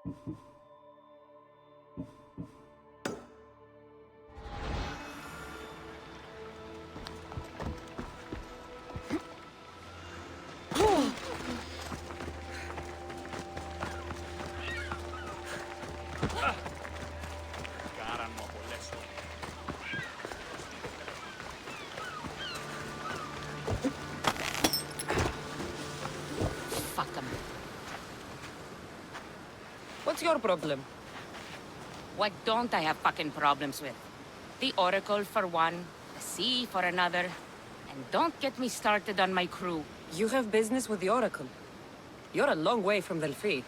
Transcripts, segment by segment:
Fuck 'em. What's your problem? What don't I have fucking problems with? The Oracle for one, the sea for another, and don't get me started on my crew. You have business with the Oracle. You're a long way from Delphi.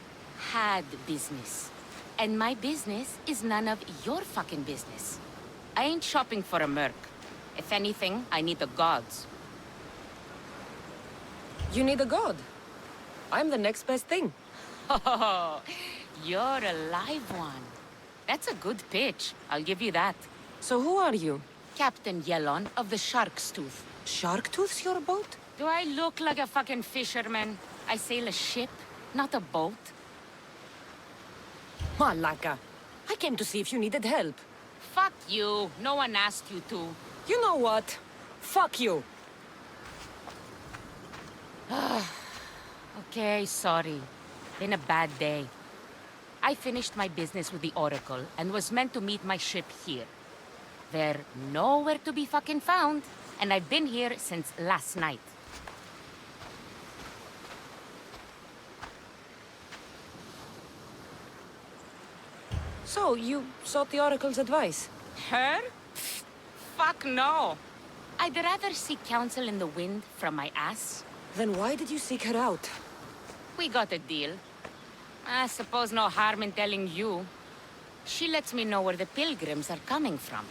Had business. And my business is none of your fucking business. I ain't shopping for a merc. If anything, I need the gods. You need a god. I'm the next best thing. Oh, you're a live one. That's a good pitch, I'll give you that. So who are you? Captain Yellon of the Shark's Tooth. Shark Tooth's your boat? Do I look like a fucking fisherman? I sail a ship, not a boat. Malaka. I came to see if you needed help. Fuck you. No one asked you to. You know what? Fuck you. Okay, sorry. Been a bad day. I finished my business with the Oracle and was meant to meet my ship here. They're nowhere to be fucking found, and I've been here since last night. So, you sought the Oracle's advice? Her? Pfft, fuck no. I'd rather seek counsel in the wind from my ass. Then why did you seek her out? We got a deal. I suppose no harm in telling you. She lets me know where the pilgrims are coming from.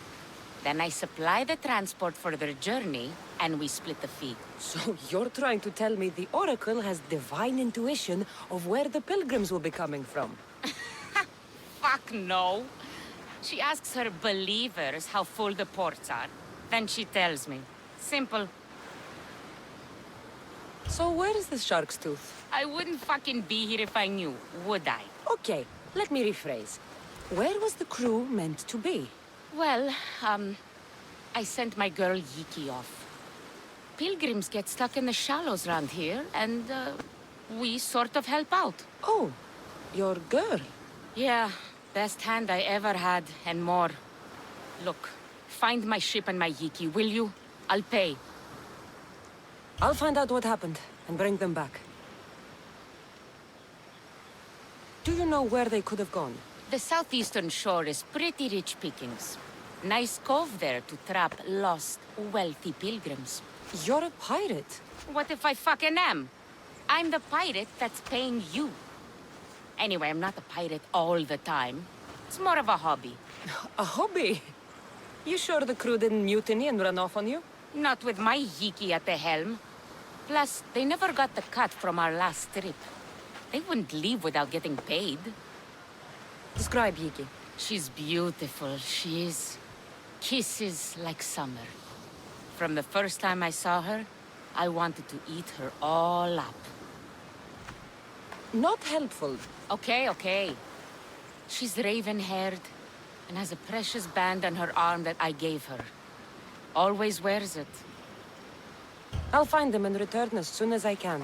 Then I supply the transport for their journey, and we split the fee. So you're trying to tell me the Oracle has divine intuition of where the pilgrims will be coming from? Fuck no. She asks her believers how full the ports are. Then she tells me. Simple. So where is the Shark's Tooth? I wouldn't fucking be here if I knew, would I? Okay, let me rephrase. Where was the crew meant to be? Well, I sent my girl Yiki off. Pilgrims get stuck in the shallows around here, and, we sort of help out. Oh, your girl. Yeah, best hand I ever had, and more. Look, find my ship and my Yiki, will you? I'll pay. I'll find out what happened and bring them back. Do you know where they could have gone? The southeastern shore is pretty rich pickings. Nice cove there to trap lost, wealthy pilgrims. You're a pirate. What if I fucking am? I'm the pirate that's paying you. Anyway, I'm not a pirate all the time. It's more of a hobby. A hobby? You sure the crew didn't mutiny and run off on you? Not with my Yiki at the helm. Plus, they never got the cut from our last trip. They wouldn't leave without getting paid. Describe Yiki. She's beautiful, she is. Kisses like summer. From the first time I saw her, I wanted to eat her all up. Not helpful. Okay. She's raven-haired and has a precious band on her arm that I gave her. Always wears it. I'll find them and return as soon as I can.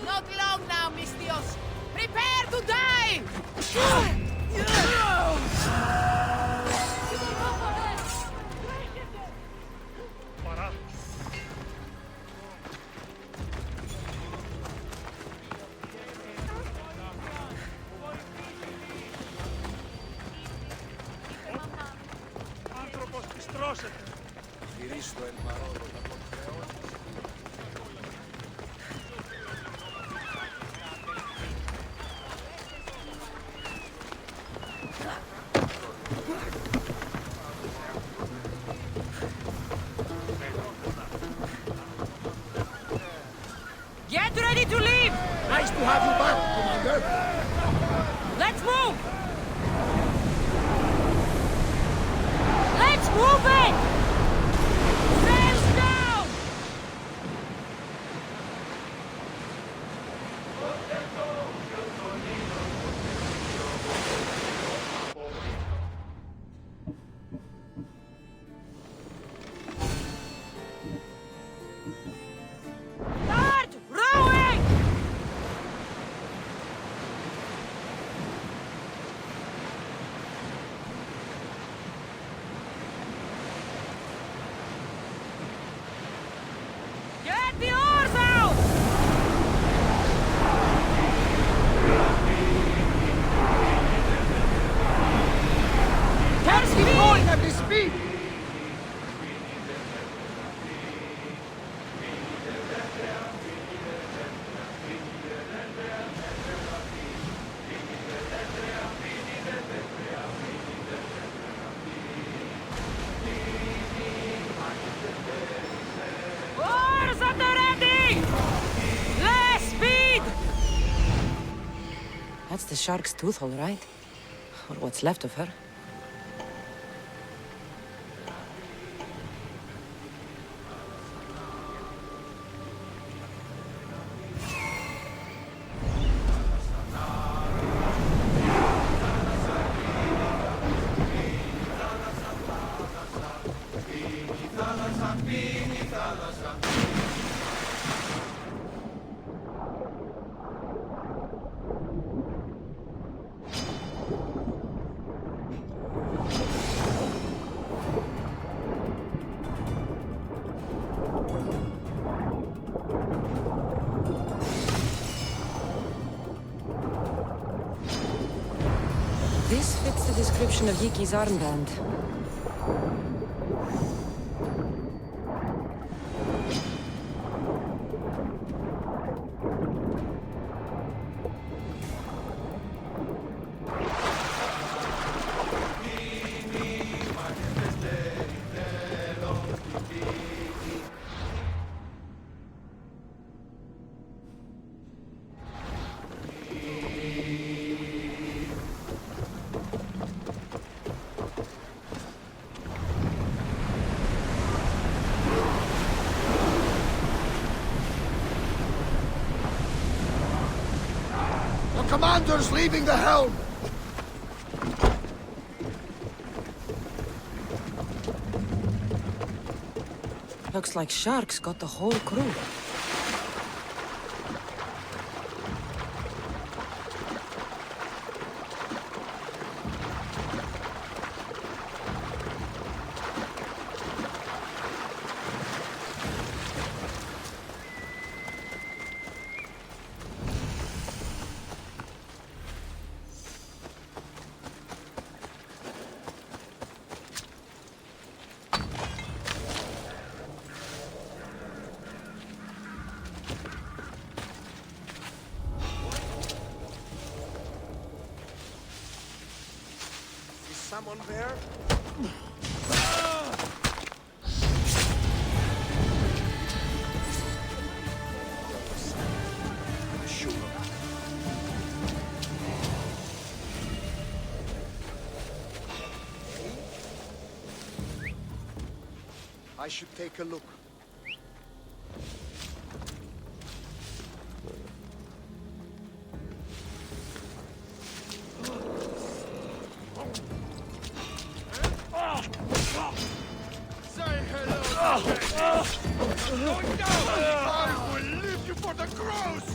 Not long now, mis Dios! Prepare to die! Άνθρωπος της τρώσεται. Γυρίστο εν παρόδο τα κοντρεών. Get ready to leave! Nice to have you back, Commander. Let's move! Let's move it! Sails down! Start rowing! Get the oars out! Let's keep going at this speed. Oars at the ready! Less speed! That's the shark's tooth, all right. Or what's left of her. This fits the description of Yiki's armband. The commander's leaving the helm. Looks like sharks got the whole crew. someone there? Shoot him. I should take a look. Say hello. No, I will leave you for the crows.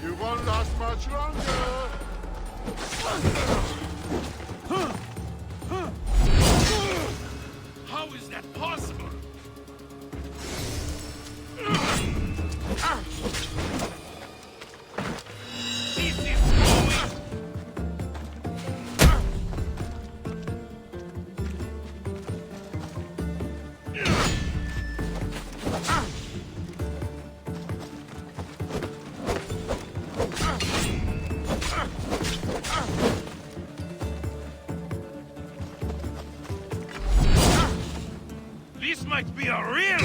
You won't last much longer. How is that possible? This is going. This might be a real...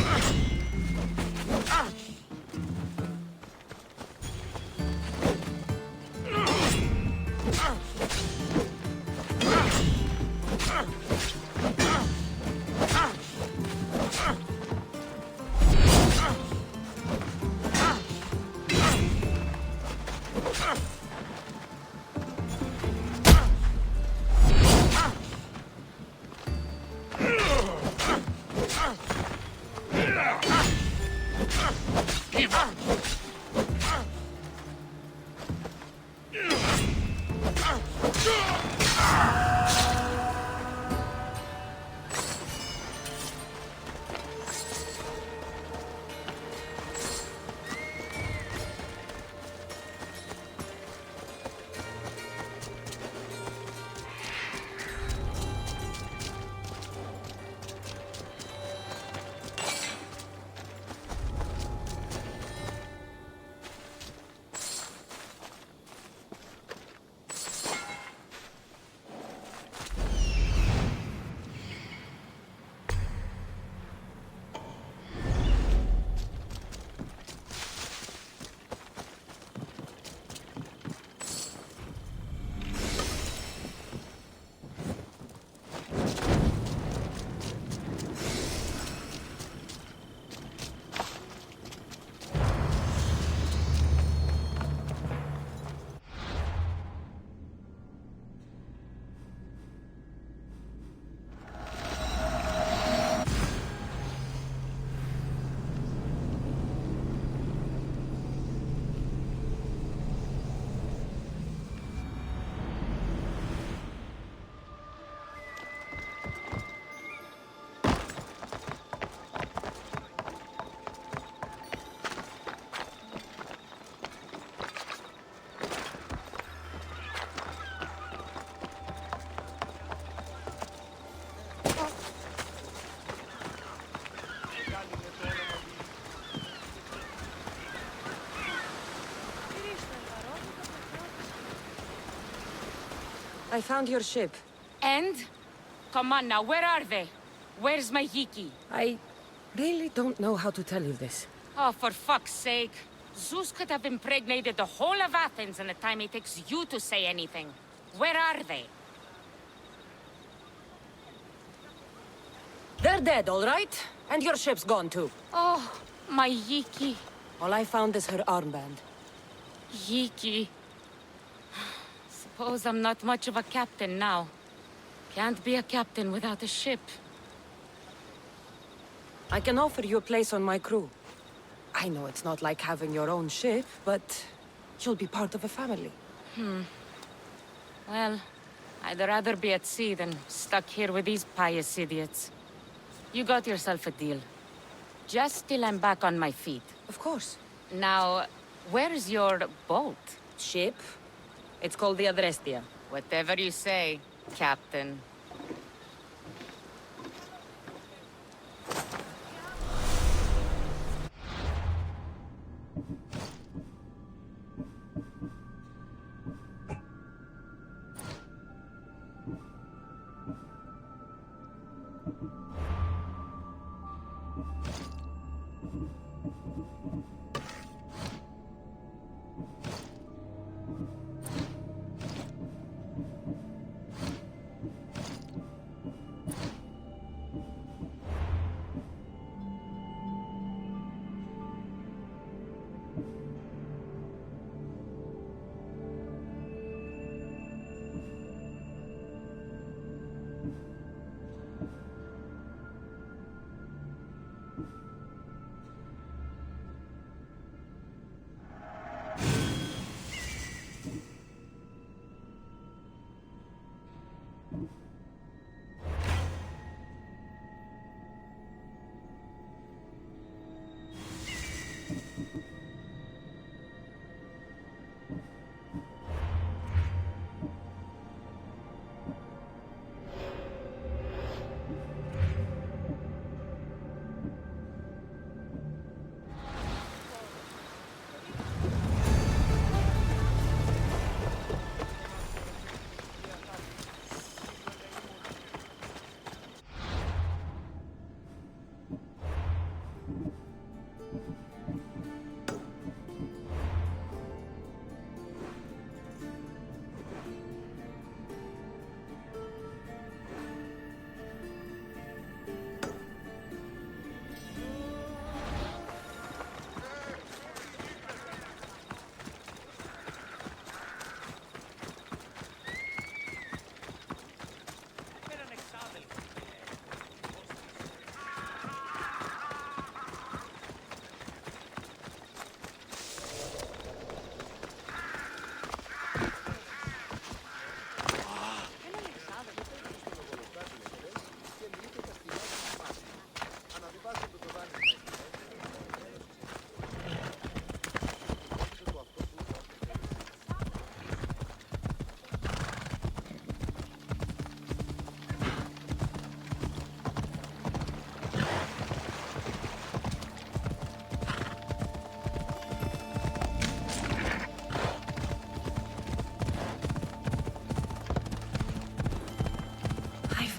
I found your ship. And? Come on now, where are they? Where's my Yiki? I really don't know how to tell you this. Oh, for fuck's sake. Zeus could have impregnated the whole of Athens in the time it takes you to say anything. Where are they? They're dead, all right? And your ship's gone too. Oh, my Yiki. All I found is her armband. Yiki. Suppose I'm not much of a captain now. Can't be a captain without a ship. I can offer you a place on my crew. I know it's not like having your own ship, but you'll be part of a family. Well, I'd rather be at sea than stuck here with these pious idiots. You got yourself a deal. Just till I'm back on my feet. Of course. Now, where's your boat? Ship? It's called the Adrestia. Whatever you say, Captain.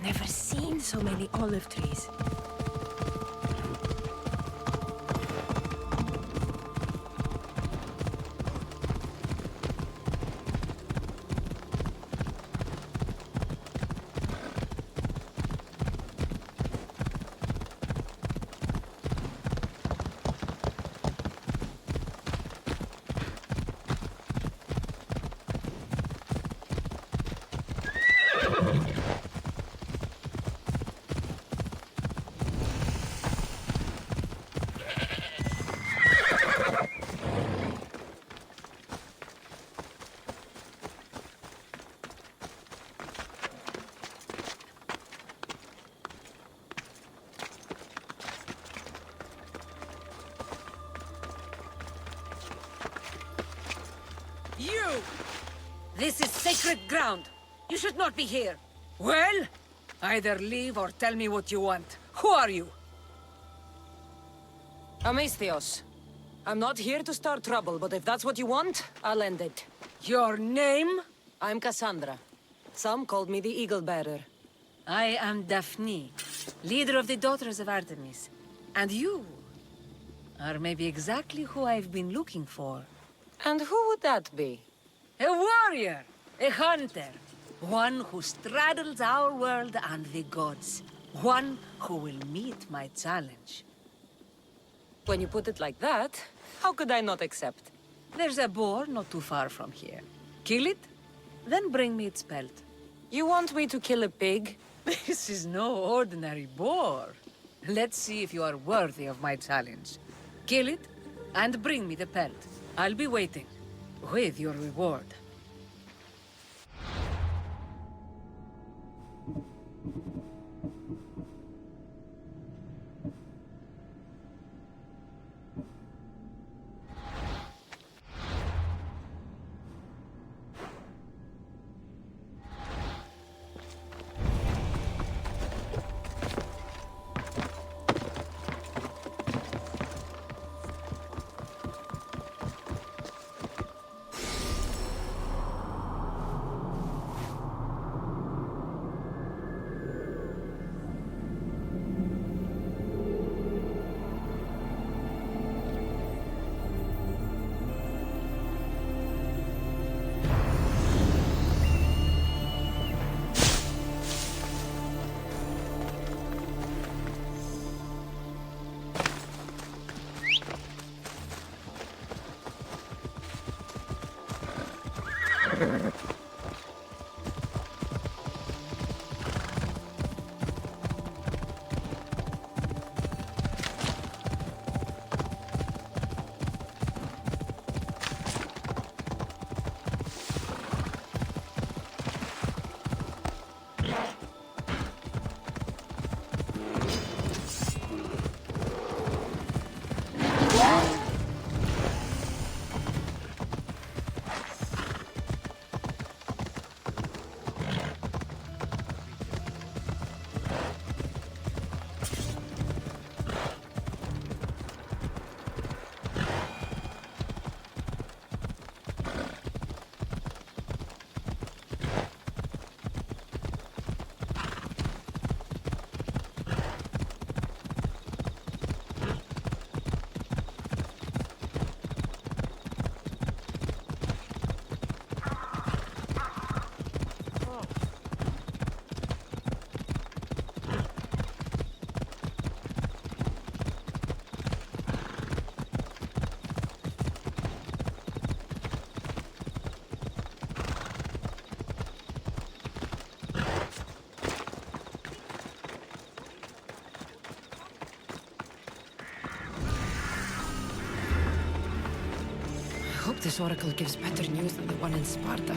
Never seen so many olive trees. You! This is sacred ground. You should not be here. Well, either leave or tell me what you want. Who are you? Amistios. I'm not here to start trouble, but if that's what you want, I'll end it. Your name? I'm Cassandra. Some called me the Eagle Bearer. I am Daphne, leader of the Daughters of Artemis. And you are maybe exactly who I've been looking for. And who would that be? A warrior, a hunter, one who straddles our world and the gods. One who will meet my challenge. When you put it like that, how could I not accept? There's a boar not too far from here. Kill it, then bring me its pelt. You want me to kill a pig? This is no ordinary boar. Let's see if you are worthy of my challenge. Kill it, and bring me the pelt. I'll be waiting, with your reward. I hope this oracle gives better news than the one in Sparta.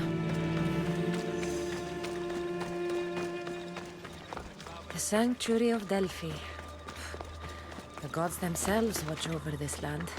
The sanctuary of Delphi. The gods themselves watch over this land.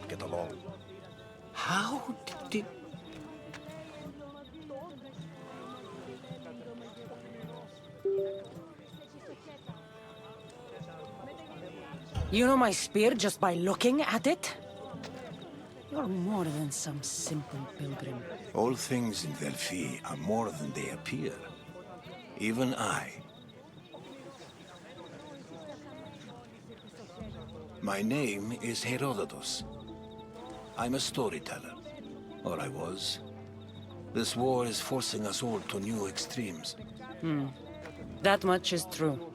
get along. How did... You know my spear just by looking at it? You're more than some simple pilgrim. All things in Delphi are more than they appear. Even I. My name is Herodotus. I'm a storyteller. Or I was. This war is forcing us all to new extremes. That much is true.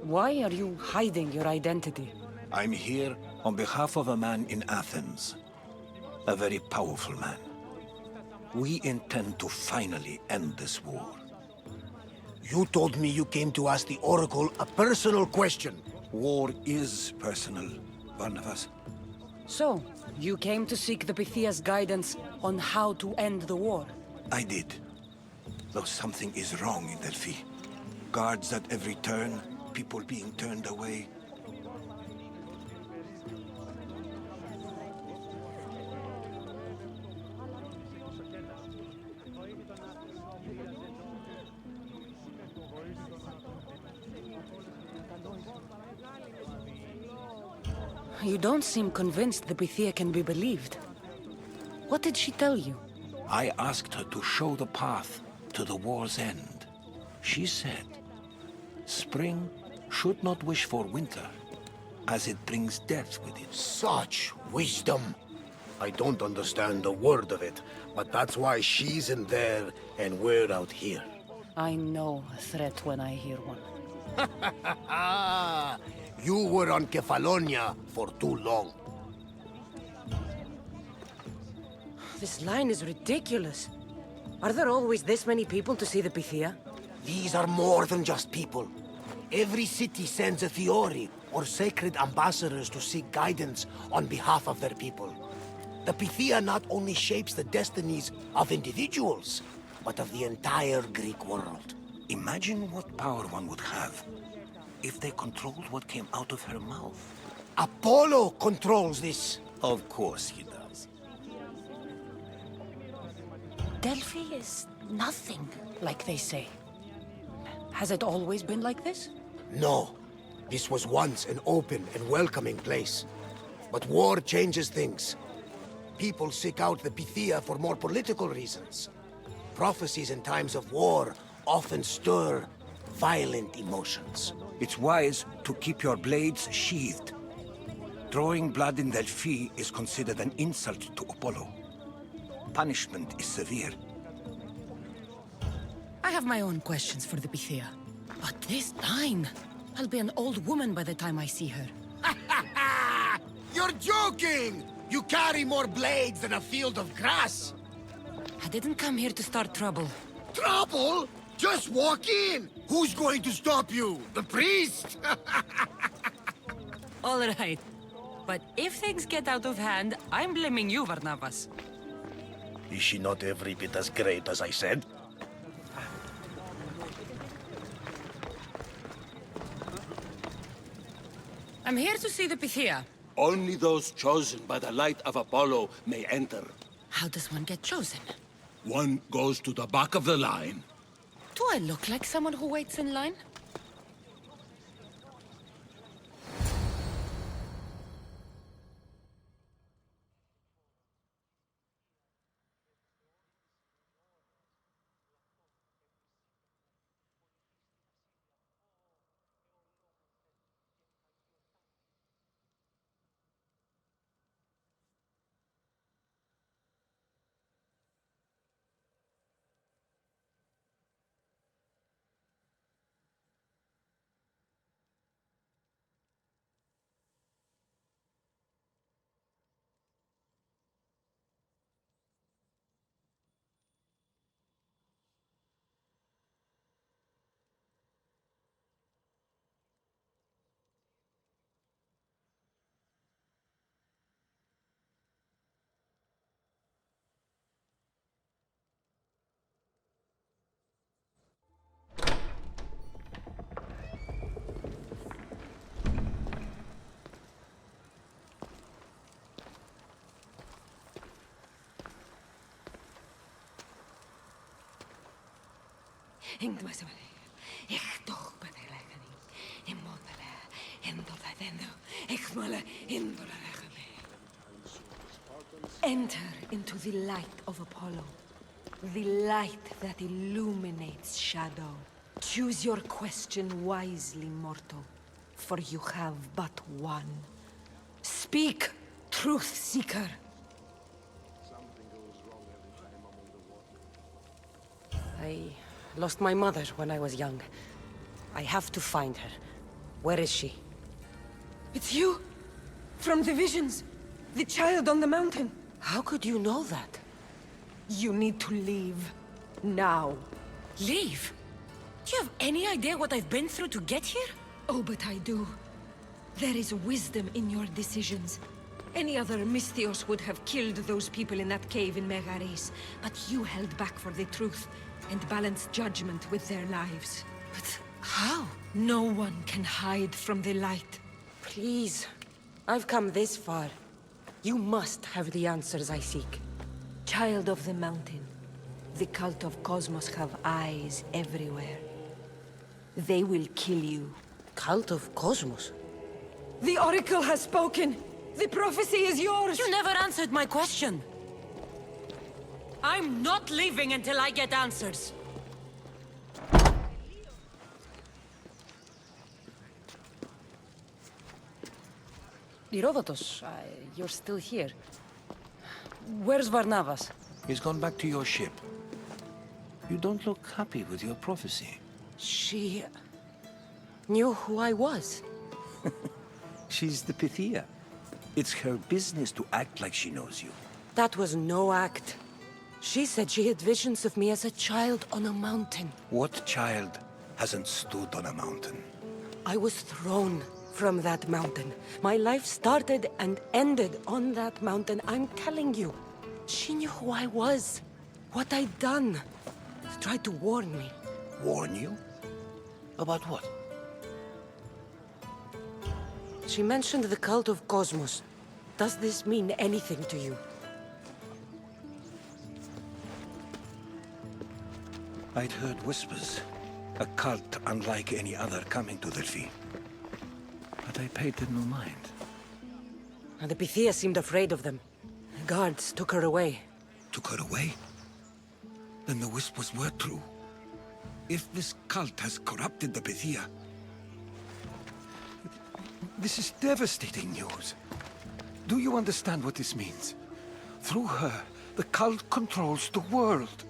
Why are you hiding your identity? I'm here on behalf of a man in Athens. A very powerful man. We intend to finally end this war. You told me you came to ask the Oracle a personal question. War is personal, Barnabas. So, you came to seek the Pythia's guidance on how to end the war? I did. Though something is wrong in Delphi. Guards at every turn, people being turned away. You don't seem convinced the Pythia can be believed. What did she tell you? I asked her to show the path to the war's end. She said, spring should not wish for winter, as it brings death with it. Such wisdom. I don't understand a word of it, but that's why she's in there and we're out here. I know a threat when I hear one. You were on Kefalonia for too long. This line is ridiculous. Are there always this many people to see the Pythia? These are more than just people. Every city sends a Fiori or sacred ambassadors to seek guidance on behalf of their people. The Pythia not only shapes the destinies of individuals, but of the entire Greek world. Imagine what power one would have if they controlled what came out of her mouth. Apollo controls this. Of course he does. Delphi is nothing, like they say. Has it always been like this? No. This was once an open and welcoming place. But war changes things. People seek out the Pythia for more political reasons. Prophecies in times of war often stir violent emotions. It's wise to keep your blades sheathed. Drawing blood in Delphi is considered an insult to Apollo. Punishment is severe. I have my own questions for the Pythia. But this line... I'll be an old woman by the time I see her. You're joking! You carry more blades than a field of grass! I didn't come here to start trouble. Trouble? Just walk in! Who's going to stop you? The priest? All right. But if things get out of hand, I'm blaming you, Barnabas. Is she not every bit as great as I said? I'm here to see the Pythia. Only those chosen by the light of Apollo may enter. How does one get chosen? One goes to the back of the line. Do I look like someone who waits in line? Enter into the light of Apollo. The light that illuminates shadow. Choose your question wisely, mortal, for you have but one. Speak, truth seeker. I lost my mother when I was young. I have to find her. Where is she? It's you! From the visions! The child on the mountain! How could you know that? You need to leave. Now. Leave? Do you have any idea what I've been through to get here? Oh, but I do. There is wisdom in your decisions. Any other Misthios would have killed those people in that cave in Megaris, but you held back for the truth and balanced judgment with their lives. But how? No one can hide from the light. Please. I've come this far. You must have the answers I seek. Child of the mountain, the cult of Cosmos have eyes everywhere. They will kill you. Cult of Cosmos? The Oracle has spoken! The prophecy is yours! You never answered my question! I'm not leaving until I get answers! Herodotus, you're still here. Where's Varnavas? He's gone back to your ship. You don't look happy with your prophecy. She knew who I was. She's the Pythia. It's her business to act like she knows you. That was no act. She said she had visions of me as a child on a mountain. What child hasn't stood on a mountain? I was thrown from that mountain. My life started and ended on that mountain, I'm telling you. She knew who I was, what I'd done. She tried to warn me. Warn you? About what? She mentioned the cult of Cosmos. Does this mean anything to you? I'd heard whispers. A cult unlike any other coming to Delphi. But I paid it no mind. And the Pythia seemed afraid of them. The guards took her away. Took her away? Then the whispers were true. If this cult has corrupted the Pythia... This is devastating news. Do you understand what this means? Through her, the cult controls the world.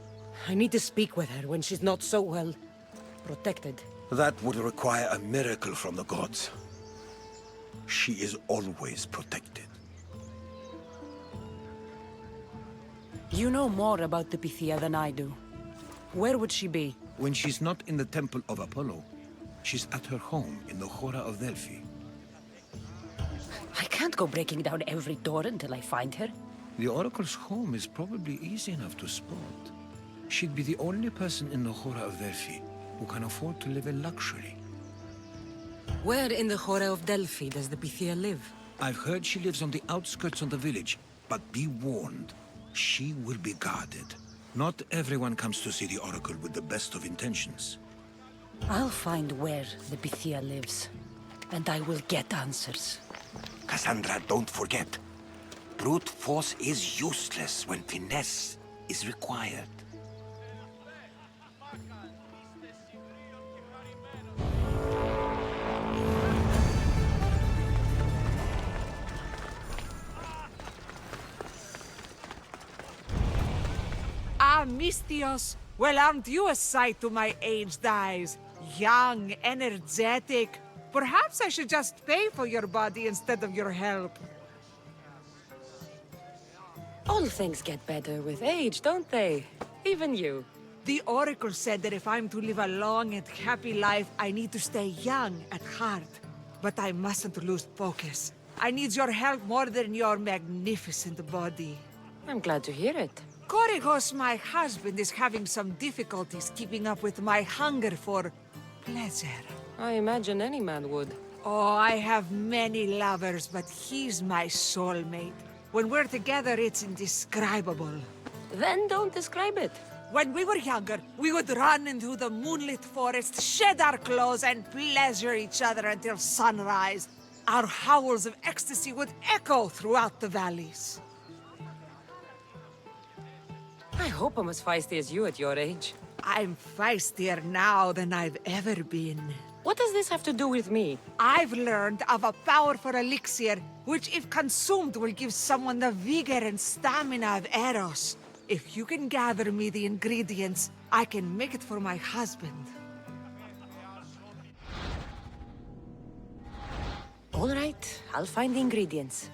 I need to speak with her when she's not so well protected. That would require a miracle from the gods. She is always protected. You know more about the Pythia than I do. Where would she be? When she's not in the Temple of Apollo, she's at her home in the Hora of Delphi. I can't go breaking down every door until I find her. The Oracle's home is probably easy enough to spot. She'd be the only person in the Hora of Delphi who can afford to live in luxury. Where in the Hora of Delphi does the Pythia live? I've heard she lives on the outskirts of the village, but be warned, she will be guarded. Not everyone comes to see the Oracle with the best of intentions. I'll find where the Pythia lives, and I will get answers. Cassandra, don't forget. Brute force is useless when finesse is required. Ah, Misthios! Well, aren't you a sight to my aged eyes? Young, energetic. Perhaps I should just pay for your body instead of your help. All things get better with age, don't they? Even you. The Oracle said that if I'm to live a long and happy life, I need to stay young at heart. But I mustn't lose focus. I need your help more than your magnificent body. I'm glad to hear it. Korygos, my husband, is having some difficulties keeping up with my hunger for pleasure. I imagine any man would. Oh, I have many lovers, but he's my soulmate. When we're together, it's indescribable. Then don't describe it. When we were younger, we would run into the moonlit forest, shed our clothes, and pleasure each other until sunrise. Our howls of ecstasy would echo throughout the valleys. I hope I'm as feisty as you at your age. I'm feistier now than I've ever been. What does this have to do with me? I've learned of a powerful elixir, which if consumed will give someone the vigor and stamina of Eros. If you can gather me the ingredients, I can make it for my husband. All right, I'll find the ingredients.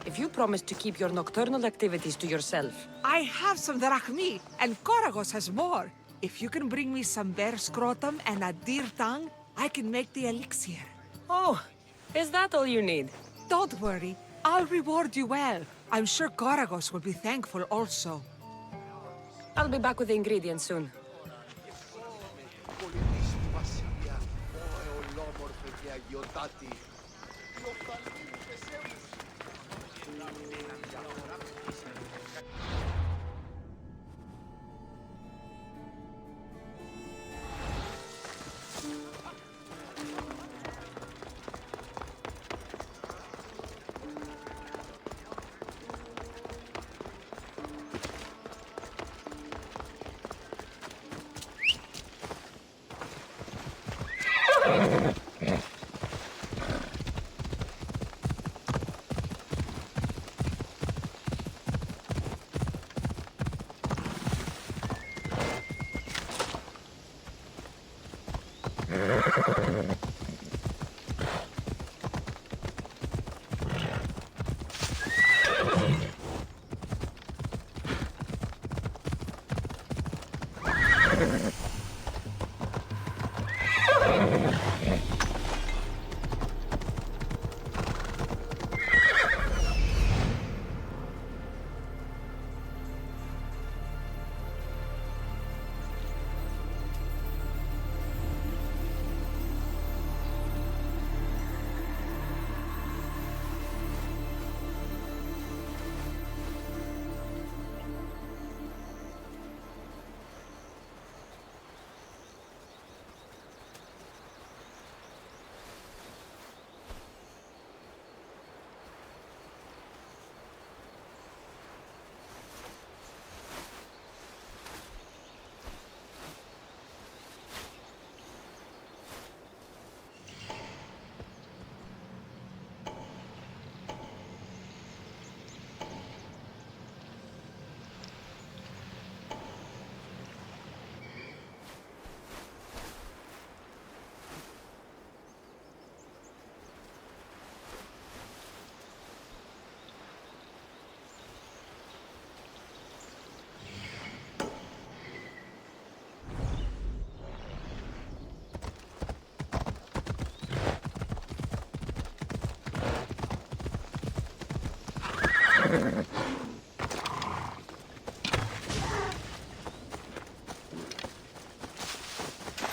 If you promise to keep your nocturnal activities to yourself. I have some drachmi, and Koragos has more. If you can bring me some bear scrotum and a deer tongue, I can make the elixir. Oh, is that all you need? Don't worry, I'll reward you well. I'm sure Koragos will be thankful also. I'll be back with the ingredients soon.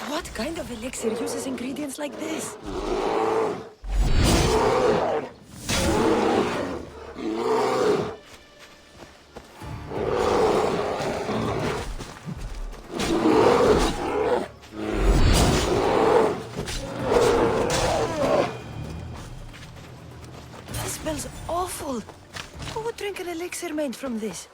What kind of elixir uses ingredients like this? This smells awful. Who would drink an elixir made from this?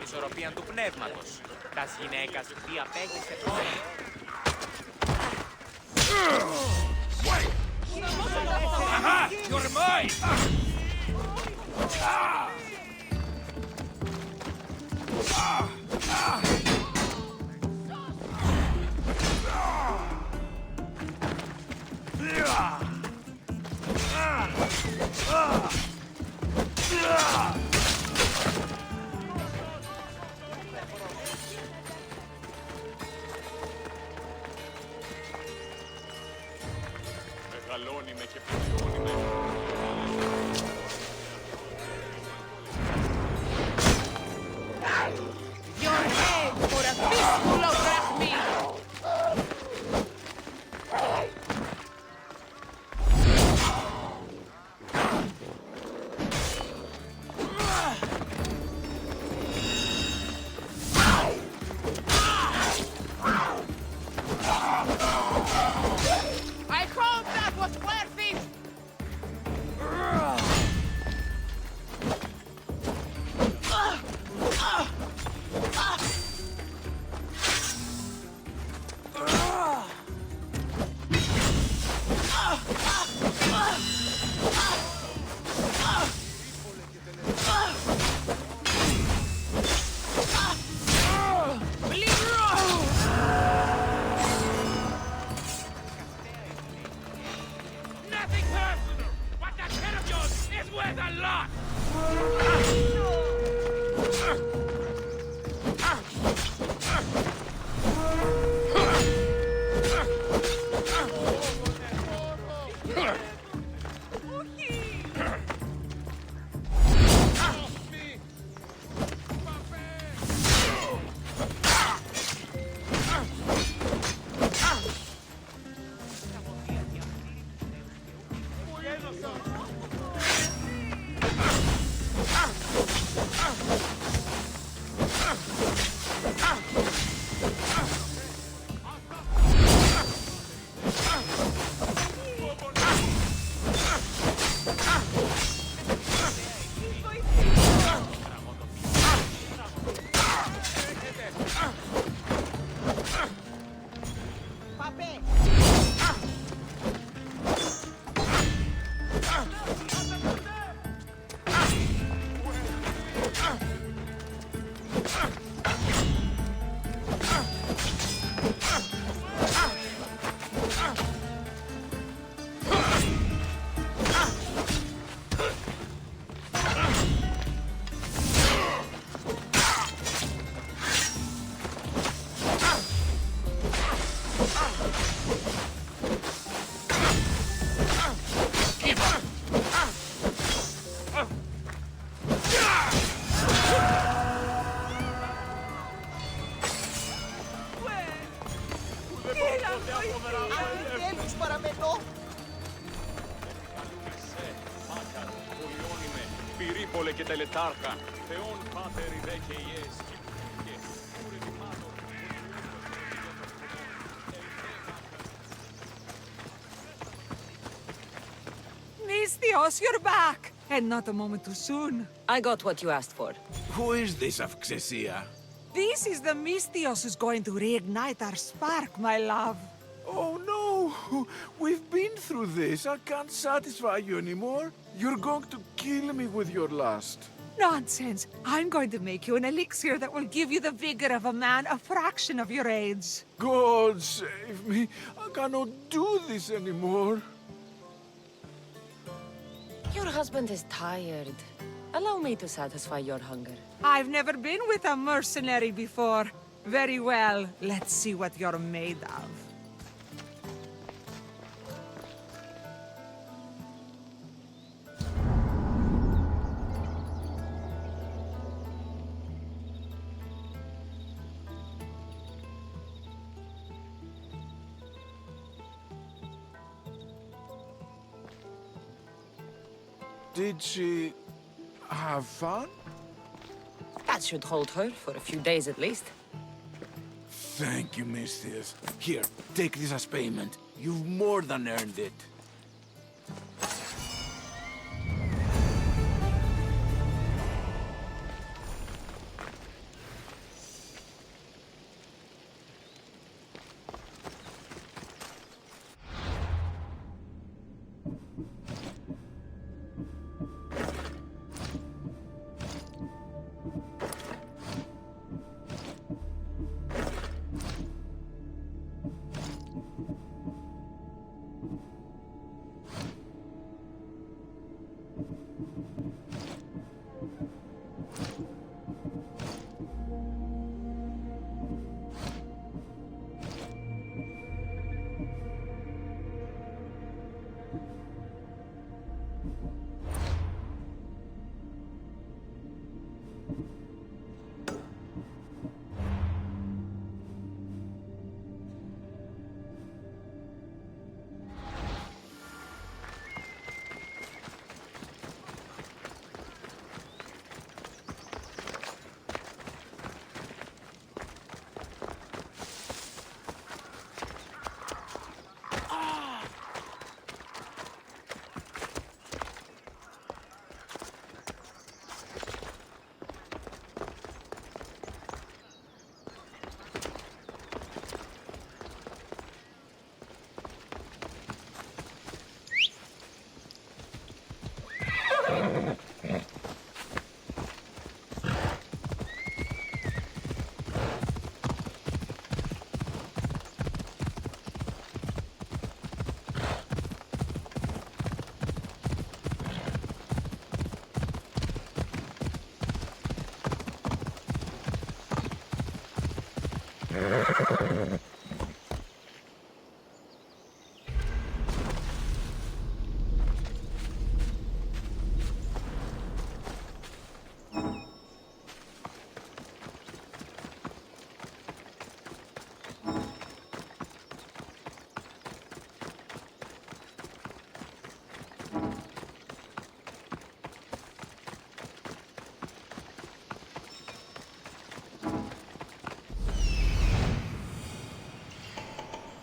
ισορροπία του πνεύματος. Τας γυναίκας διαπέγησε πόνο. Aha! You're mine! Μεγαλώνει με και πληρώνει με. Your head for a fistful of drachmi! I hope that was worth it! Nothing personal, but that head of yours is worth a lot! Πυρίπολε και τελετάρχα, Θεόν Πάτερ ιδέ και Ιες και Mystios, you're back! And not a moment too soon. I got what you asked for. Who is this Avxesia? This is the Mystios who's going to reignite our spark, my love. Oh no! We've been through this. I can't satisfy you anymore. You're going to kill me with your lust. Nonsense. I'm going to make you an elixir that will give you the vigor of a man a fraction of your age. God save me. I cannot do this anymore. Your husband is tired. Allow me to satisfy your hunger. I've never been with a mercenary before. Very well. Let's see what you're made of. Did she have fun? That should hold her for a few days at least. Thank you, Mystios. Here, take this as payment. You've more than earned it.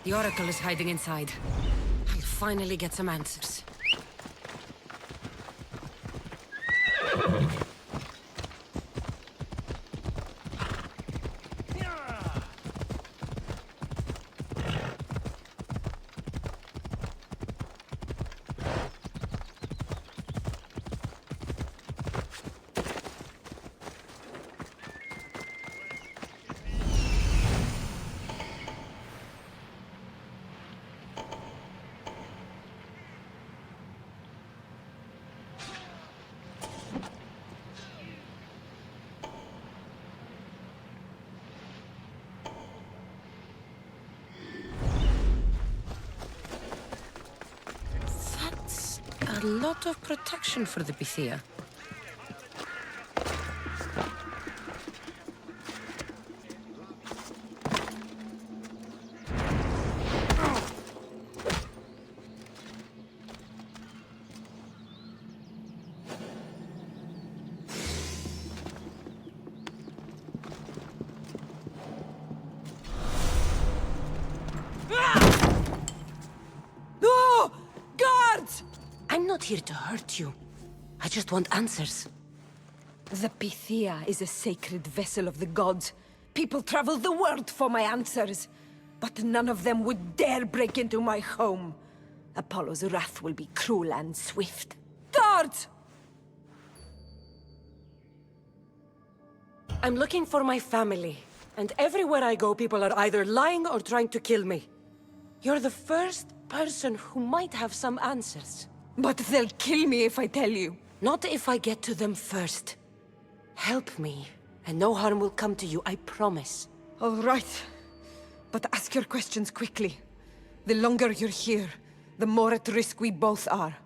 The Oracle is hiding inside. I'll finally get some answers. A lot of protection for the Pythia. No! Guards! I'm not here to hurt you. I just want answers. The Pythia is a sacred vessel of the gods. People travel the world for my answers. But none of them would dare break into my home. Apollo's wrath will be cruel and swift. Guards! I'm looking for my family. And everywhere I go, people are either lying or trying to kill me. You're the first person who might have some answers. But they'll kill me if I tell you. Not if I get to them first. Help me, and no harm will come to you, I promise. All right. But ask your questions quickly. The longer you're here, the more at risk we both are.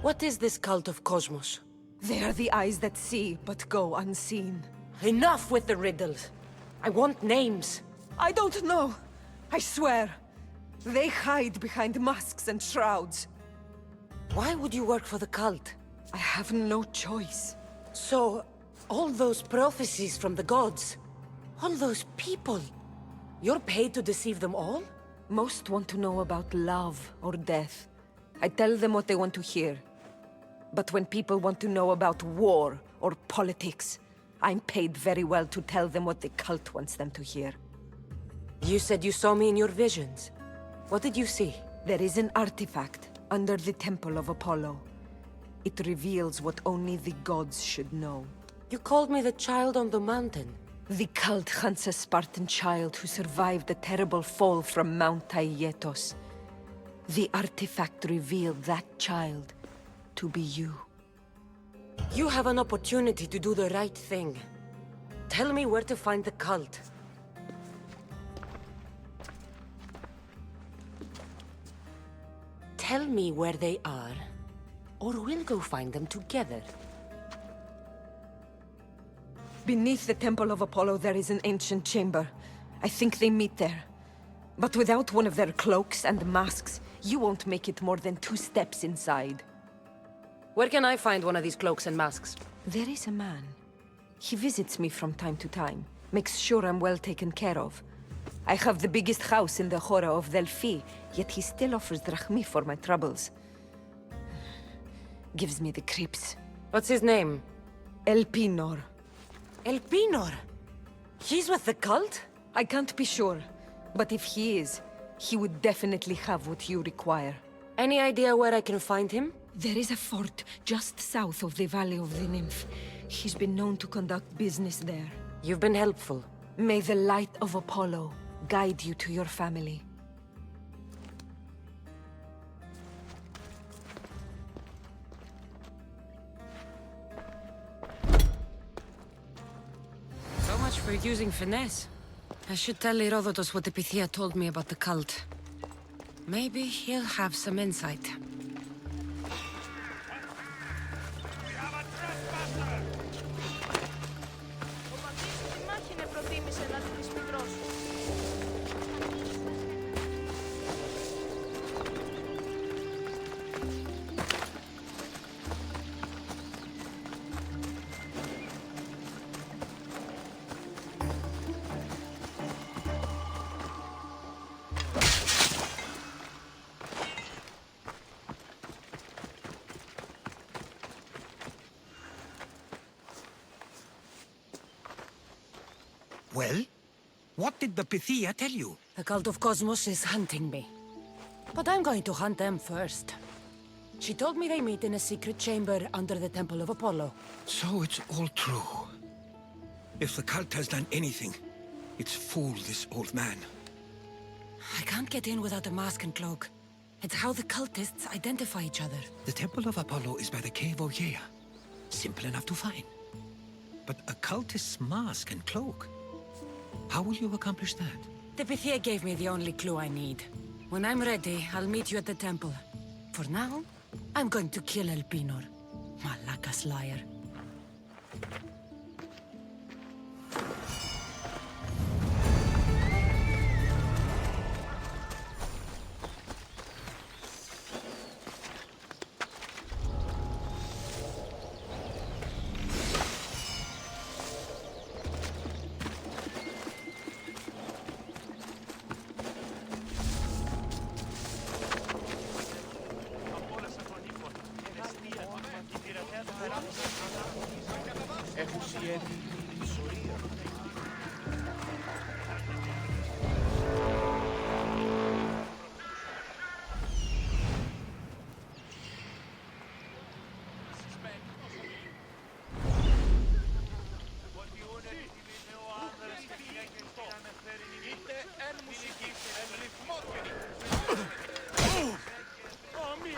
What is this cult of Cosmos? They are the eyes that see, but go unseen. Enough with the riddles. I want names. I don't know. I swear. They hide behind masks and shrouds. Why would you work for the cult? I have no choice. So, all those prophecies from the gods, all those people, you're paid to deceive them all? Most want to know about love or death. I tell them what they want to hear. But when people want to know about war or politics, I'm paid very well to tell them what the cult wants them to hear. You said you saw me in your visions. What did you see? There is an artifact under the Temple of Apollo. It reveals what only the gods should know. You called me the child on the mountain. The cult hunts a Spartan child who survived the terrible fall from Mount Aietos. The artifact revealed that child to be you. You have an opportunity to do the right thing. Tell me where to find the cult. Tell me where they are, or we'll go find them together. Beneath the Temple of Apollo there is an ancient chamber. I think they meet there. But without one of their cloaks and masks, you won't make it more than 2 steps inside. Where can I find one of these cloaks and masks? There is a man. He visits me from time to time, makes sure I'm well taken care of. I have the biggest house in the Hora of Delphi, yet he still offers drachmi for my troubles. Gives me the creeps. What's his name? Elpinor. Elpinor? He's with the cult? I can't be sure, but if he is, he would definitely have what you require. Any idea where I can find him? There is a fort just south of the Valley of the Nymph. He's been known to conduct business there. You've been helpful. May the light of Apollo guide you to your family. So much for for using finesse. I should tell Herodotus what the Pythia told me about the cult. Maybe he'll have some insight. Well? What did the Pythia tell you? The cult of Cosmos is hunting me. But I'm going to hunt them first. She told me they meet in a secret chamber under the Temple of Apollo. So it's all true. If the cult has done anything, it's fooled this old man. I can't get in without a mask and cloak. It's how the cultists identify each other. The Temple of Apollo is by the cave of Yea. Simple enough to find. But a cultist's mask and cloak? How will you accomplish that? The Pythia gave me the only clue I need. When I'm ready, I'll meet you at the temple. For now, I'm going to kill Elpinor. Malaka's liar.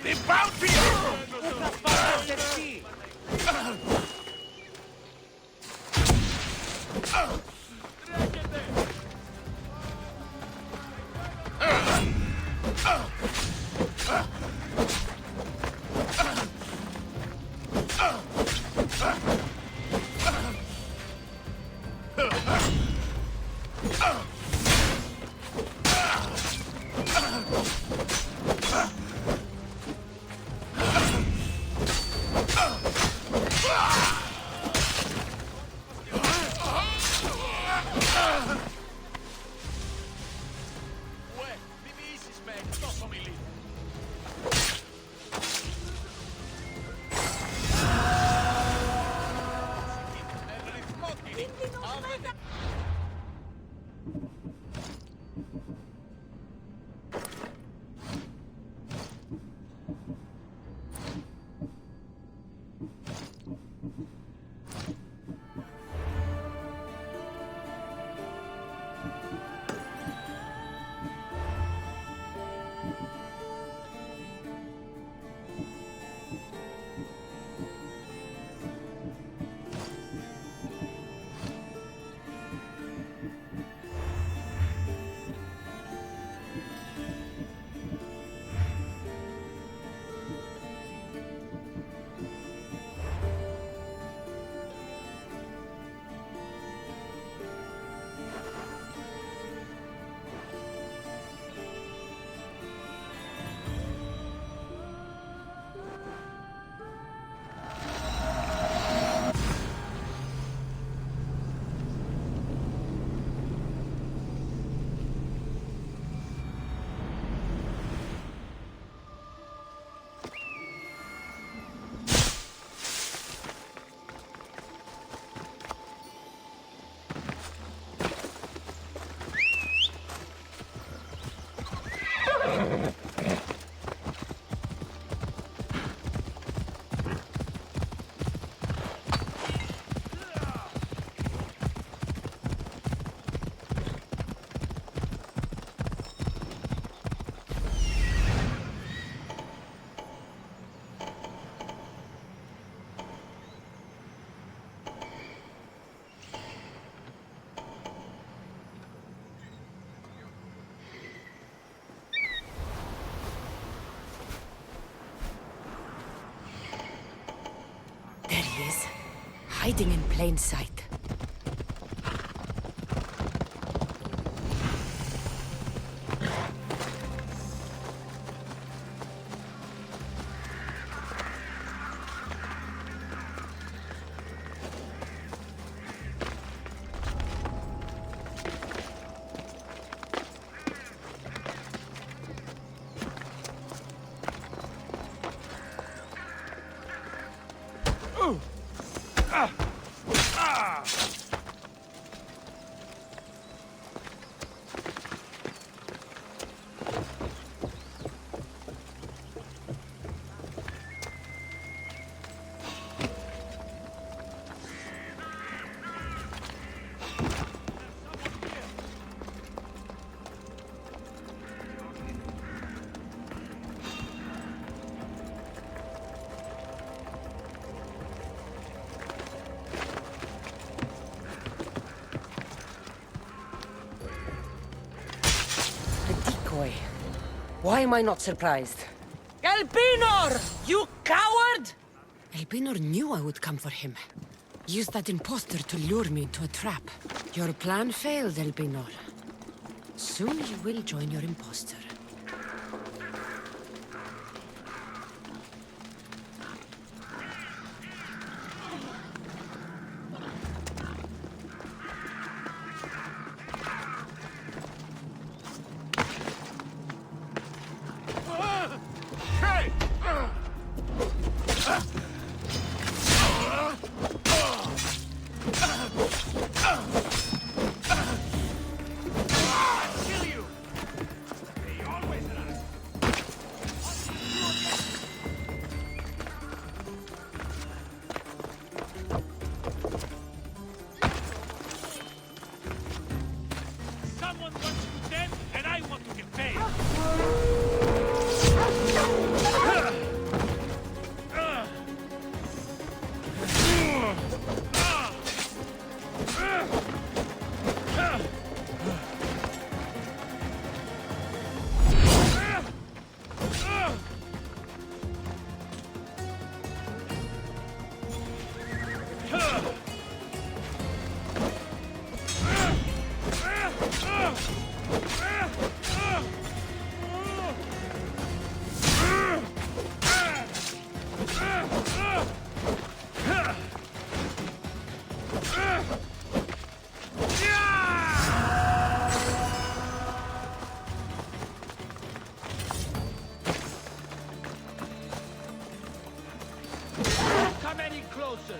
The bounty! hiding in plain sight. Why am I not surprised? Elpinor! You coward! Elpinor knew I would come for him. Used that imposter to lure me into a trap. Your plan failed, Elpinor. Soon you will join your imposter. Someone wants you dead, and I want to get paid. Come any closer.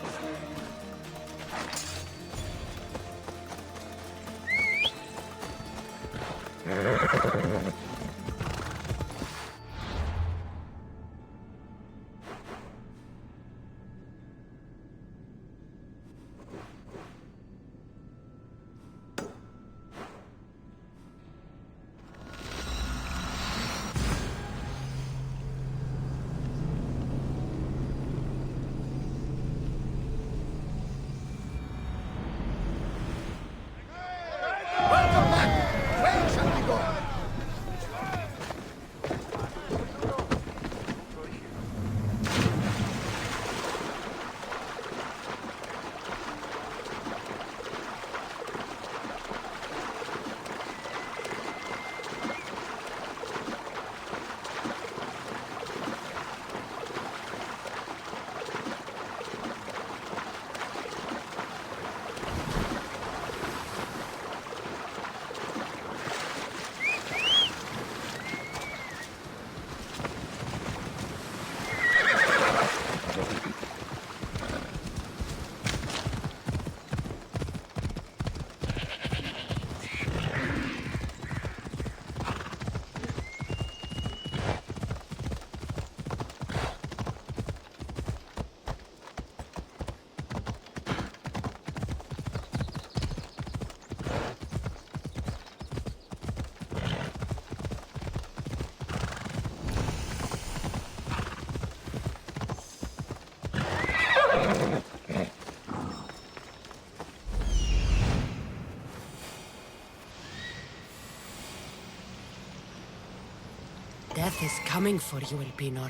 Death is coming for you, Elpinor.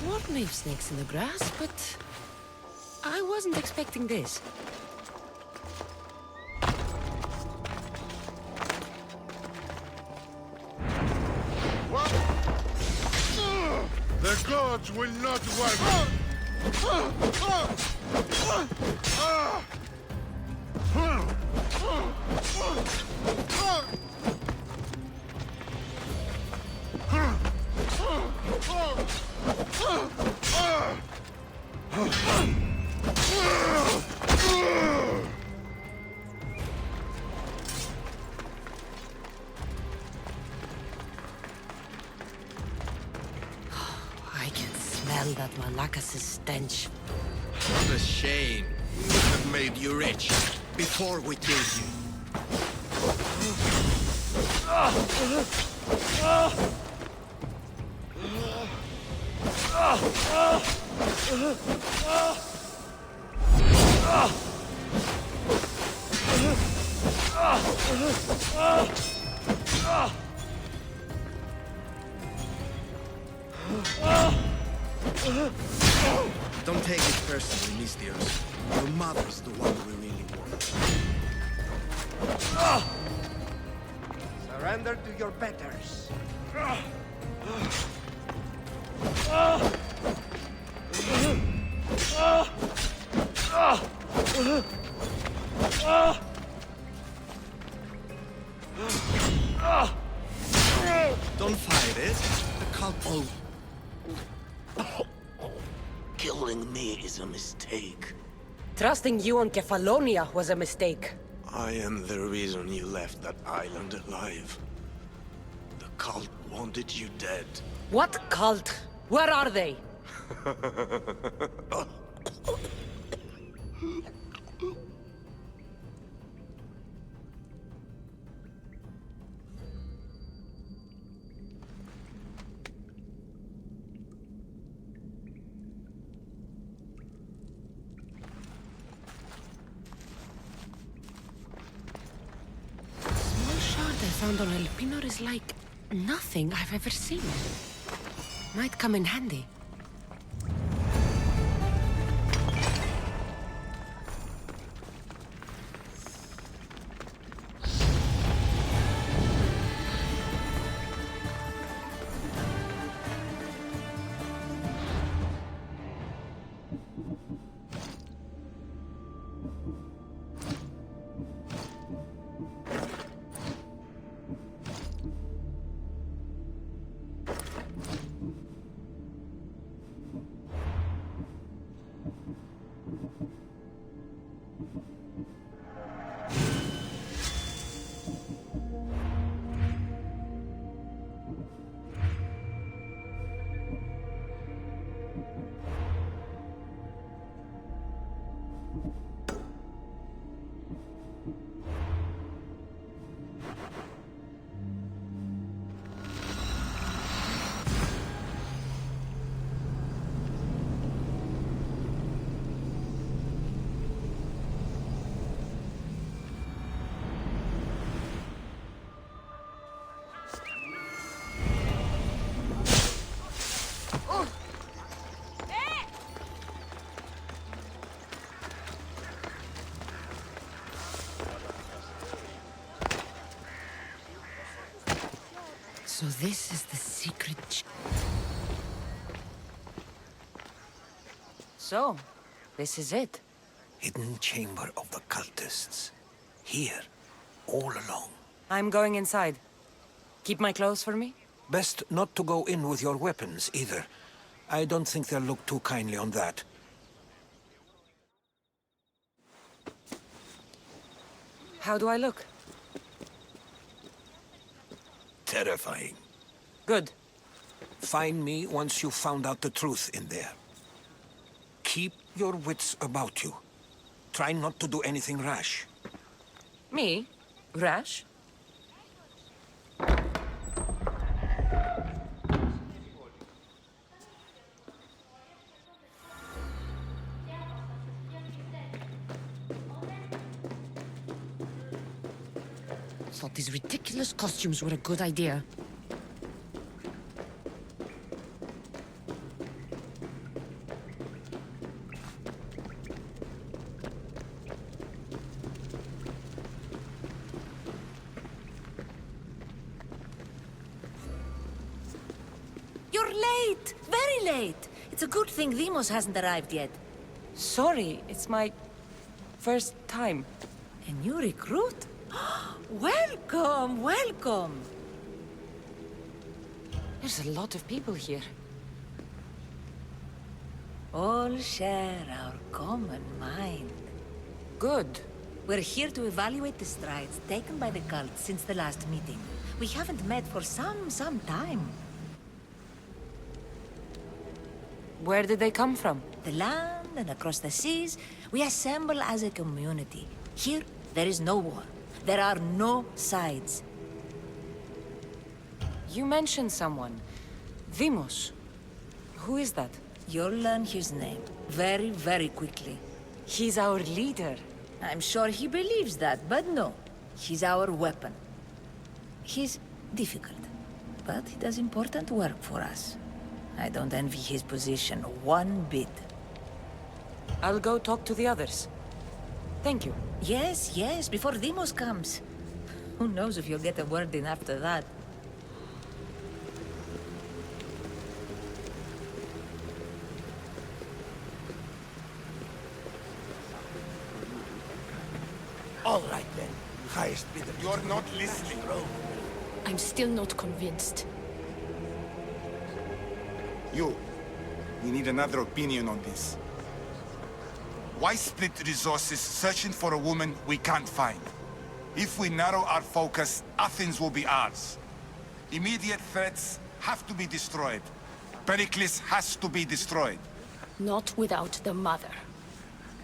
sworn they've snakes in the grass, but I wasn't expecting this. The gods will not want. I can smell that Malakas's stench. What a shame. We would have made you rich before we killed you. Don't take it personally, Mistios. Your mother's the one we really want. Surrender to your betters. Don't fight it. The cult all... Killing me is a mistake. Trusting you on Kefalonia was a mistake. I am the reason you left that island alive. The cult wanted you dead. What cult? Where are they? Small shard I found on El Pinor is like nothing I've ever seen. Might come in handy. So this is the secret So, this is it. Hidden chamber of the cultists. Here, all along. I'm going inside. Keep my clothes for me? Best not to go in with your weapons, either. I don't think they'll look too kindly on that. How do I look? Terrifying. Good. Find me once you've found out the truth in there. Keep your wits about you. Try not to do anything rash. Me? Rash? Thought these ridiculous costumes were a good idea. you're late! Very late! It's a good thing Demos hasn't arrived yet. Sorry, it's my first time. A new recruit? Welcome, welcome! There's a lot of people here. All share our common mind. Good. We're here to evaluate the strides taken by the cult since the last meeting. We haven't met for some time. Where did they come from? The land and across the seas, we assemble as a community. Here, there is no war. There are no sides. You mentioned someone. Vimos. Who is that? You'll learn his name very, very quickly. He's our leader. I'm sure he believes that, but no. He's our weapon. He's difficult, but he does important work for us. I don't envy his position one bit. I'll go talk to the others. Thank you. Yes, yes, before Demos comes. Who knows if you'll get a word in after that. All right then. Highest bidder. You're not listening. I'm still not convinced. You. We need another opinion on this. Why split resources searching for a woman we can't find? If we narrow our focus, Athens will be ours. Immediate threats have to be destroyed. Pericles has to be destroyed. Not without the mother.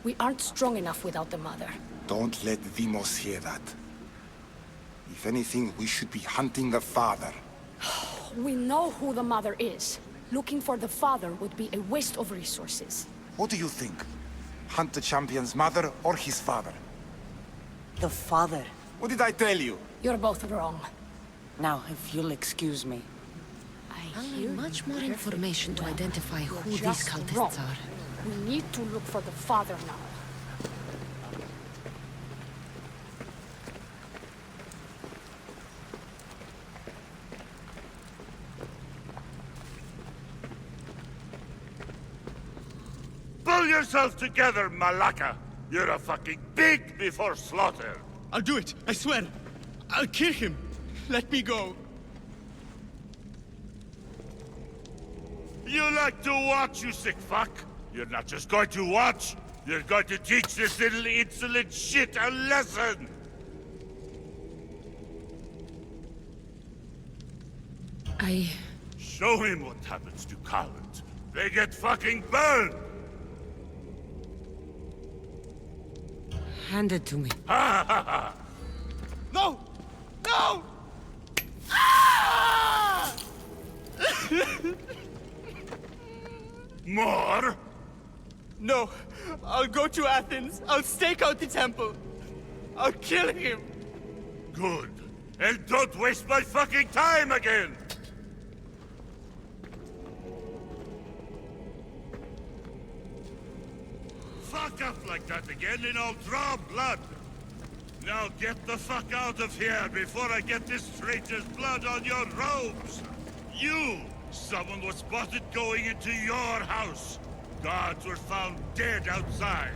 We aren't strong enough without the mother. Don't let Demos hear that. If anything, we should be hunting the father. We know who the mother is. Looking for the father would be a waste of resources. What do you think? Hunt the champion's mother or his father? The father. What did I tell you? You're both wrong. Now, if you'll excuse me. I need much more information to identify who these cultists wrong. are. We need to look for the father now. Pull yourself together, Malaka! You're a fucking pig before slaughter! I'll do it, I swear. I'll kill him. Let me go. You like to watch, you sick fuck? You're not just going to watch, you're going to teach this little insolent shit a lesson! Show him what happens to cowards. They get fucking burned! Hand it to me. Ha ha ha! No! No! More? No. I'll go to Athens. I'll stake out the temple. I'll kill him. Good. And don't waste my fucking time again! Fuck up like that again and I'll draw blood! Now get the fuck out of here before I get this traitor's blood on your robes! You! Someone was spotted going into your house! Guards were found dead outside!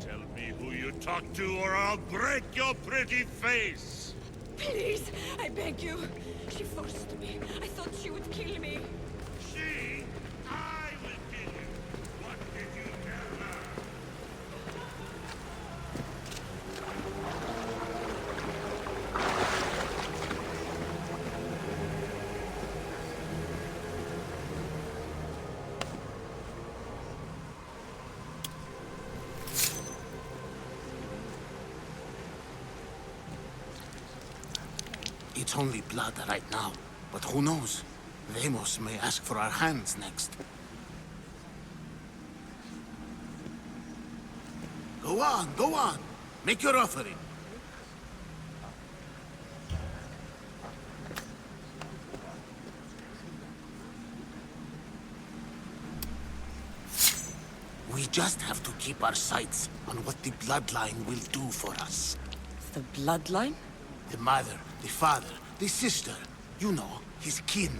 Tell me who you talked to or I'll break your pretty face! Please, I beg you. She forced me. I thought she would kill me. She? I will kill you! What did you tell her? It's only blood right now, but who knows? Demos may ask for our hands next. Go on, go on. Make your offering. We just have to keep our sights on what the bloodline will do for us. The bloodline? The mother, the father, the sister. You know, his kin.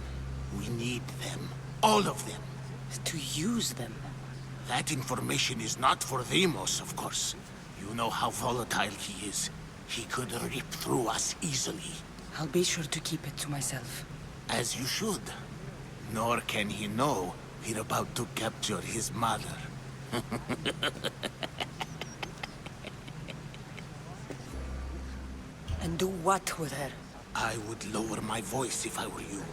We need them. All of them. To use them? That information is not for Deimos, of course. You know how volatile he is. He could rip through us easily. I'll be sure to keep it to myself. As you should. Nor can he know we're about to capture his mother. And do what with her? I would lower my voice if I were you.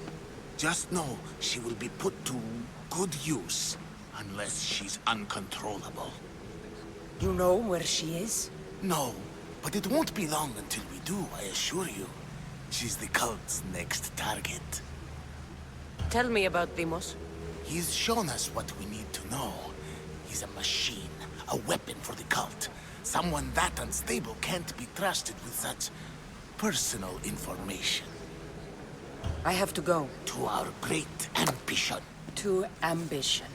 Just know she will be put to good use, unless she's uncontrollable. You know where she is? No, but it won't be long until we do, I assure you. She's the cult's next target. Tell me about Deimos. He's shown us what we need to know. He's a machine, a weapon for the cult. Someone that unstable can't be trusted with such personal information. I have to go. To our great ambition. To ambition.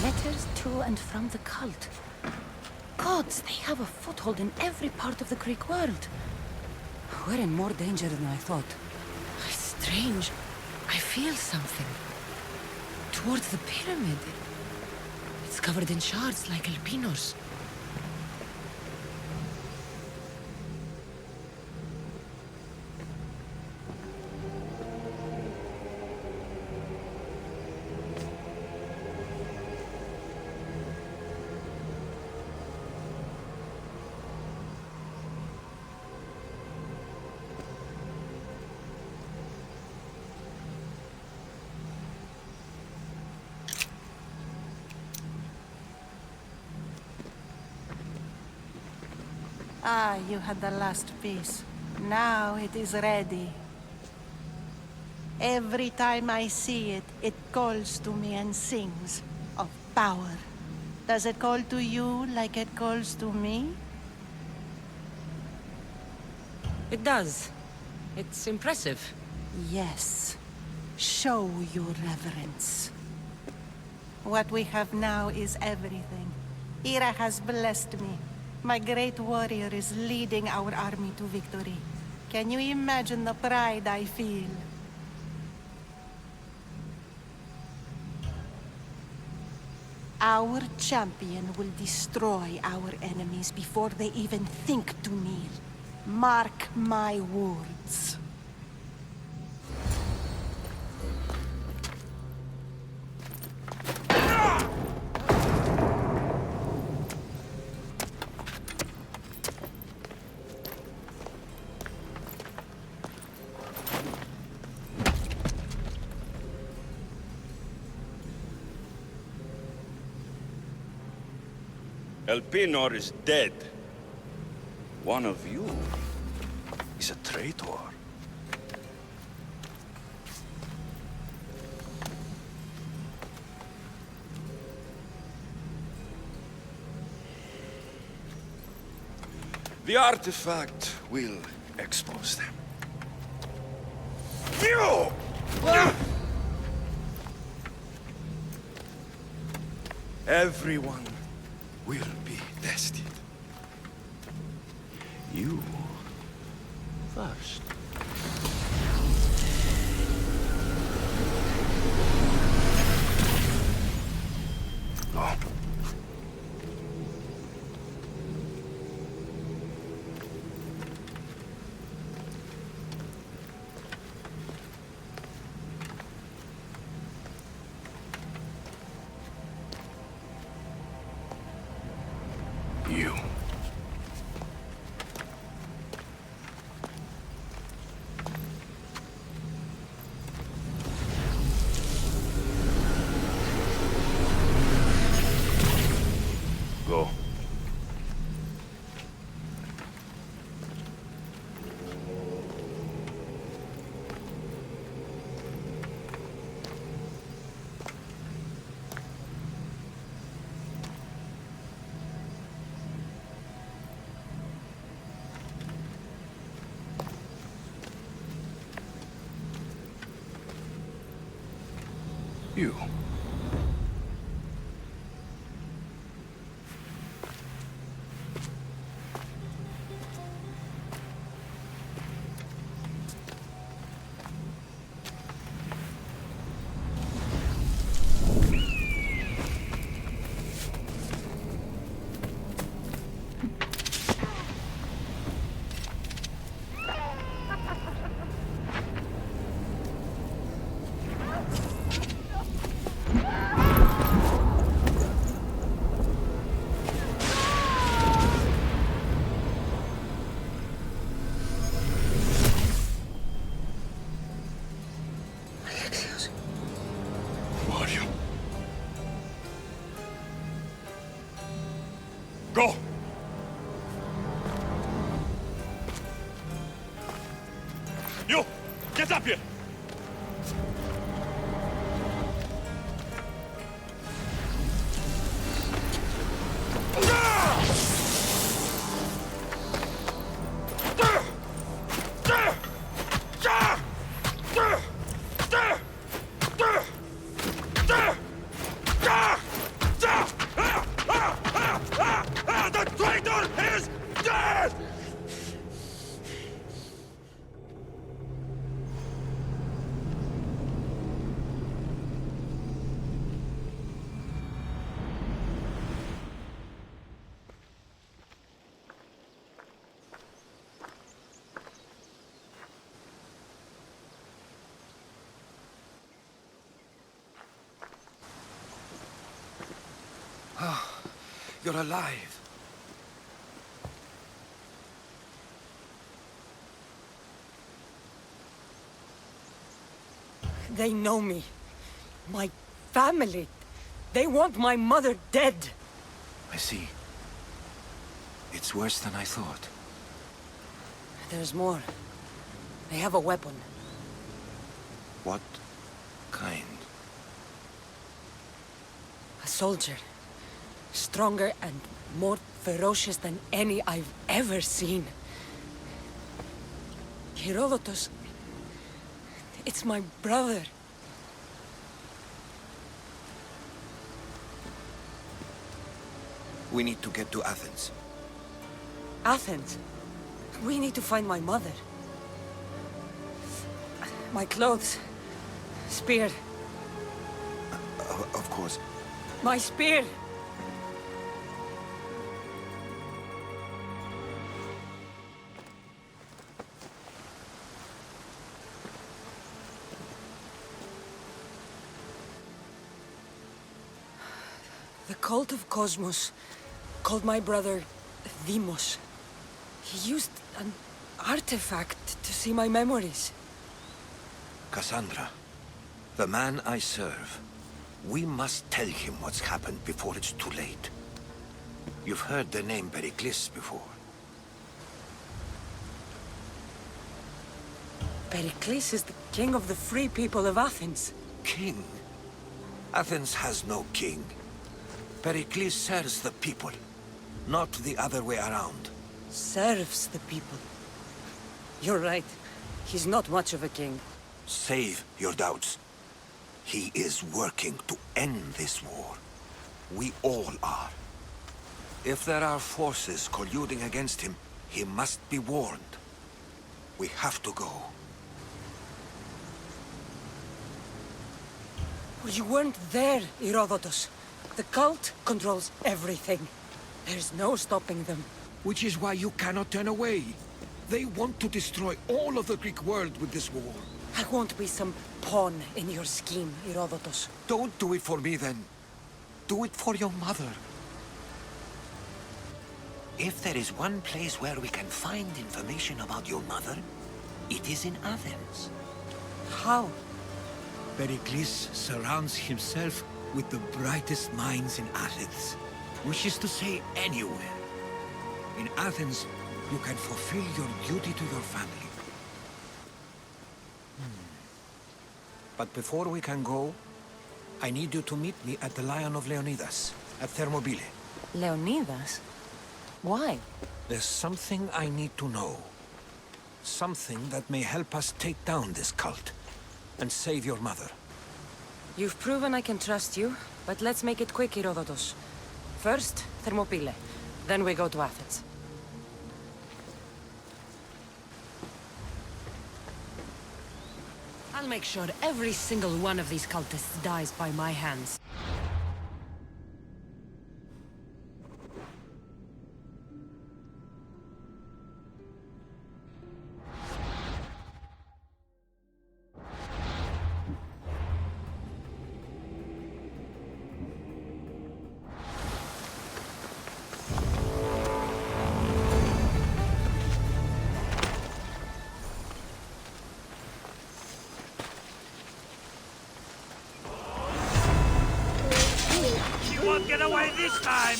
Letters to and from the cult. Gods, they have a foothold in every part of the Greek world. We're in more danger than I thought. Strange. I feel something. Towards the pyramid. It's covered in shards like albinos. Ah, you had the last piece. Now it is ready. Every time I see it, it calls to me and sings of power. Does it call to you like it calls to me? It does. It's impressive. Yes. Show your reverence. What we have now is everything. Ira has blessed me. My great warrior is leading our army to victory. Can you imagine the pride I feel? Our champion will destroy our enemies before they even think to kneel. Mark my words. Elpinor is dead. One of you is a traitor. The artifact will expose them. Everyone will be tested. You first. No. You. Mario. Go! You! Get up here! The traitor is dead! You're alive. They know me. My family. They want my mother dead. I see. It's worse than I thought. There's more. They have a weapon. What kind? A soldier. Stronger and more ferocious than any I've ever seen. Herodotus. It's my brother. We need to get to Athens. Athens? We need to find my mother. My clothes. Spear. Of course. My spear! The cult of Cosmos called my brother Deimos. He used an artifact to see my memories. Cassandra, the man I serve. We must tell him what's happened before it's too late. You've heard the name Pericles before. Pericles is the king of the free people of Athens. King? Athens has no king. Pericles serves the people, not the other way around. Serves the people. You're right. He's not much of a king. Save your doubts. He is working to end this war. We all are. If there are forces colluding against him, he must be warned. We have to go. You weren't there, Herodotus. The cult controls everything. There's no stopping them. Which is why you cannot turn away. They want to destroy all of the Greek world with this war. I won't be some pawn in your scheme, Herodotus. Don't do it for me, then. Do it for your mother. If there is one place where we can find information about your mother, it is in Athens. How? Pericles surrounds himself with the brightest minds in Athens. Which is to say, anywhere. In Athens, you can fulfill your duty to your family. But before we can go, I need you to meet me at the Lion of Leonidas, at Thermopylae. Leonidas? Why? There's something I need to know. Something that may help us take down this cult and save your mother. You've proven I can trust you, but let's make it quick, Herodotus. First, Thermopylae. Then we go to Athens. I'll make sure every single one of these cultists dies by my hands. She won't get away this time!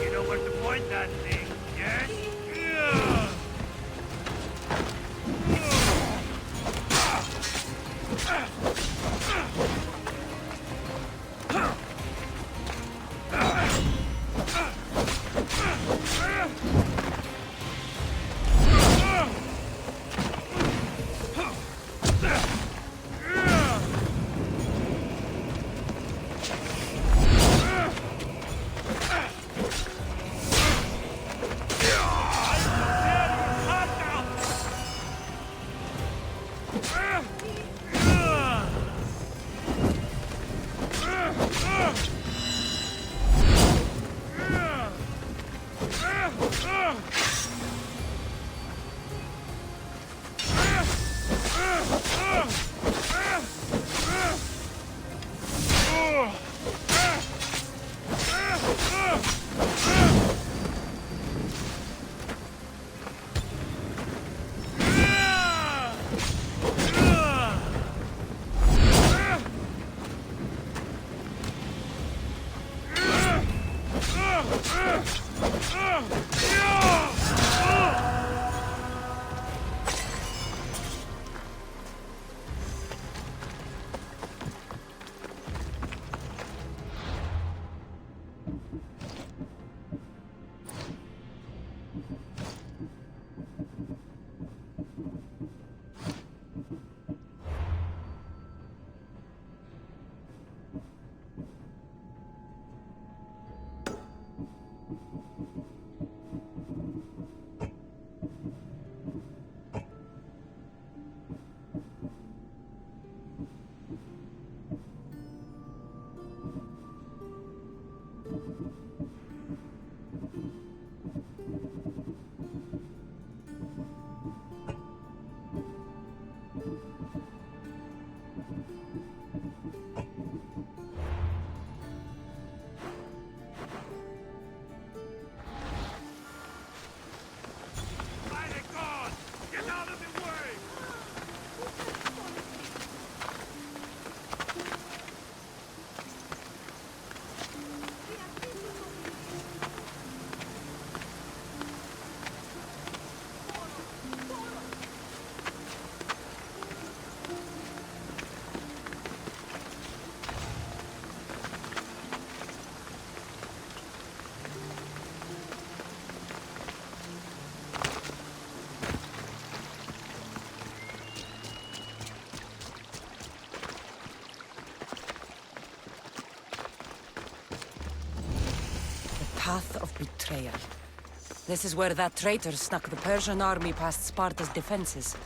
You know where to point that thing, yes? Path of betrayal. This is where that traitor snuck the Persian army past Sparta's defenses.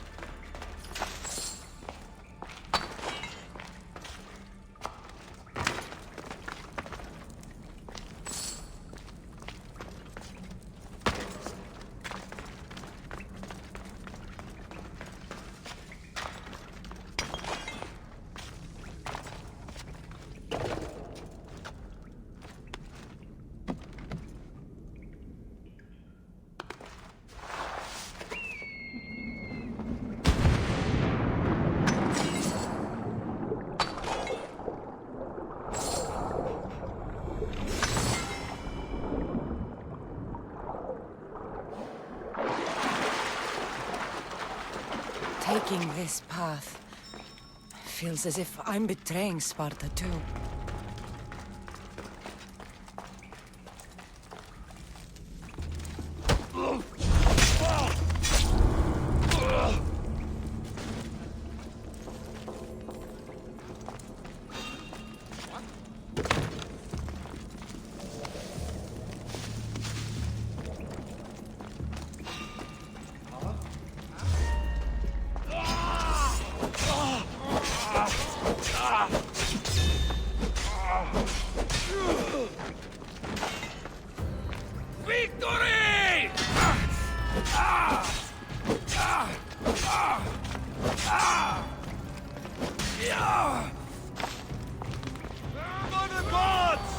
taking this path. Feels as if I'm betraying Sparta too. Victory! For the gods!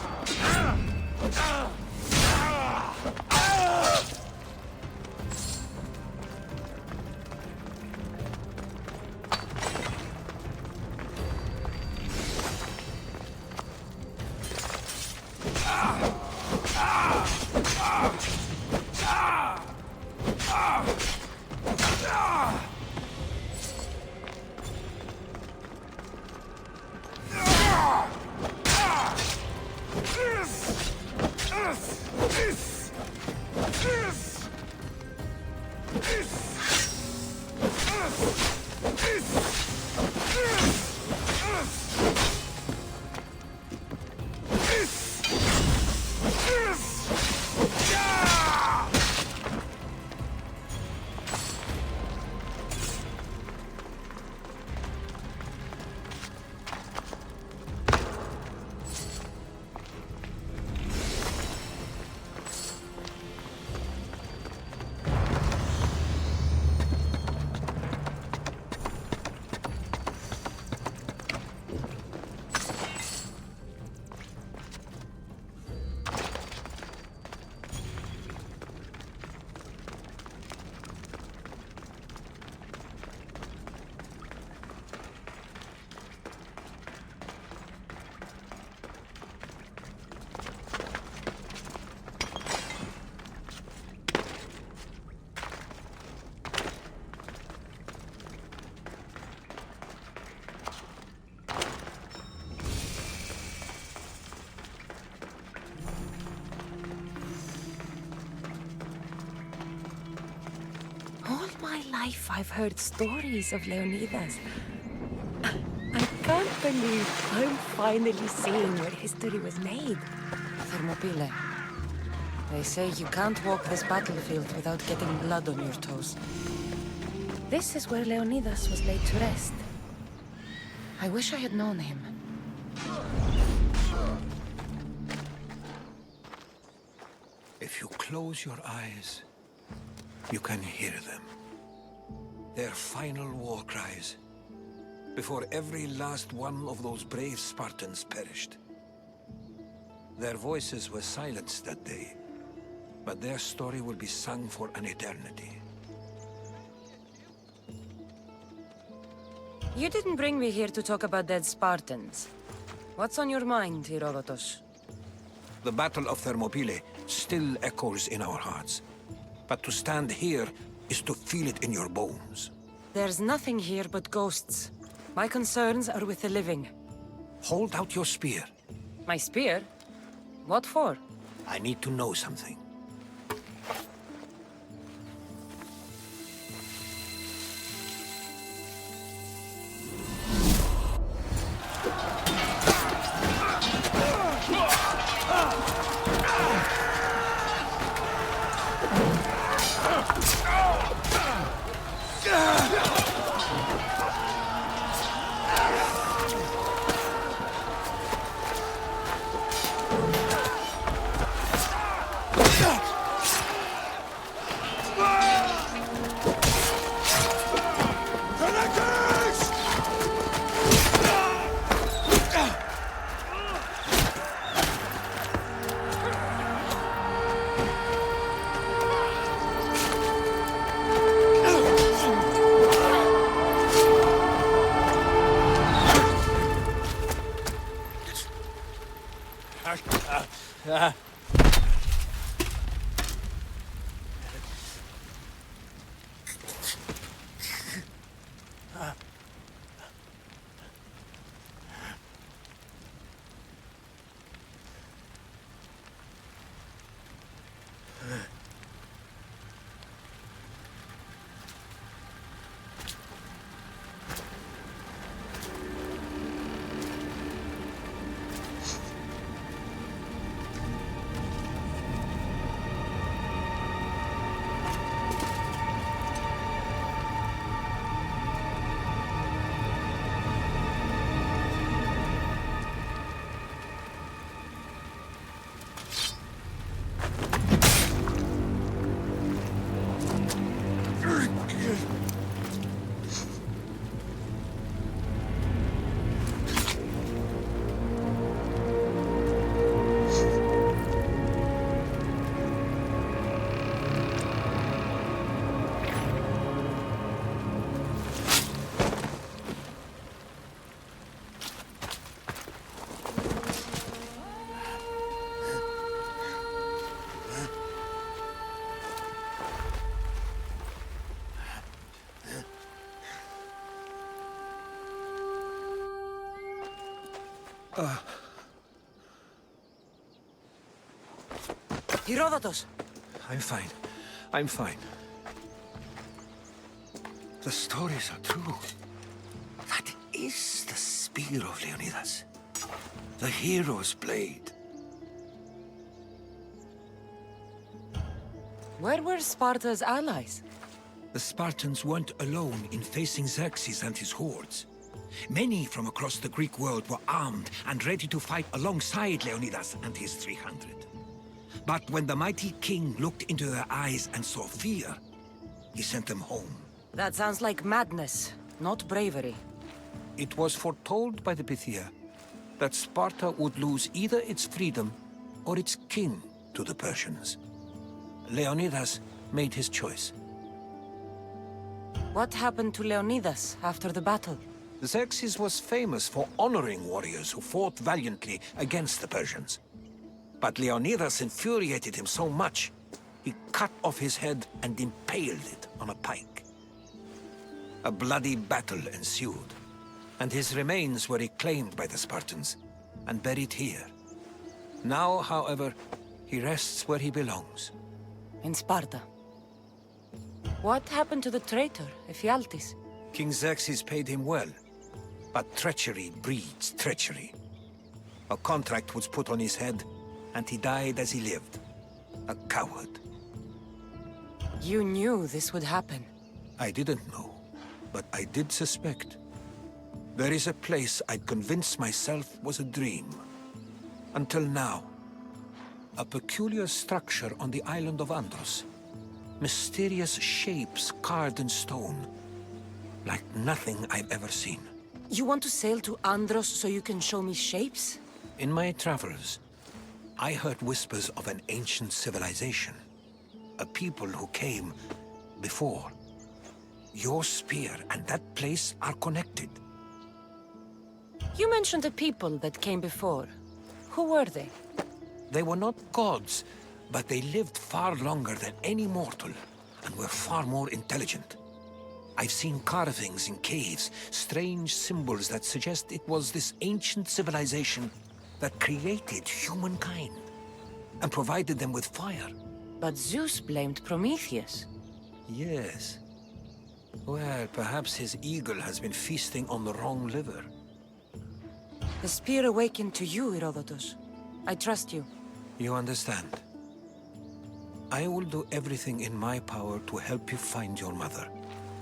All my life I've heard stories of Leonidas. I can't believe I'm finally seeing where history was made. Thermopylae. They say you can't walk this battlefield without getting blood on your toes. This is where Leonidas was laid to rest. I wish I had known him. If you close your eyes, you can hear them. Their final war cries, before every last one of those brave Spartans perished. Their voices were silenced that day, but their story will be sung for an eternity. You didn't bring me here to talk about dead Spartans. What's on your mind, Herodotus? The Battle of Thermopylae still echoes in our hearts. But to stand here is to feel it in your bones. There's nothing here but ghosts. My concerns are with the living. Hold out your spear. My spear? What for? I need to know something. Herodotus! I'm fine. I'm fine. The stories are true. That is the spear of Leonidas. The hero's blade. Where were Sparta's allies? The Spartans weren't alone in facing Xerxes and his hordes. Many from across the Greek world were armed and ready to fight alongside Leonidas and his 300. But when the mighty king looked into their eyes and saw fear, he sent them home. That sounds like madness, not bravery. It was foretold by the Pythia that Sparta would lose either its freedom or its king to the Persians. Leonidas made his choice. What happened to Leonidas after the battle? Xerxes was famous for honoring warriors who fought valiantly against the Persians. But Leonidas infuriated him so much, he cut off his head and impaled it on a pike. A bloody battle ensued, and his remains were reclaimed by the Spartans and buried here. Now, however, he rests where he belongs. In Sparta. What happened to the traitor, Ephialtes? King Xerxes paid him well, but treachery breeds treachery. A contract was put on his head, and he died as he lived. A coward. You knew this would happen. I didn't know, but I did suspect. There is a place I'd convinced myself was a dream. Until now. A peculiar structure on the island of Andros. Mysterious shapes carved in stone. Like nothing I've ever seen. You want to sail to Andros so you can show me shapes? In my travels, I heard whispers of an ancient civilization. A people who came before. Your spear and that place are connected. You mentioned a people that came before. Who were they? They were not gods, but they lived far longer than any mortal, and were far more intelligent. I've seen carvings in caves, strange symbols that suggest it was this ancient civilization that created humankind, and provided them with fire. But Zeus blamed Prometheus. Yes. Well, perhaps his eagle has been feasting on the wrong liver. The spear awakened to you, Herodotus. I trust you. You understand. I will do everything in my power to help you find your mother.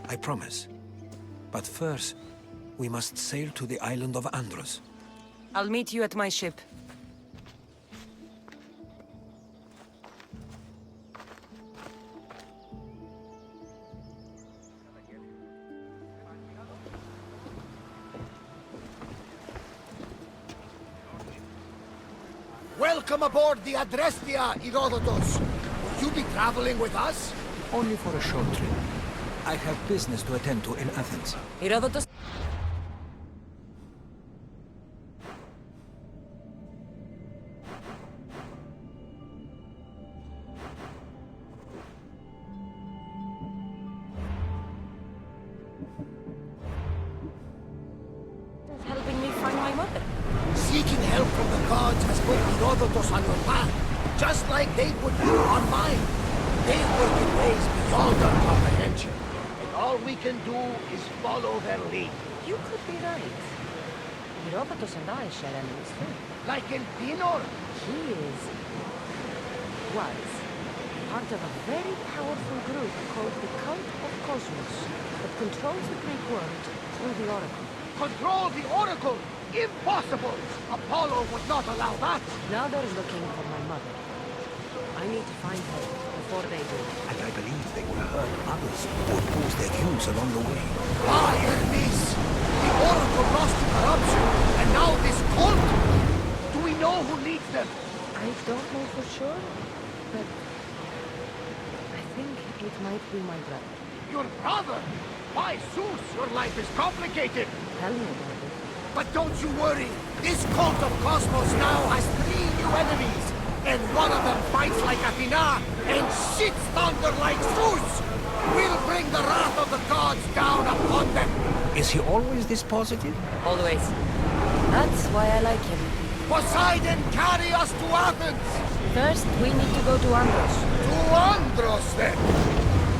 I promise. But first, we must sail to the island of Andros. I'll meet you at my ship. Welcome aboard the Adrestia, Herodotus. Will you be traveling with us? Only for a short trip. I have business to attend to in Athens. Herodotus. Helping me find my mother. Seeking help from the gods has put Herodotus on your path, just like they put you on mine. They work in ways beyond our comprehension, and all we can do is follow their lead. You could be right. Herodotus and I share enemies too. Like in Pinor? He was part of a very powerful group called the Cult of Cosmos that controls the Greek world through the Oracle. Control the Oracle? Impossible! Apollo would not allow that! Now they're looking for my mother. I need to find her before they do. And I believe they will hurt others who oppose their views along the way. Ah, Hermes! The Oracle lost to corruption, and now this cult! Do we know who leads them? I don't know for sure, but I think it might be my brother. Your brother? Why, Zeus, your life is complicated! Tell me about it. But don't you worry, this cult of Cosmos now has 3 new enemies, and one of them fights like Athena and shits thunder like Zeus! We'll bring the wrath of the gods down upon them! Is he always this positive? Always. That's why I like him. Poseidon, carry us to Athens! First, we need to go to Andros. To Andros, then!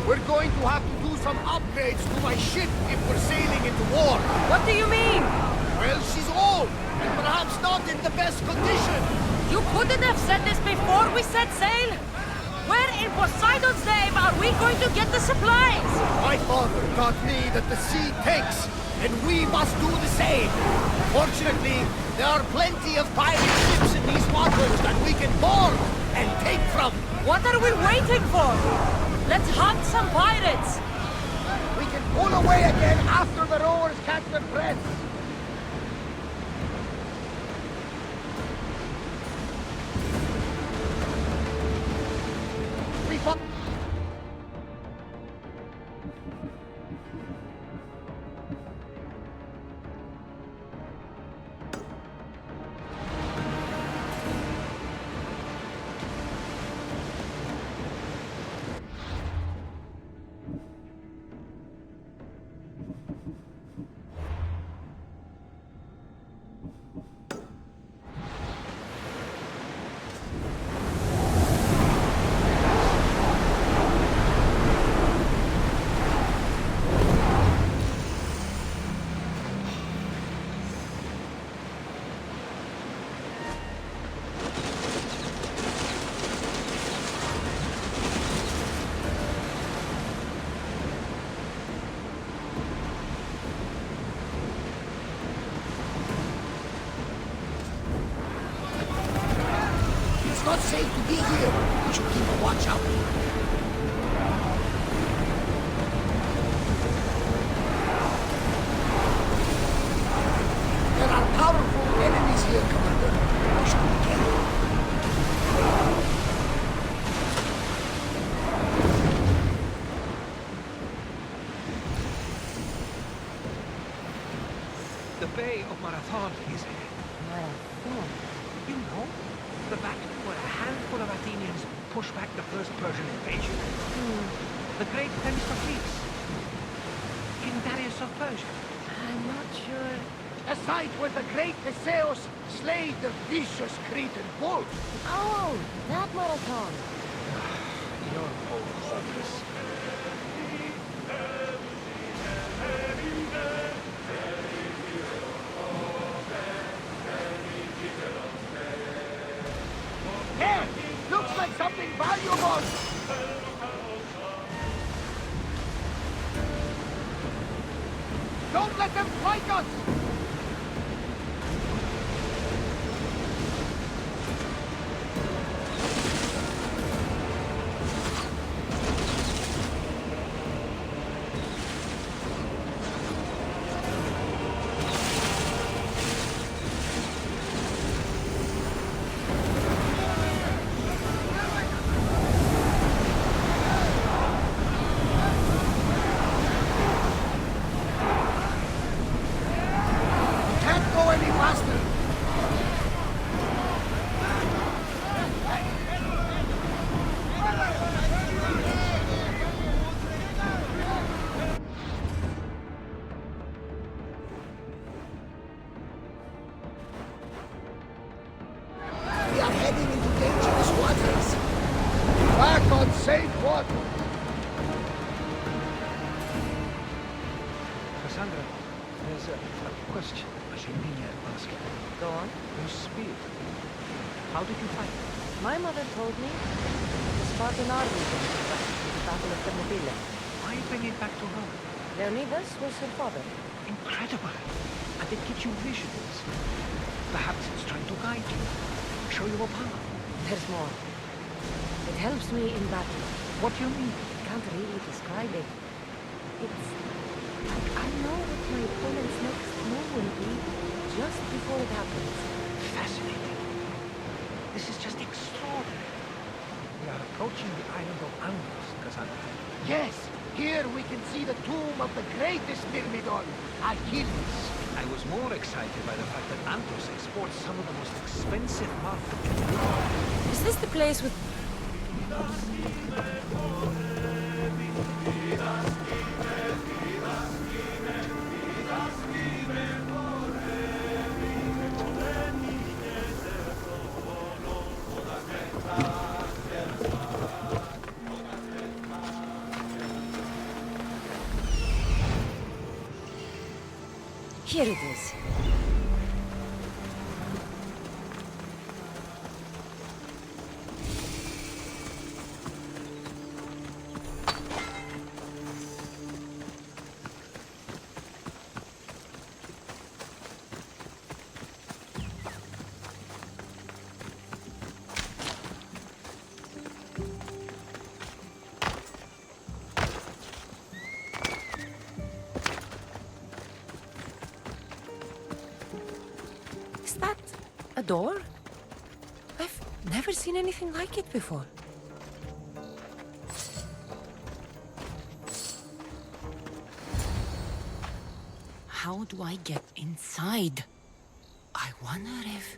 We're going to have to do some upgrades to my ship if we're sailing into war. What do you mean? Well, she's old, and perhaps not in the best condition. You couldn't have said this before we set sail? Where in Poseidon's name are we going to get the supplies? My father taught me that the sea takes, and we must do the same. Fortunately, there are plenty of pirate ships in these waters that we can board and take from. What are we waiting for? Let's hunt some pirates! We can pull away again after the rowers catch their breath. We fought. It's not safe to be here. We should keep a watch out. There are powerful enemies here, Commander. We should be careful. The Bay of Marathon is here. Marathon? You know, the battle where a handful of Athenians pushed back the first Persian invasion. The great Themistocles. King Darius of Persia. I'm not sure. A site where the great Theseus slayed the vicious Cretan bull. Oh, that marathon. You're all hopeless. Here! Looks like something valuable! Don't let them flank us! Can't go any faster! We are heading into dangerous waters. Back on safe water. Cassandra, there's a question I should mean to ask you. Go on. Your spear. How did you fight it? My mother told me the Spartan army came to fight in the Battle of Thermopylae. Why bring it back to Rome? Leonidas was her father. Incredible. And it gives you visions. Perhaps it's trying to guide you. Show you a path. There's more. It helps me in battle. What do you mean? I can't really describe it. It's like I know what my opponent's next move will be just before it happens. Fascinating. This is just extraordinary. We are approaching the island of Andros, Cassandra. Yes, here we can see the tomb of the greatest Myrmidon, Achilles. I was more excited by the fact that Andros exports some of the most expensive market in the world. Is this the place with... Here it is. Is that a door? I've never seen anything like it before. How do I get inside? I wonder if...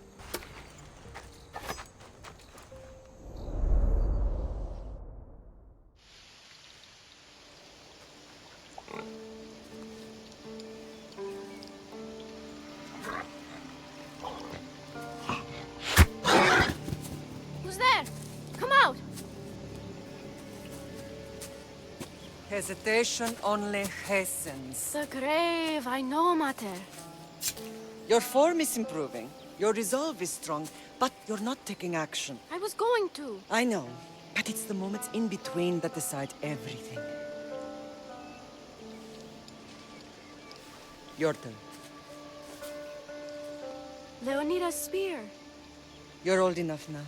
Who's there? Come out! Hesitation only hastens. The grave, I know, Mater. Your form is improving. Your resolve is strong, but you're not taking action. I was going to. I know, but it's the moments in between that decide everything. Your turn. Leonida's spear. You're old enough now.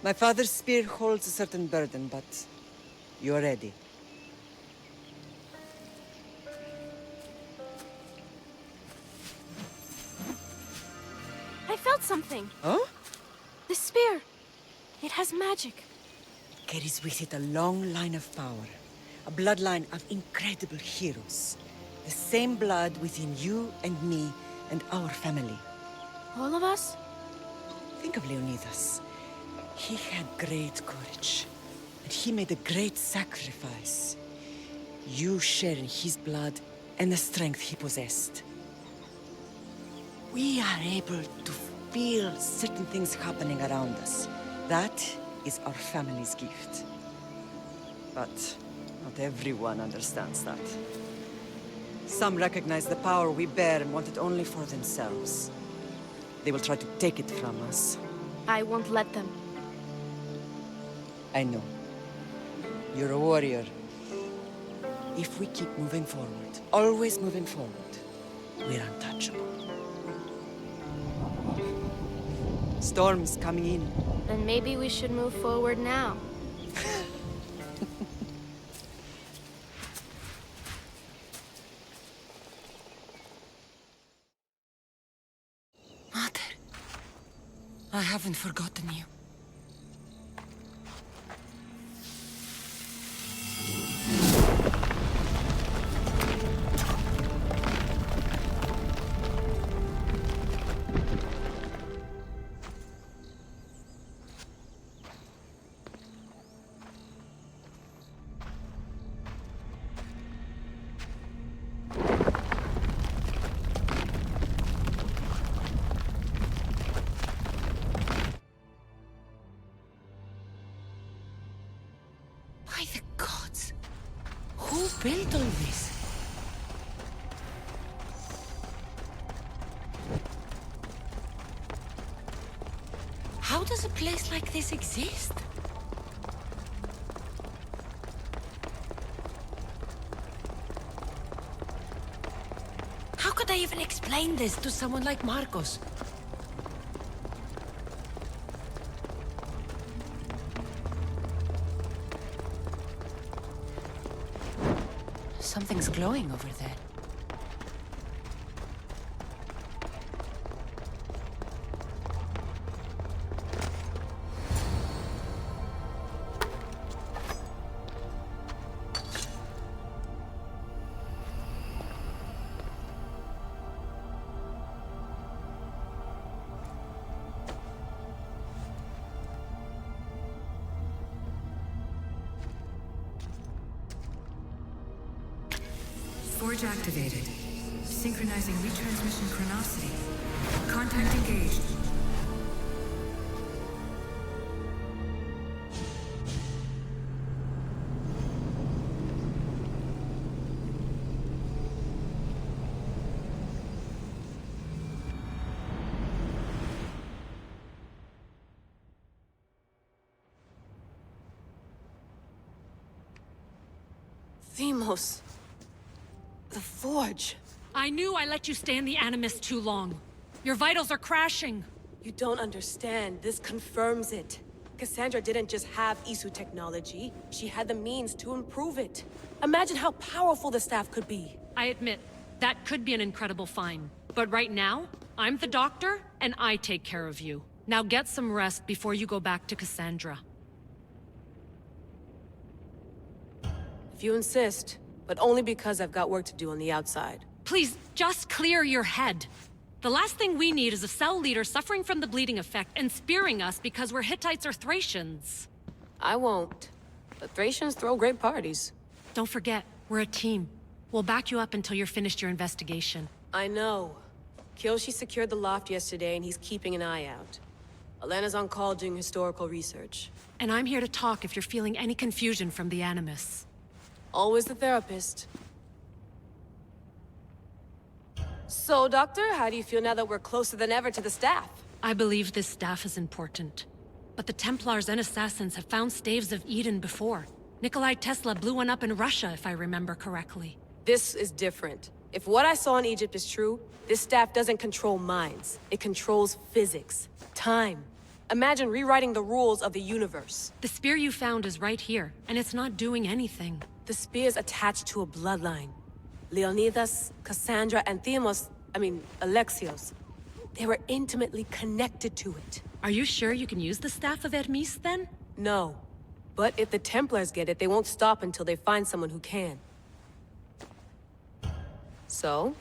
My father's spear holds a certain burden, but you're ready. I felt something. Huh? The spear. It has magic. Carries with it a long line of power. A bloodline of incredible heroes. The same blood within you and me and our family. All of us? Think of Leonidas. He had great courage. And he made a great sacrifice. You share in his blood and the strength he possessed. We are able to feel certain things happening around us. That is our family's gift. But not everyone understands that. Some recognize the power we bear and want it only for themselves. They will try to take it from us. I won't let them. I know. You're a warrior. If we keep moving forward, always moving forward, we're untouchable. Storm's coming in. Then maybe we should move forward now. Mother, I haven't forgotten you. By the gods! Who built all this? How does a place like this exist? How could I even explain this to someone like Marcos? Something's glowing over there. Forge activated. Synchronizing retransmission chronicity. Contact engaged. Themos. The Forge. I knew I let you stay in the Animus too long. Your vitals are crashing. You don't understand. This confirms it. Cassandra didn't just have Isu technology. She had the means to improve it. Imagine how powerful the staff could be. I admit, that could be an incredible find. But right now, I'm the doctor, and I take care of you. Now get some rest before you go back to Cassandra. If you insist, but only because I've got work to do on the outside. Please, just clear your head. The last thing we need is a cell leader suffering from the bleeding effect and spearing us because we're Hittites or Thracians. I won't. But Thracians throw great parties. Don't forget, we're a team. We'll back you up until you're finished your investigation. I know. Kyoshi secured the loft yesterday and he's keeping an eye out. Elena's on call doing historical research. And I'm here to talk if you're feeling any confusion from the Animus. Always the therapist. So, Doctor, how do you feel now that we're closer than ever to the staff? I believe this staff is important. But the Templars and Assassins have found staves of Eden before. Nikolai Tesla blew one up in Russia, if I remember correctly. This is different. If what I saw in Egypt is true, this staff doesn't control minds. It controls physics, time. Imagine rewriting the rules of the universe. The spear you found is right here, and it's not doing anything. The spear's attached to a bloodline. Leonidas, Cassandra, and Alexios. They were intimately connected to it. Are you sure you can use the Staff of Hermes, then? No. But if the Templars get it, they won't stop until they find someone who can. So,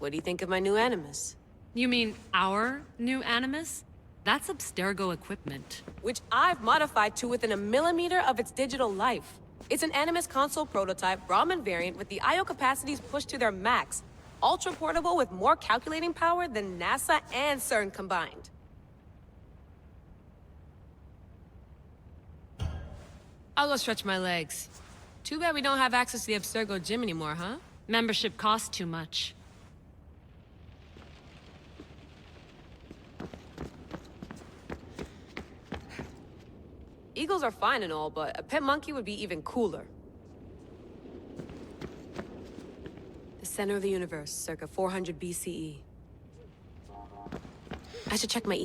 what do you think of my new Animus? You mean our new Animus? That's Abstergo equipment. Which I've modified to within a millimeter of its digital life. It's an Animus console prototype, Brahmin variant with the I/O capacities pushed to their max. Ultra-portable with more calculating power than NASA and CERN combined. I'll go stretch my legs. Too bad we don't have access to the Abstergo gym anymore, huh? Membership costs too much. Eagles are fine and all, but a pet monkey would be even cooler. The center of the universe, circa 400 BCE. I should check my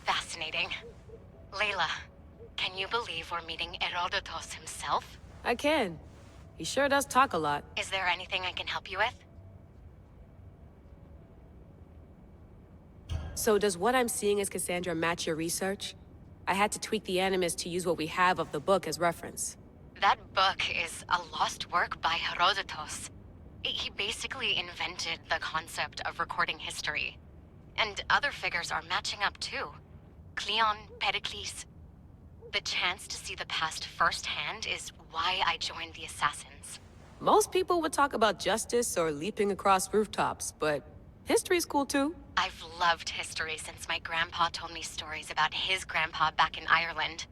Fascinating. Layla, can you believe we're meeting Herodotus himself? I can. He sure does talk a lot. Is there anything I can help you with? So does what I'm seeing as Cassandra match your research? I had to tweak the Animus to use what we have of the book as reference. That book is a lost work by Herodotus. He basically invented the concept of recording history. And other figures are matching up too. Cleon, Pericles. The chance to see the past firsthand is why I joined the Assassins. Most people would talk about justice or leaping across rooftops, but history's cool too. I've loved history since my grandpa told me stories about his grandpa back in Ireland.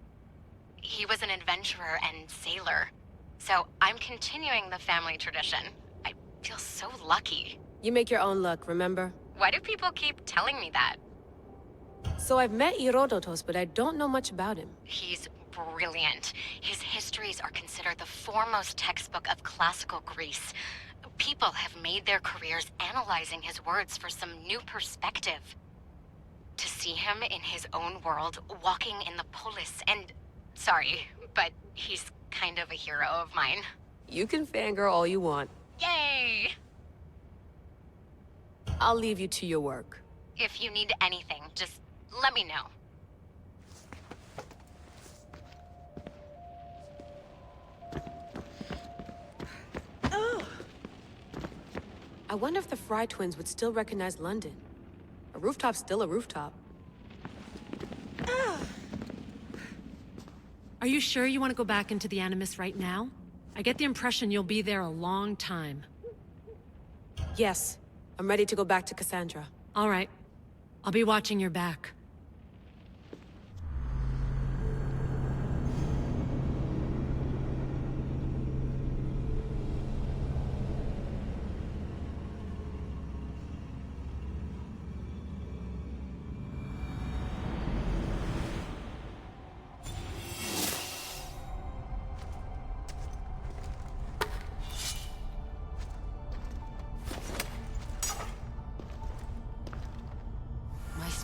He was an adventurer and sailor. So I'm continuing the family tradition. I feel so lucky. You make your own luck, remember? Why do people keep telling me that? So I've met Herodotus, but I don't know much about him. He's brilliant. His histories are considered the foremost textbook of classical Greece. People have made their careers analyzing his words for some new perspective. To see him in his own world, walking in the polis, and... Sorry, but he's kind of a hero of mine. You can fangirl all you want. Yay! I'll leave you to your work. If you need anything, just let me know. I wonder if the Fry twins would still recognize London. A rooftop's still a rooftop. Are you sure you want to go back into the Animus right now? I get the impression you'll be there a long time. Yes. I'm ready to go back to Cassandra. All right. I'll be watching your back.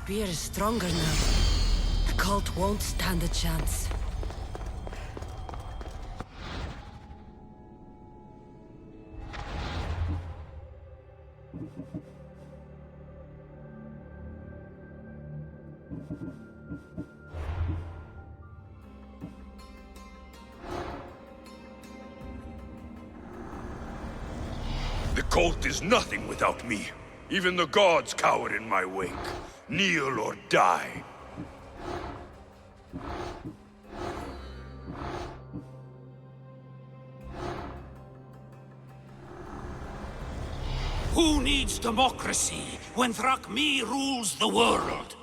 spear is stronger now. The cult won't stand a chance. The cult is nothing without me. Even the gods cower in my wake. Kneel or die. Who needs democracy when Thrakmi rules the world?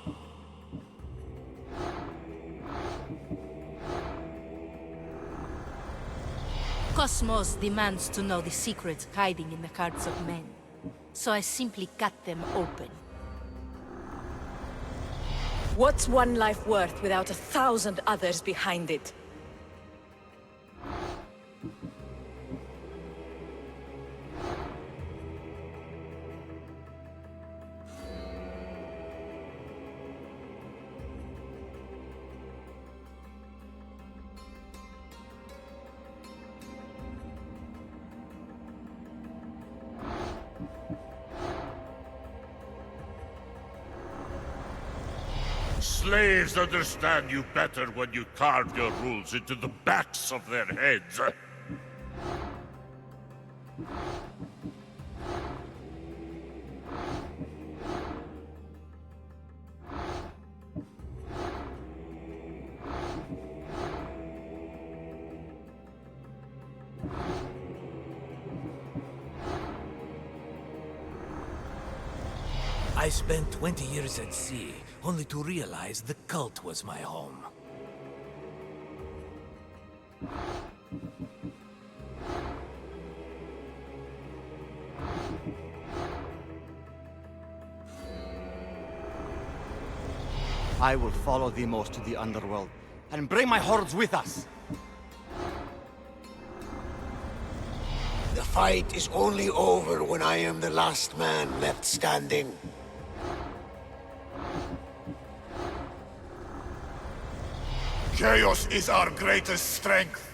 Cosmos demands to know the secrets hiding in the hearts of men. So I simply cut them open. What's one life worth without 1,000 others behind it? Slaves understand you better when you carve your rules into the backs of their heads. I spent 20 years at sea, only to realize the cult was my home. I will follow Demos to the underworld, and bring my hordes with us. The fight is only over when I am the last man left standing. Chaos is our greatest strength.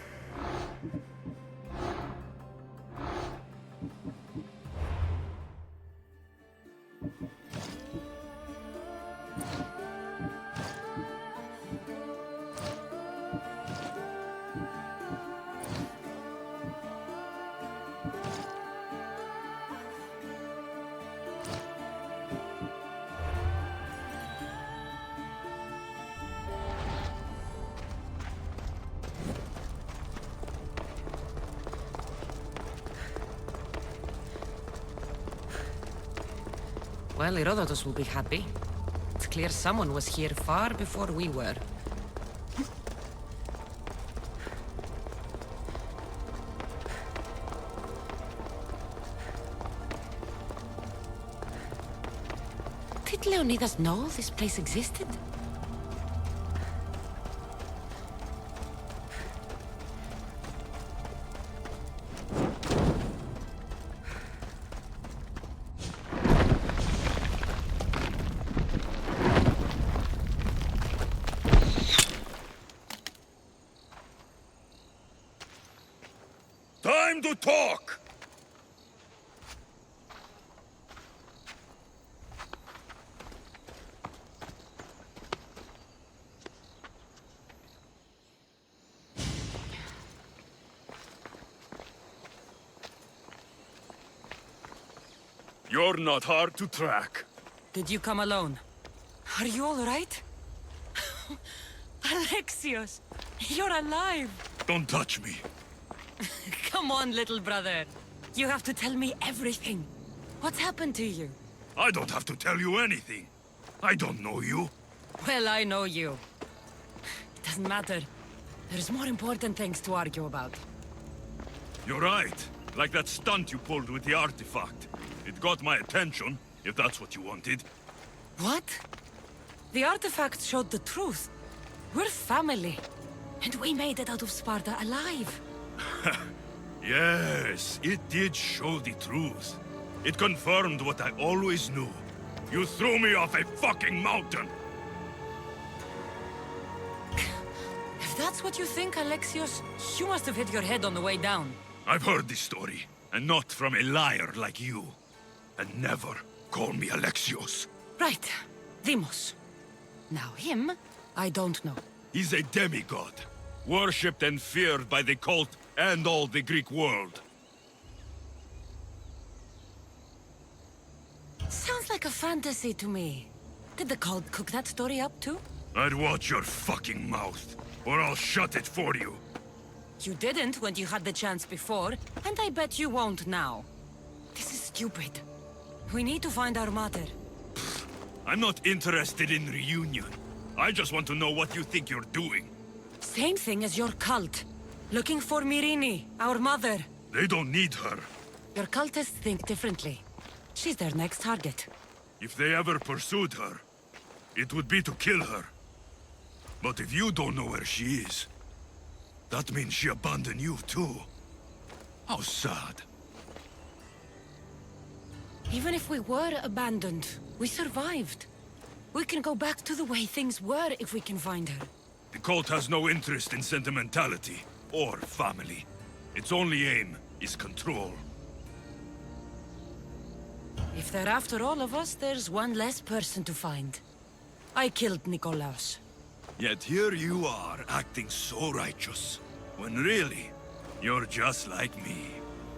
Well, Herodotus will be happy. It's clear someone was here far before we were. Did Leonidas know this place existed? Time to talk! You're not hard to track. Did you come alone? Are you all right? Alexios, you're alive! Don't touch me. Come on, little brother. You have to tell me everything. What's happened to you? I don't have to tell you anything. I don't know you. Well, I know you. It doesn't matter. There's more important things to argue about. You're right. Like that stunt you pulled with the artifact. It got my attention, if that's what you wanted. What? The artifact showed the truth. We're family. And we made it out of Sparta alive. Yes, it did show the truth. It confirmed what I always knew. You threw me off a fucking mountain! If that's what you think, Alexios, you must have hit your head on the way down. I've heard this story, and not from a liar like you. And never call me Alexios. Right. Demos. Now him, I don't know. He's a demigod, worshipped and feared by the cult and all the Greek world. Sounds like a fantasy to me. Did the cult cook that story up too? I'd watch your fucking mouth, or I'll shut it for you. You didn't when you had the chance before, and I bet you won't now. This is stupid. We need to find our mother. I'm not interested in reunion. I just want to know what you think you're doing. Same thing as your cult. Looking for Myrrine, our mother. They don't need her. Your cultists think differently. She's their next target. If they ever pursued her, it would be to kill her. But if you don't know where she is, that means she abandoned you too. How sad. Even if we were abandoned, we survived. We can go back to the way things were if we can find her. The cult has no interest in sentimentality or family. Its only aim is control. If they're after all of us, there's one less person to find. I killed Nikolaos. Yet here you are, acting so righteous, when really, you're just like me.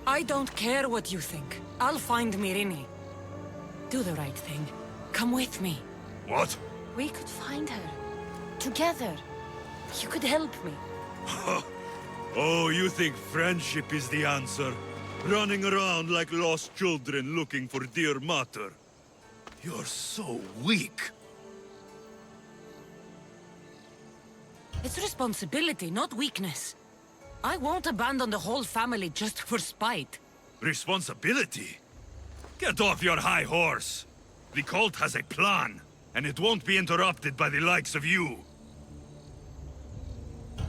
I don't care what you think. I'll find Myrrine. Do the right thing. Come with me. What? We could find her. Together. You could help me. Oh, you think friendship is the answer? Running around like lost children looking for dear mater. You're so weak. It's responsibility, not weakness. I won't abandon the whole family just for spite. Responsibility? Get off your high horse. The cult has a plan, and it won't be interrupted by the likes of you.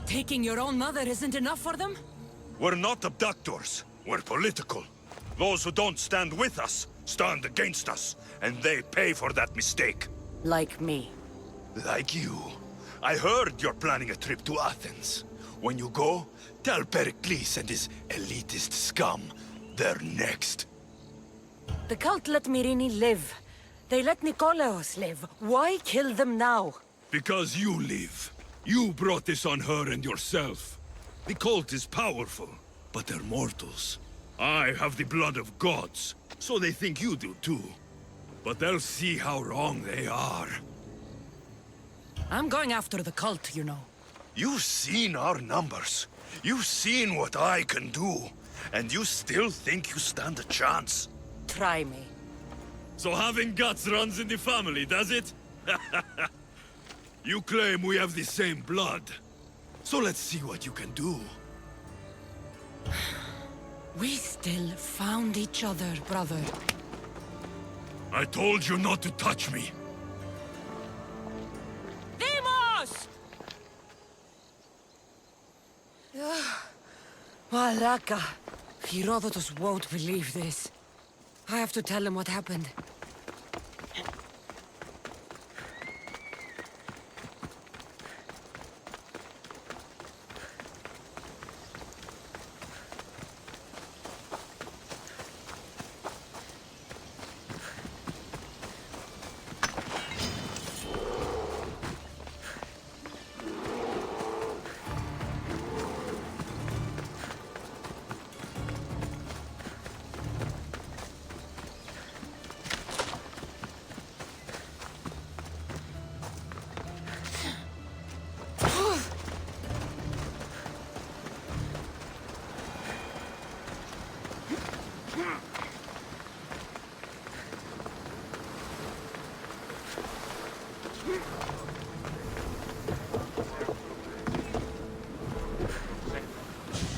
Taking your own mother isn't enough for them? We're not abductors. We're political. Those who don't stand with us stand against us, and they pay for that mistake. Like me. Like you. I heard you're planning a trip to Athens. When you go, tell Pericles and his elitist scum they're next. The cult let Myrrine live. They let Nikolaos live. Why kill them now? Because you live. You brought this on her and yourself. The cult is powerful, but they're mortals. I have the blood of gods, so they think you do too. But they'll see how wrong they are. I'm going after the cult, you know. You've seen our numbers. You've seen what I can do. And you still think you stand a chance? Try me. So having guts runs in the family, does it? You claim we have the same blood. So let's see what you can do. We still found each other, brother. I told you not to touch me. Demos! Malaka. Herodotus won't believe this. I have to tell him what happened.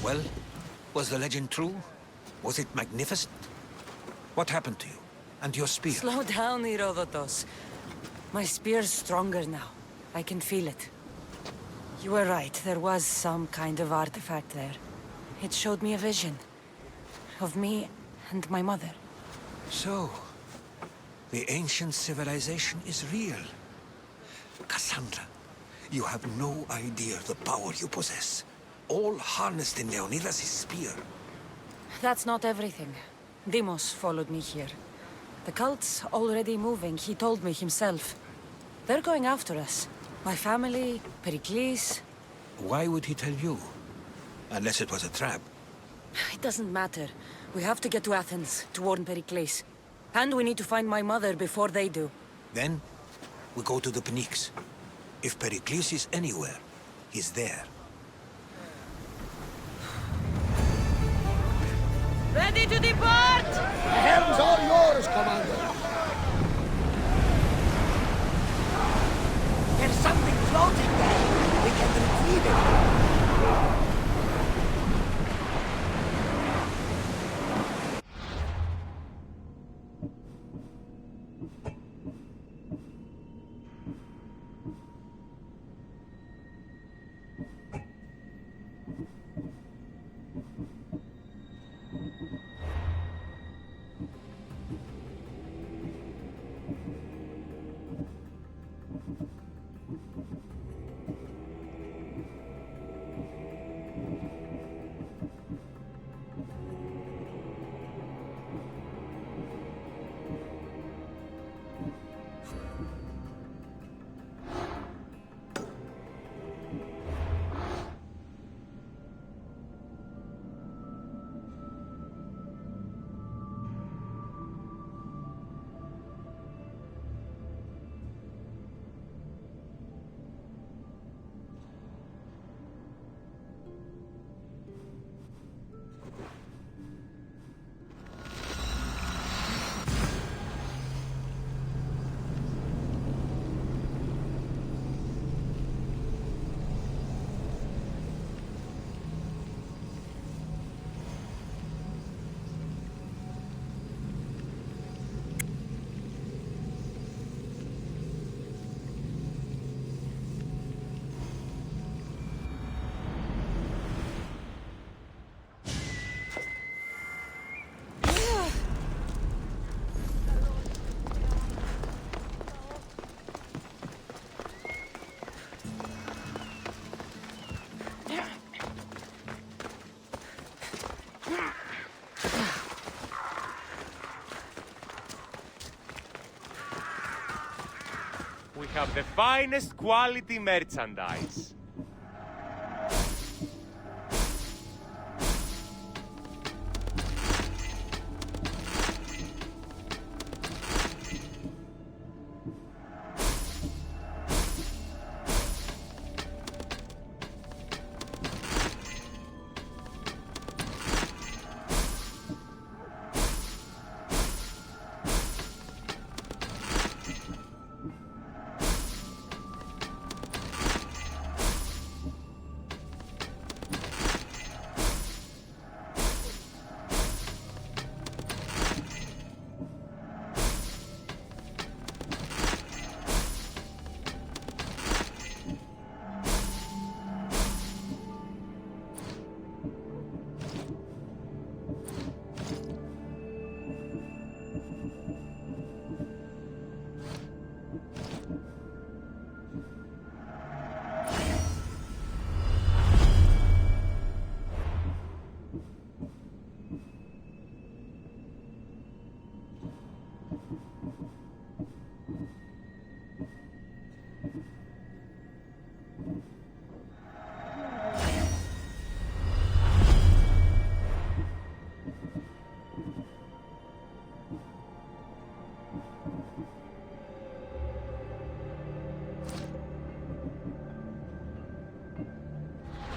Well, was the legend true? Was it magnificent? What happened to you? And your spear? Slow down, Herodotus. My spear's stronger now. I can feel it. You were right, there was some kind of artifact there. It showed me a vision. Of me and my mother. So, The ancient civilization is real. Cassandra, you have no idea the power you possess. All harnessed in Leonidas' spear. That's not everything. Deimos followed me here. The cult's already moving, he told me himself. They're going after us. My family, Pericles. Why would he tell you? Unless it was a trap. It doesn't matter. We have to get to Athens, to warn Pericles. And we need to find my mother before they do. Then, we go to the Pnyx. If Pericles is anywhere, he's there. Ready to depart! The helms are yours, Commander. There's something floating there. We can retrieve it. We have the finest quality merchandise.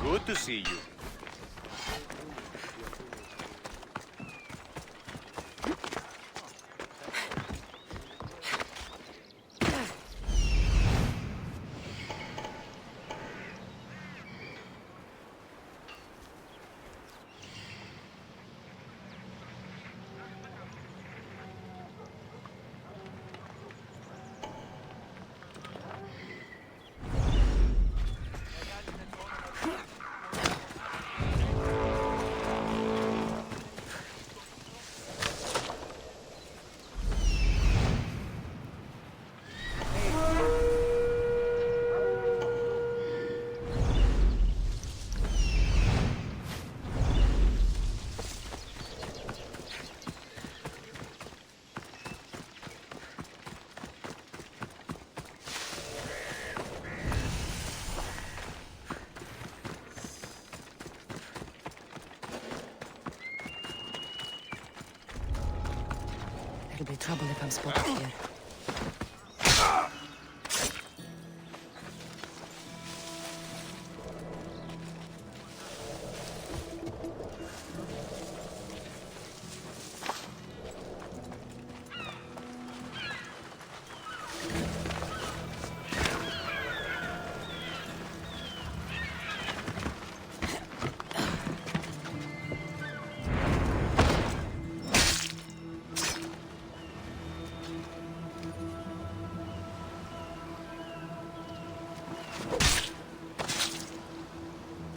Good to see you. be trouble if I'm spotted here.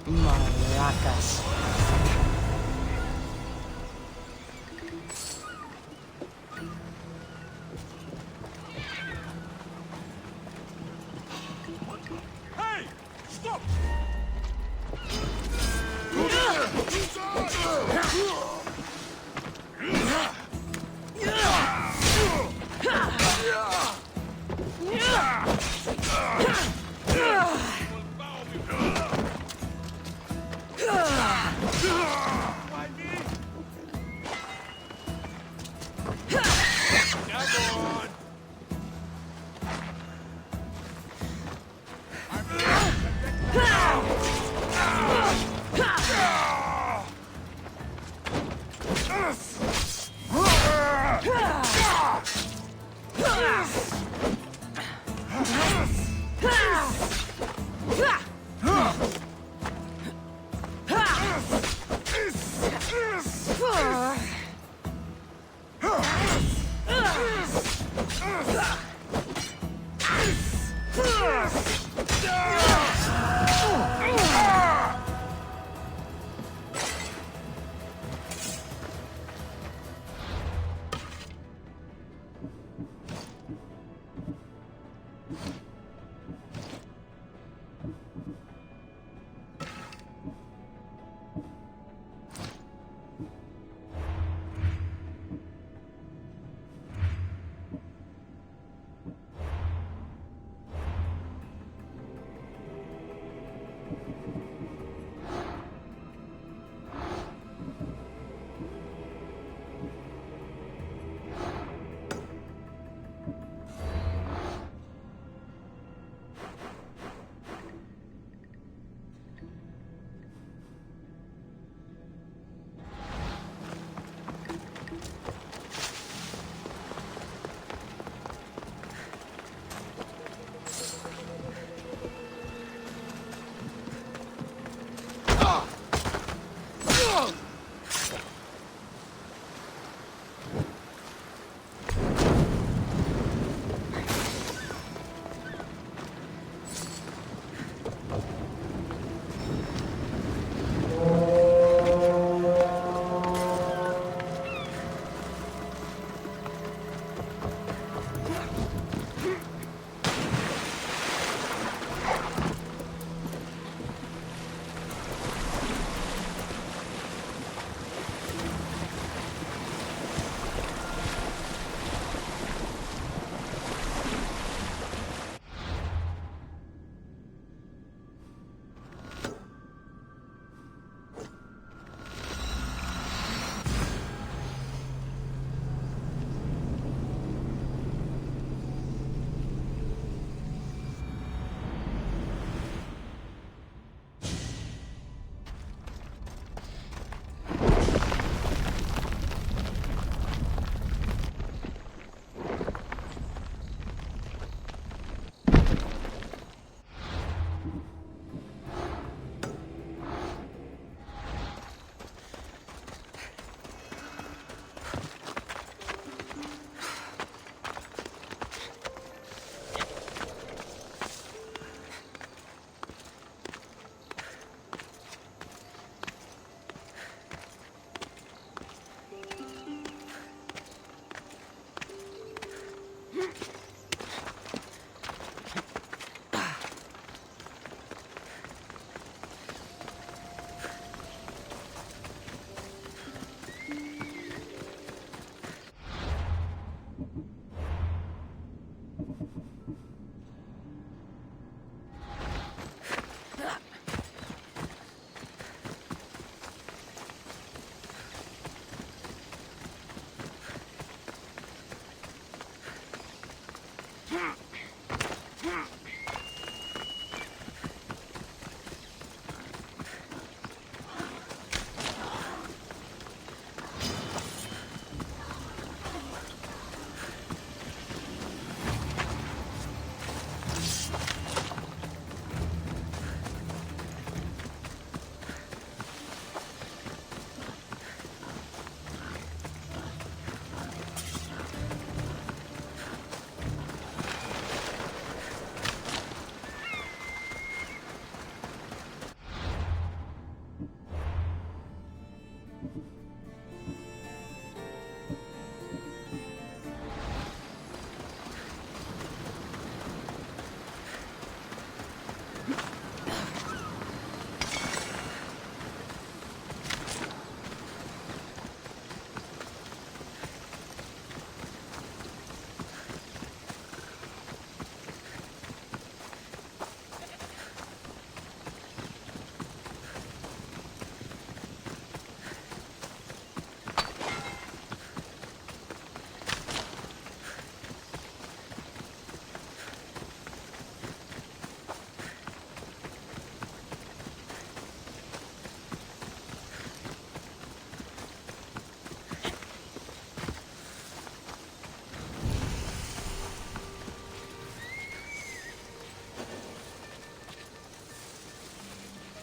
Maracas. Hey! Stop!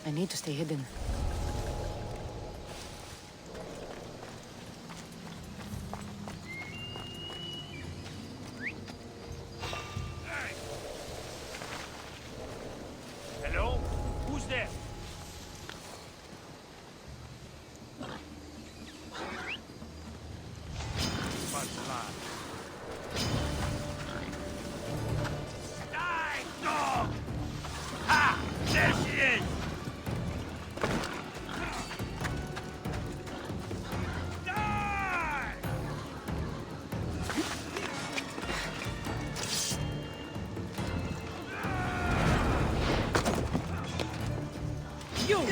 I need to stay hidden. Hello? Who's there? Die, dog! Ha! There she is! Die! You! I'll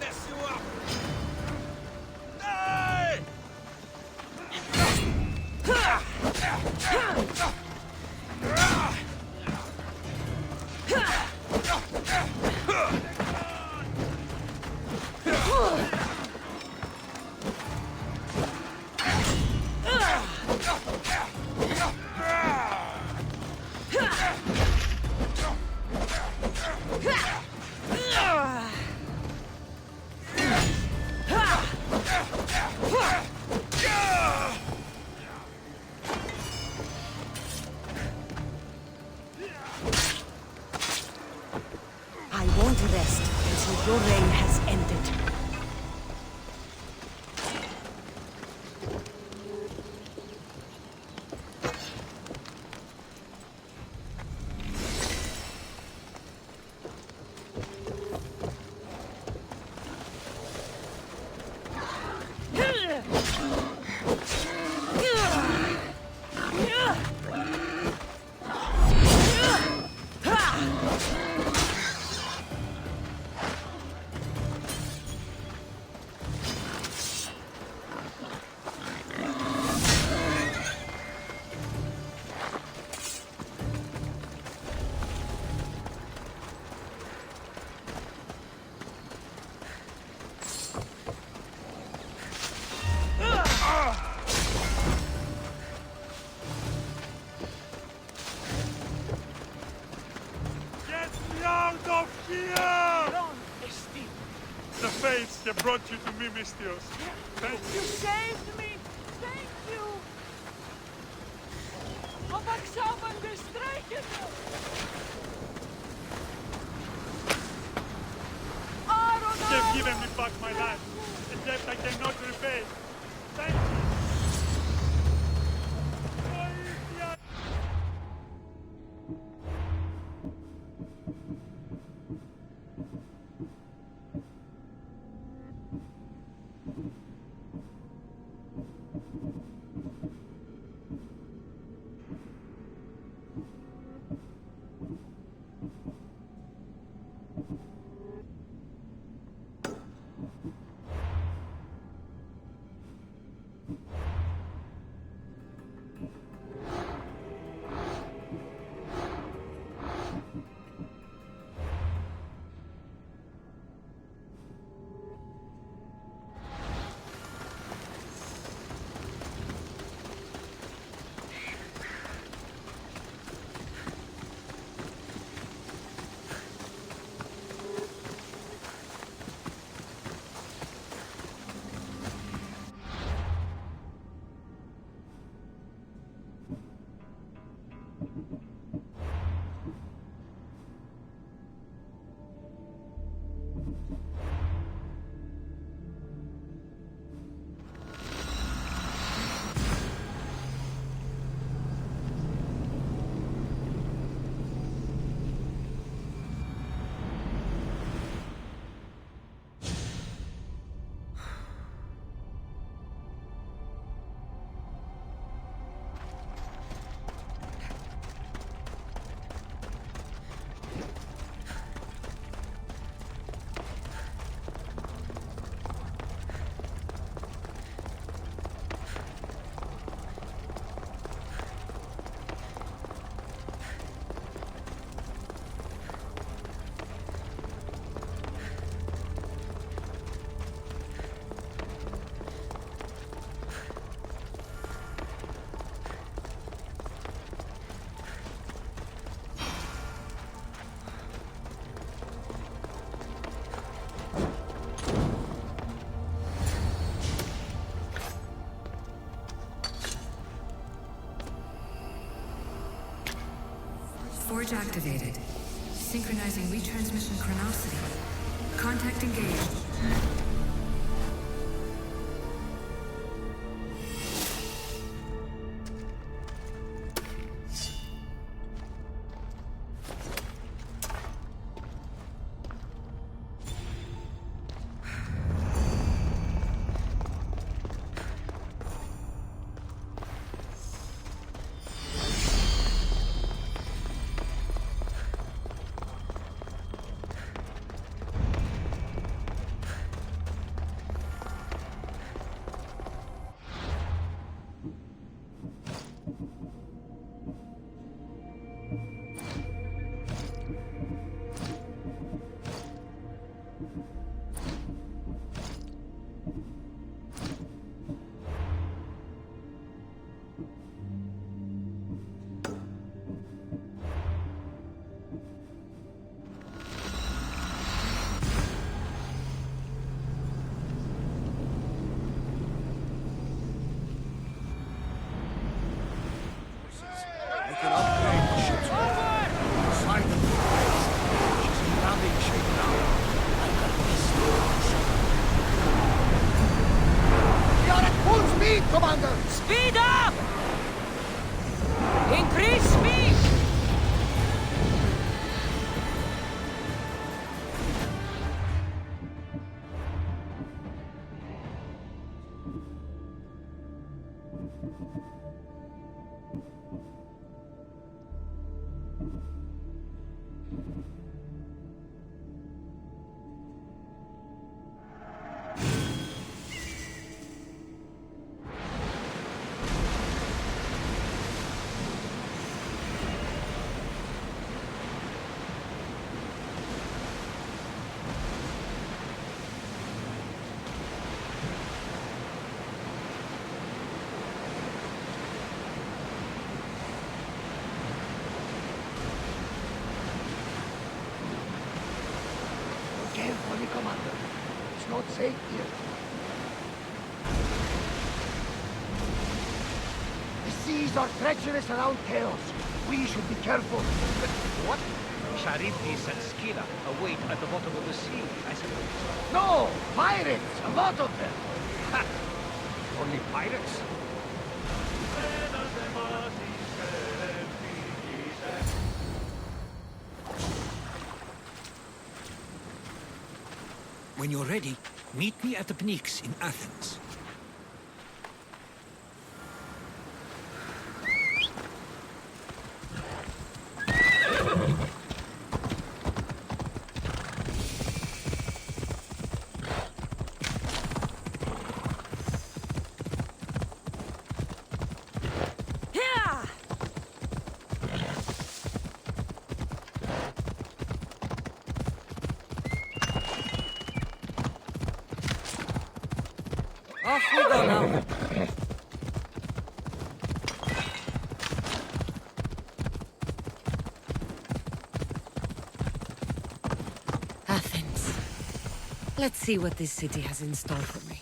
mess you up! Die! I won't rest until your reign has ended. Get me out of here! The fates have brought you to me, Mistios. Thank you. You saved me! Thank you! Opaksaman gestreken! They've given me back my life, a debt I cannot repay. Thank you. Forge activated. Synchronizing retransmission chronicity. Contact engaged. I can upgrade the ship's weapon. Silent fires. She's in landing shape now. I can restore. We are at full speed, Commander! Speed up! Increase speed! Carefully, Commander. It's not safe here. The seas are treacherous around Chaos. We should be careful. What? Charybdis and Scylla await at the bottom of the sea, I suppose. No! Pirates! A lot of them! Ha! Only pirates? When you're ready, meet me at the Pnyx in Athens. Off we go now. Athens. Let's see what this city has in store for me.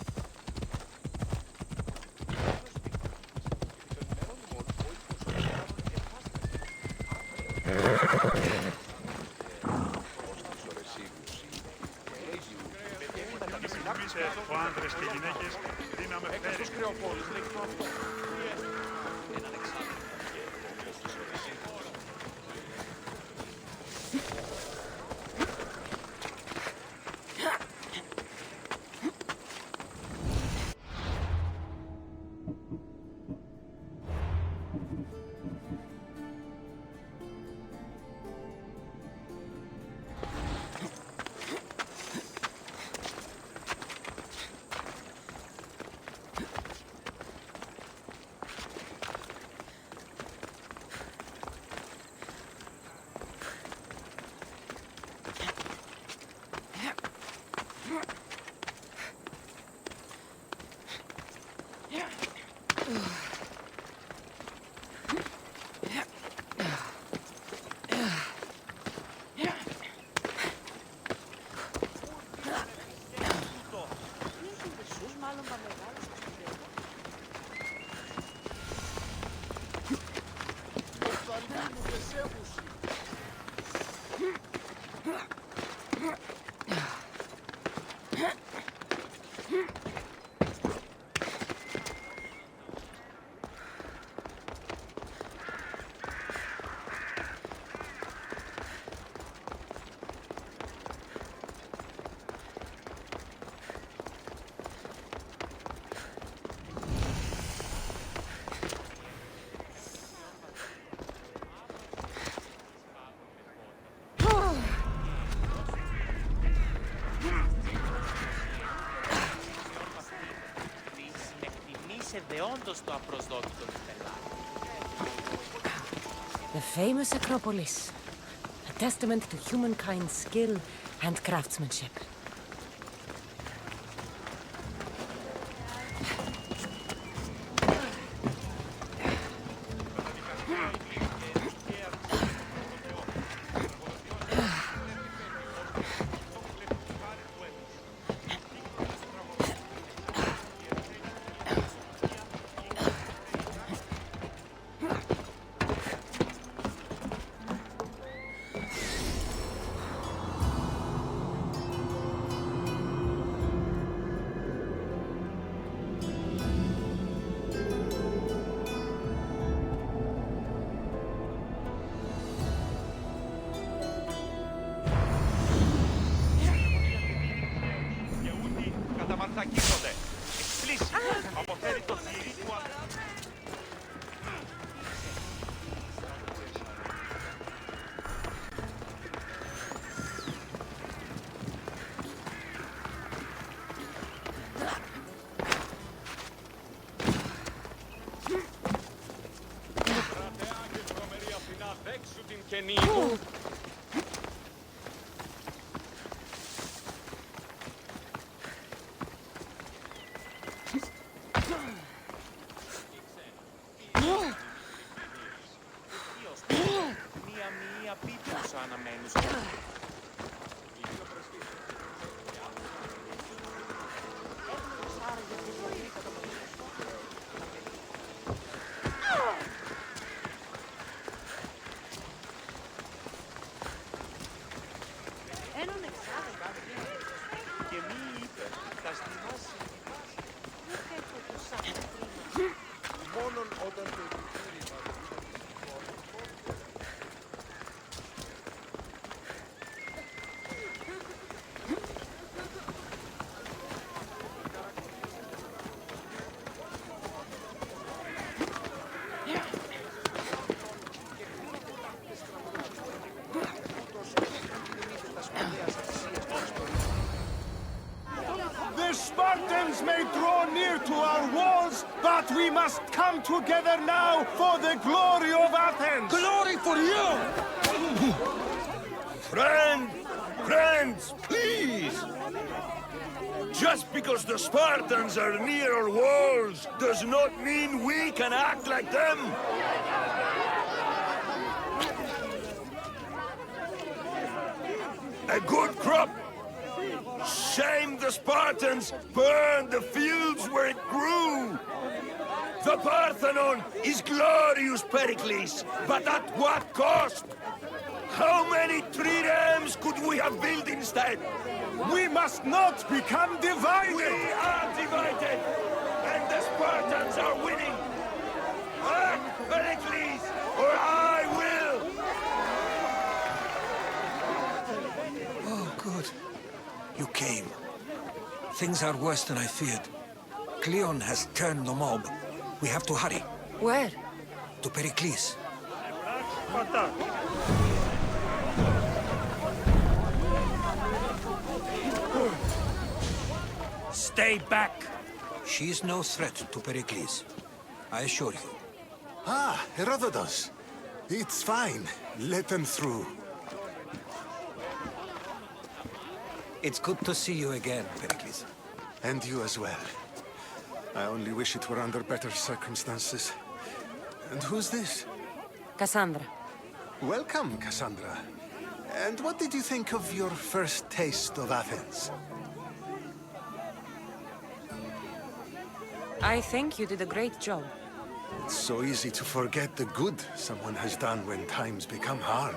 Άντρες και γυναίκες, δύναμε φέρει. The famous Acropolis. A testament to humankind's skill and craftsmanship. Καταμαρθακίζονται. Εκπλήσει. Αποφέρει το θηρί του μία πίπλουσα αναμένους. Και μη είπε, τα στιμάσει μόνον όταν το επιχείρημα The Spartans may draw near to our walls, but we must come together now for the glory of Athens! Glory for you! Friends, please! Just because the Spartans are near our walls does not mean we can act like them! A good crop! Shame the Spartans burned the fields where it grew! The Parthenon is glorious, Pericles, but at what cost? How many triremes could we have built instead? We must not become divided! We are divided, and the Spartans are winning! Act, Pericles, or I will! Oh, good. You came. Things are worse than I feared. Cleon has turned the mob. We have to hurry. Where? To Pericles. Stay back! She is no threat to Pericles. I assure you. Ah, Herodotus. It's fine. Let them through. It's good to see you again, Pericles. And you as well. I only wish it were under better circumstances. And who's this? Cassandra. Welcome, Cassandra. And what did you think of your first taste of Athens? I think you did a great job. It's so easy to forget the good someone has done when times become hard.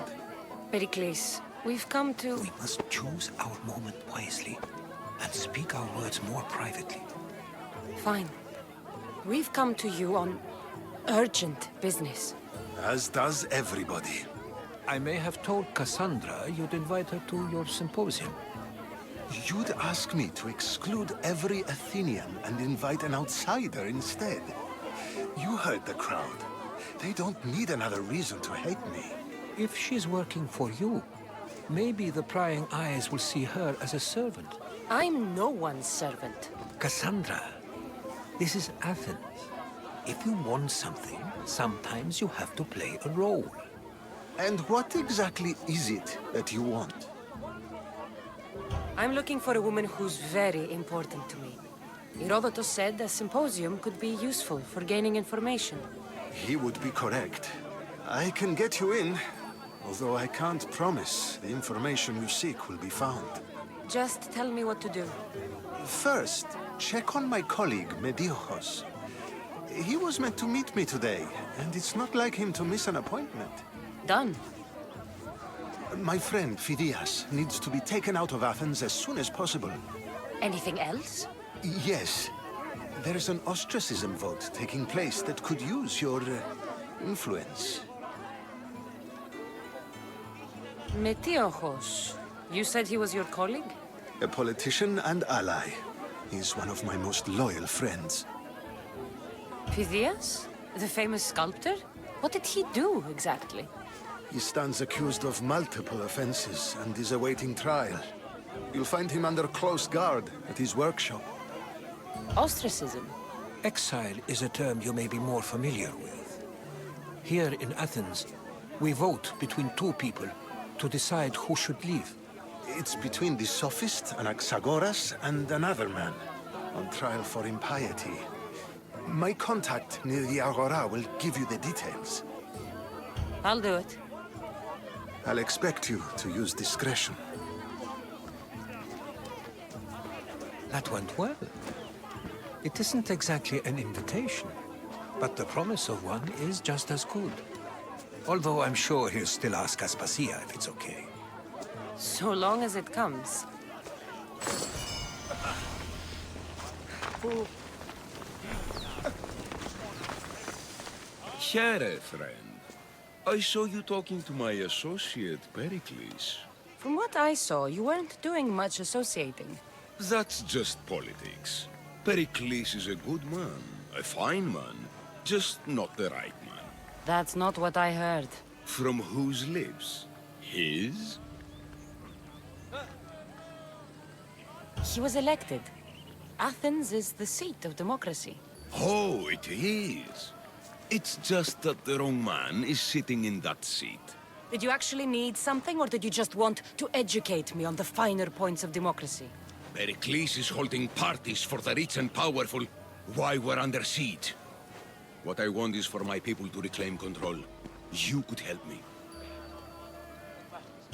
Pericles, we've come to... We must choose our moment wisely and speak our words more privately. Fine. We've come to you on urgent business. As does everybody. I may have told Cassandra you'd invite her to your symposium. You'd ask me to exclude every Athenian and invite an outsider instead. You heard the crowd. They don't need another reason to hate me. If she's working for you, maybe the prying eyes will see her as a servant. I'm no one's servant. Cassandra, this is Athens. If you want something, sometimes you have to play a role. And what exactly is it that you want? I'm looking for a woman who's very important to me. Herodotus said a symposium could be useful for gaining information. He would be correct. I can get you in, although I can't promise the information you seek will be found. Just tell me what to do. First, check on my colleague, Mediochos. He was meant to meet me today, and it's not like him to miss an appointment. Done. My friend, Phidias, needs to be taken out of Athens as soon as possible. Anything else? Yes. There's an ostracism vote taking place that could use your influence. Metiochos. You said he was your colleague? A politician and ally. He's one of my most loyal friends. Phidias? The famous sculptor? What did he do, exactly? He stands accused of multiple offenses and is awaiting trial. You'll find him under close guard at his workshop. Ostracism? Exile is a term you may be more familiar with. Here in Athens, we vote between two people to decide who should leave. It's between the sophist Anaxagoras and another man, on trial for impiety. My contact near the Agora will give you the details. I'll do it. I'll expect you to use discretion. That went well. It isn't exactly an invitation, but the promise of one is just as good. Although I'm sure he'll still ask Aspasia if it's okay. So long as it comes. Here, friend. I saw you talking to my associate, Pericles. From what I saw, you weren't doing much associating. That's just politics. Pericles is a good man, a fine man, just not the right man. That's not what I heard. From whose lips? His? He was elected. Athens is the seat of democracy. Oh, it is. It's just that the wrong man is sitting in that seat. Did you actually need something, or did you just want to educate me on the finer points of democracy? Pericles is holding parties for the rich and powerful while we're under siege. What I want is for my people to reclaim control. You could help me.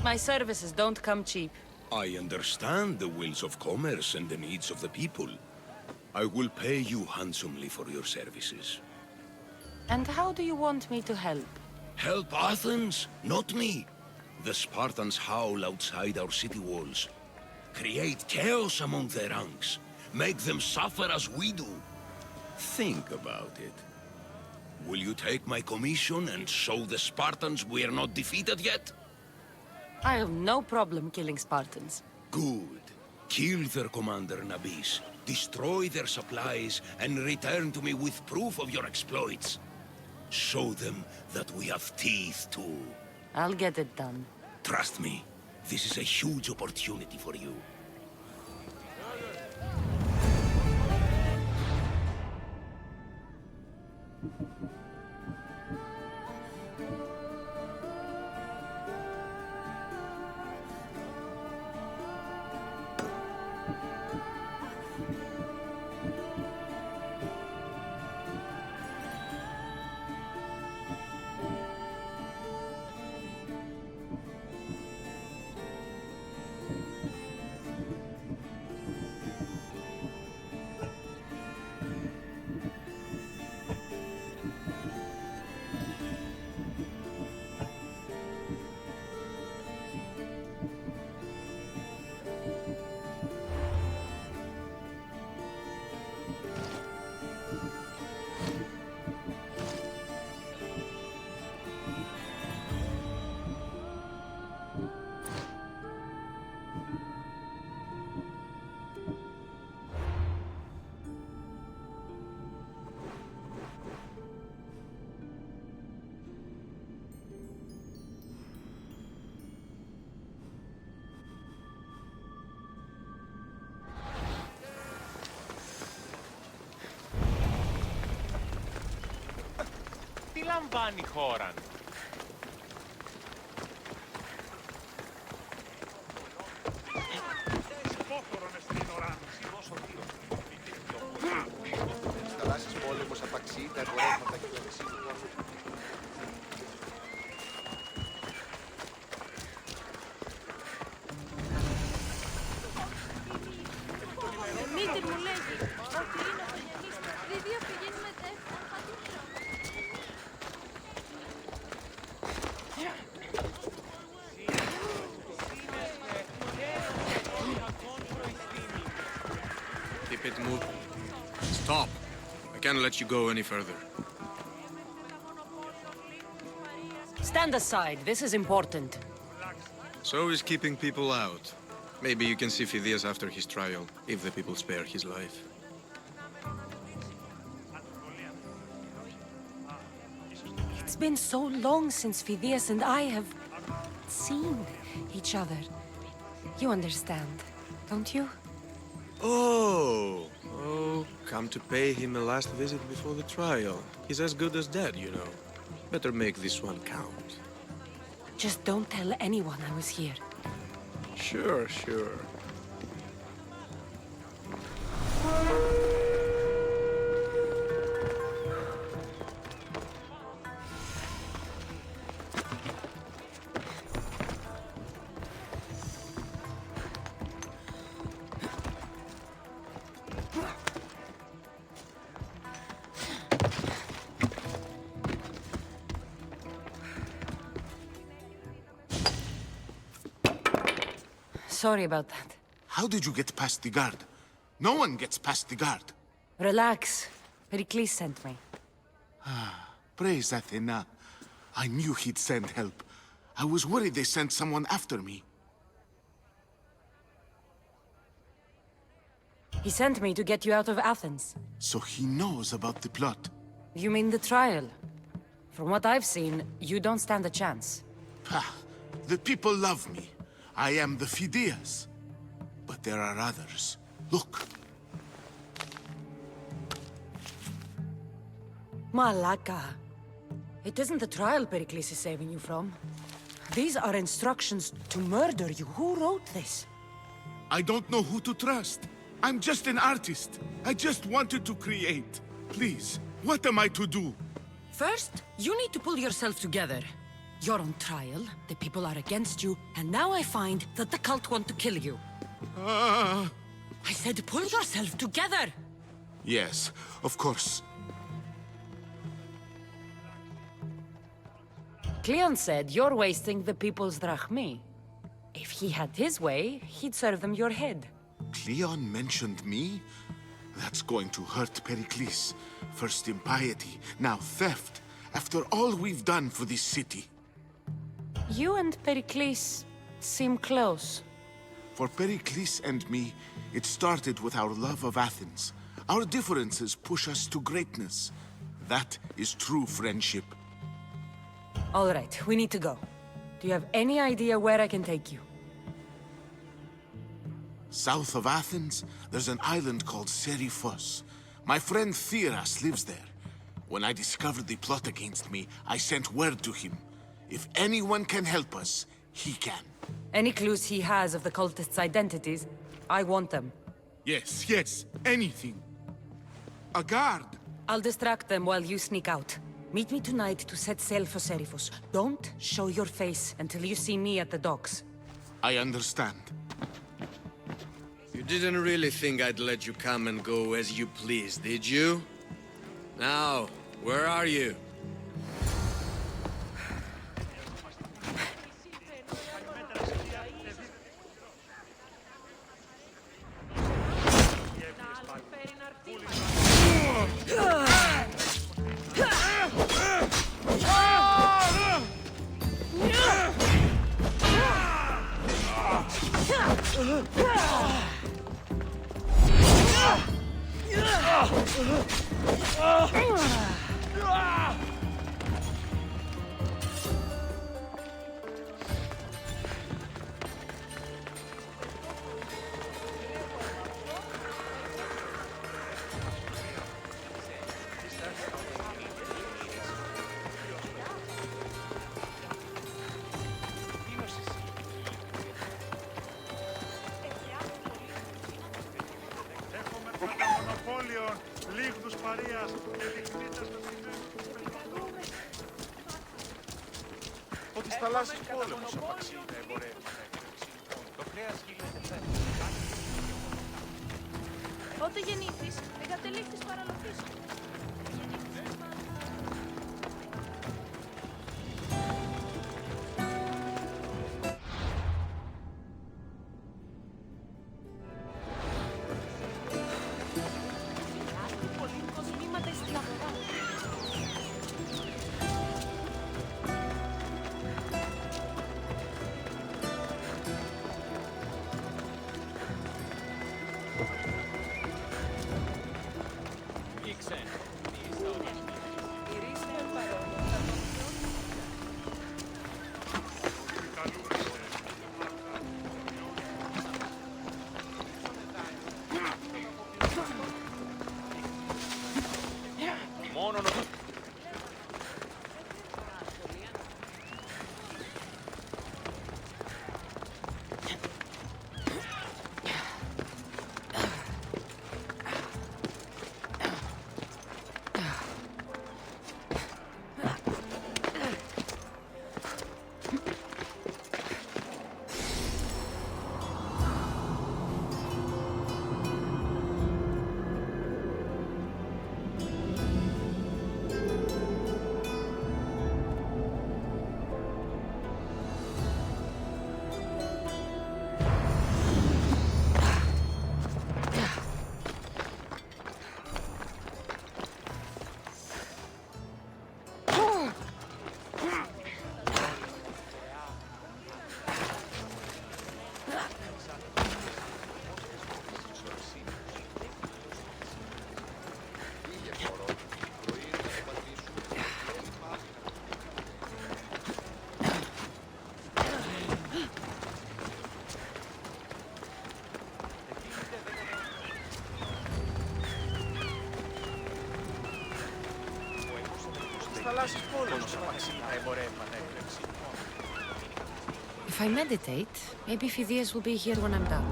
My services don't come cheap. I understand the wills of commerce and the needs of the people. I will pay you handsomely for your services. And how do you want me to help? Help Athens, not me. The Spartans howl outside our city walls. Create chaos among their ranks. Make them suffer as we do. Think about it. Will you take my commission and show the Spartans we are not defeated yet? I have no problem killing Spartans. Good. Kill their commander, Nabis. Destroy their supplies and return to me with proof of your exploits. Show them that we have teeth too. I'll get it done. Trust me, this is a huge opportunity for you. λαμβάνει χώρα. Θαλάσσης πόλεμος, απαξί, τα εμπορεύματα και το δεξί του κόσμου. Μήτη μου λέγει ότι είναι ο γενής διδία πηγαίνει με δεύτερον πατήτρα. Keep it moving. Stop! I can't let you go any further. Stand aside. This is important. So is keeping people out. Maybe you can see Phidias after his trial, if the people spare his life. It's been so long since Phidias and I have seen each other. You understand, don't you? Oh, come to pay him a last visit before the trial. He's as good as dead, you know. Better make this one count. Just don't tell anyone I was here. Sure. Sorry about that. How did you get past the guard? No one gets past the guard. Relax. Pericles sent me. Praise Athena. I knew he'd send help. I was worried they sent someone after me. He sent me to get you out of Athens. So he knows about the plot. You mean the trial? From what I've seen, you don't stand a chance. The people love me. I am the Phidias. But there are others. Look. Malaka. It isn't the trial Pericles is saving you from. These are instructions to murder you. Who wrote this? I don't know who to trust. I'm just an artist. I just wanted to create. Please, what am I to do? First, you need to pull yourself together. You're on trial, the people are against you, and now I find that the cult want to kill you. I said pull yourself together! Yes, of course. Cleon said you're wasting the people's drachmi. If he had his way, he'd serve them your head. Cleon mentioned me? That's going to hurt Pericles. First impiety, now theft. After all we've done for this city. You and Pericles seem close. For Pericles and me, it started with our love of Athens. Our differences push us to greatness. That is true friendship. All right, we need to go. Do you have any idea where I can take you? South of Athens, there's an island called Serifos. My friend Theras lives there. When I discovered the plot against me, I sent word to him. If anyone can help us, he can. Any clues he has of the cultists' identities, I want them. Yes, anything. A guard! I'll distract them while you sneak out. Meet me tonight to set sail for Serifos. Don't show your face until you see me at the docks. I understand. You didn't really think I'd let you come and go as you please, did you? Now, where are you? Βασίλειων, λίγνους παρείας και λιγνίτας των τιμών. Ότι στα θαλάσσης πόλεμος απαξί να εμπορεύει με έκρηξη. Το κρέας γίνεται φέτος. Πότε γεννήθης, εγκατελείφθης παραλογής. If I meditate, maybe Phidias will be here when I'm done.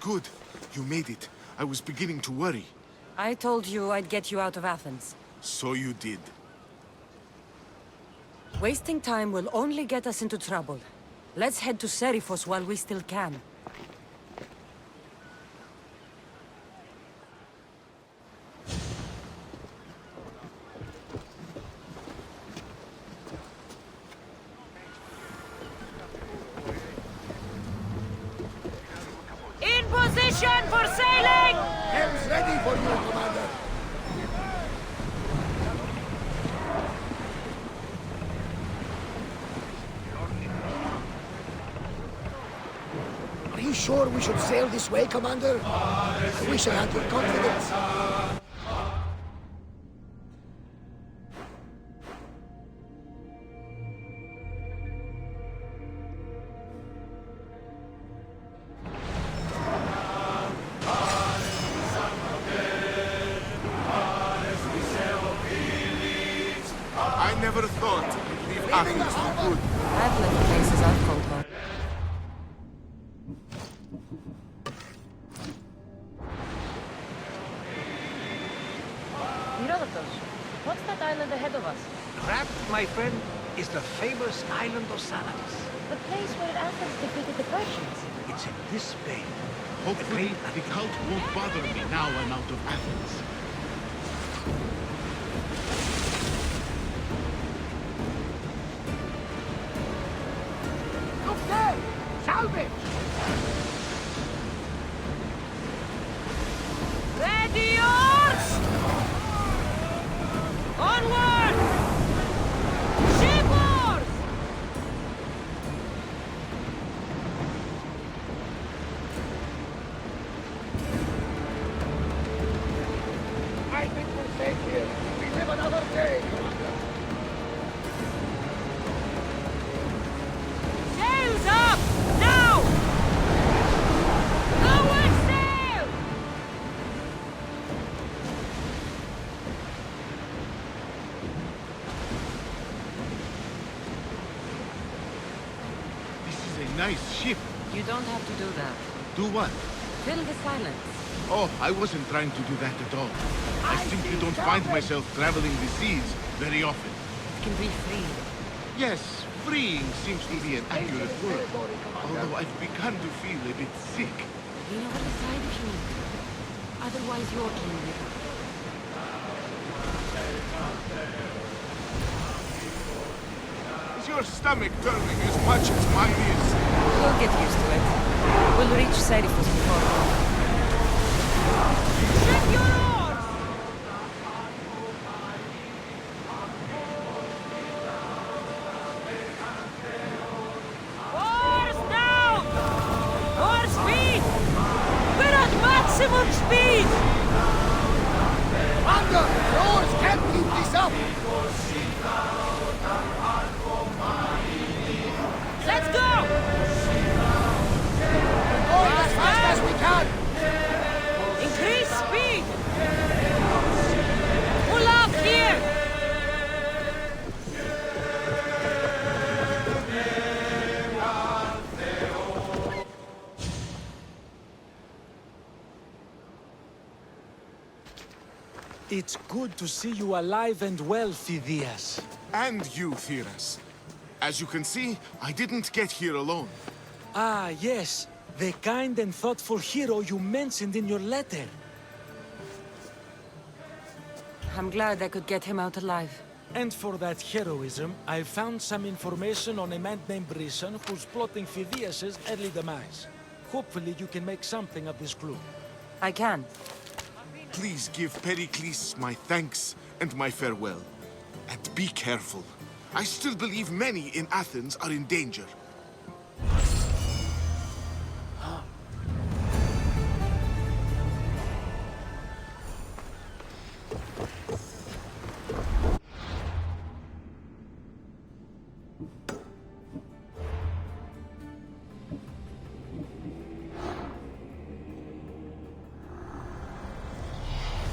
Good. You made it. I was beginning to worry. I told you I'd get you out of Athens. So you did. Wasting time will only get us into trouble. Let's head to Seriphos while we still can. In position for sailing! Helm's ready for you, Commander. Are you sure we should sail this way, Commander? I wish I had your confidence. I never thought we'd leave Athens for good. I've left places I've called home. Herodotus, what's that island ahead of us? That, my friend, is the famous island of Salamis. The place where Athens defeated the Persians. It's in this bay. Hopefully, the cult won't bother me now I'm out of Athens. Look there! Salvage! Ready yours! Onward! Shipboard! I think we're safe here. We live another day, Commander. Sails up! Now! Lower sail! nice ship. You don't have to do that. Do what? Fill the silence. Oh, I wasn't trying to do that at all. I simply don't find myself traveling the seas very often. It can be free. Yes, freeing seems to be an accurate word. Although I've begun to feel a bit sick. You know what to decide if you need to. Otherwise, you're king. Is your stomach turning as much as mine is? You'll get used to it. We'll reach Serifus before long. Check your oars! Oars down! More speed! We're at maximum speed! Under! The oars can't keep this up! Let's go! Going as fast as we can! Increase speed! Pull up here! It's good to see you alive and well, Phidias. And you, Theras. As you can see, I didn't get here alone. Ah, yes. The kind and thoughtful hero you mentioned in your letter. I'm glad I could get him out alive. And for that heroism, I found some information on a man named Brisson who's plotting Phidias' early demise. Hopefully you can make something of this clue. I can. Please give Pericles my thanks and my farewell. And be careful. I still believe many in Athens are in danger.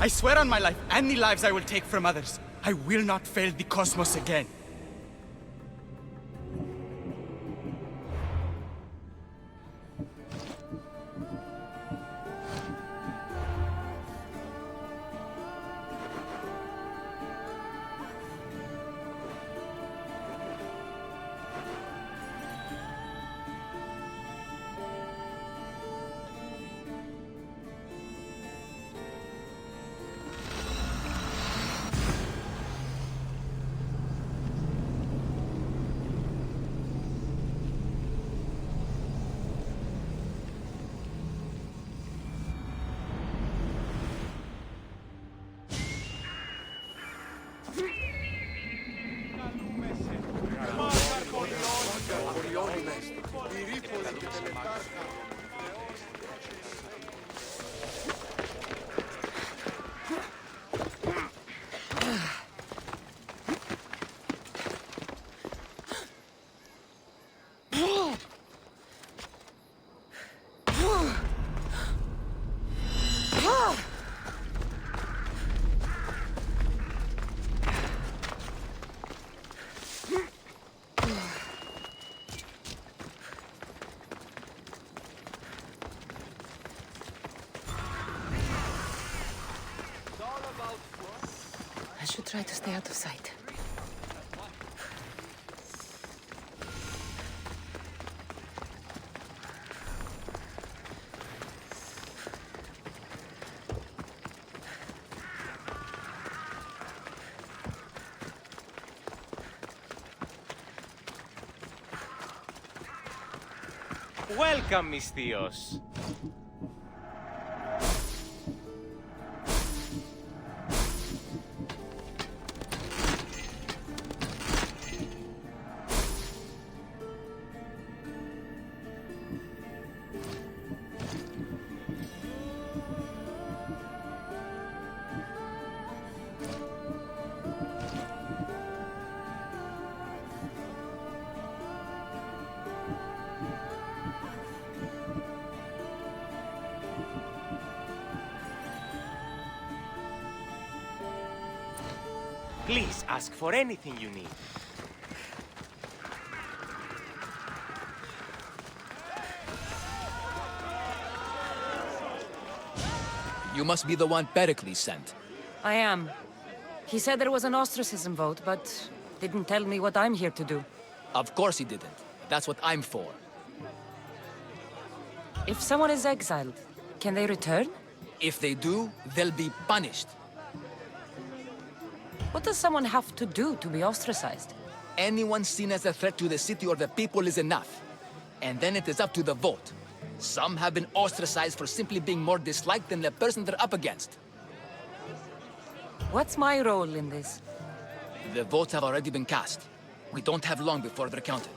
I swear on my life and the lives I will take from others, I will not fail the cosmos again. I should try to stay out of sight. Welcome, mis tíos. Please ask for anything you need. You must be the one Pericles sent. I am. He said there was an ostracism vote, but didn't tell me what I'm here to do. Of course he didn't. That's what I'm for. If someone is exiled, can they return? If they do, they'll be punished. What does someone have to do to be ostracized? Anyone seen as a threat to the city or the people is enough. And then it is up to the vote. Some have been ostracized for simply being more disliked than the person they're up against. What's my role in this? The votes have already been cast. We don't have long before they're counted.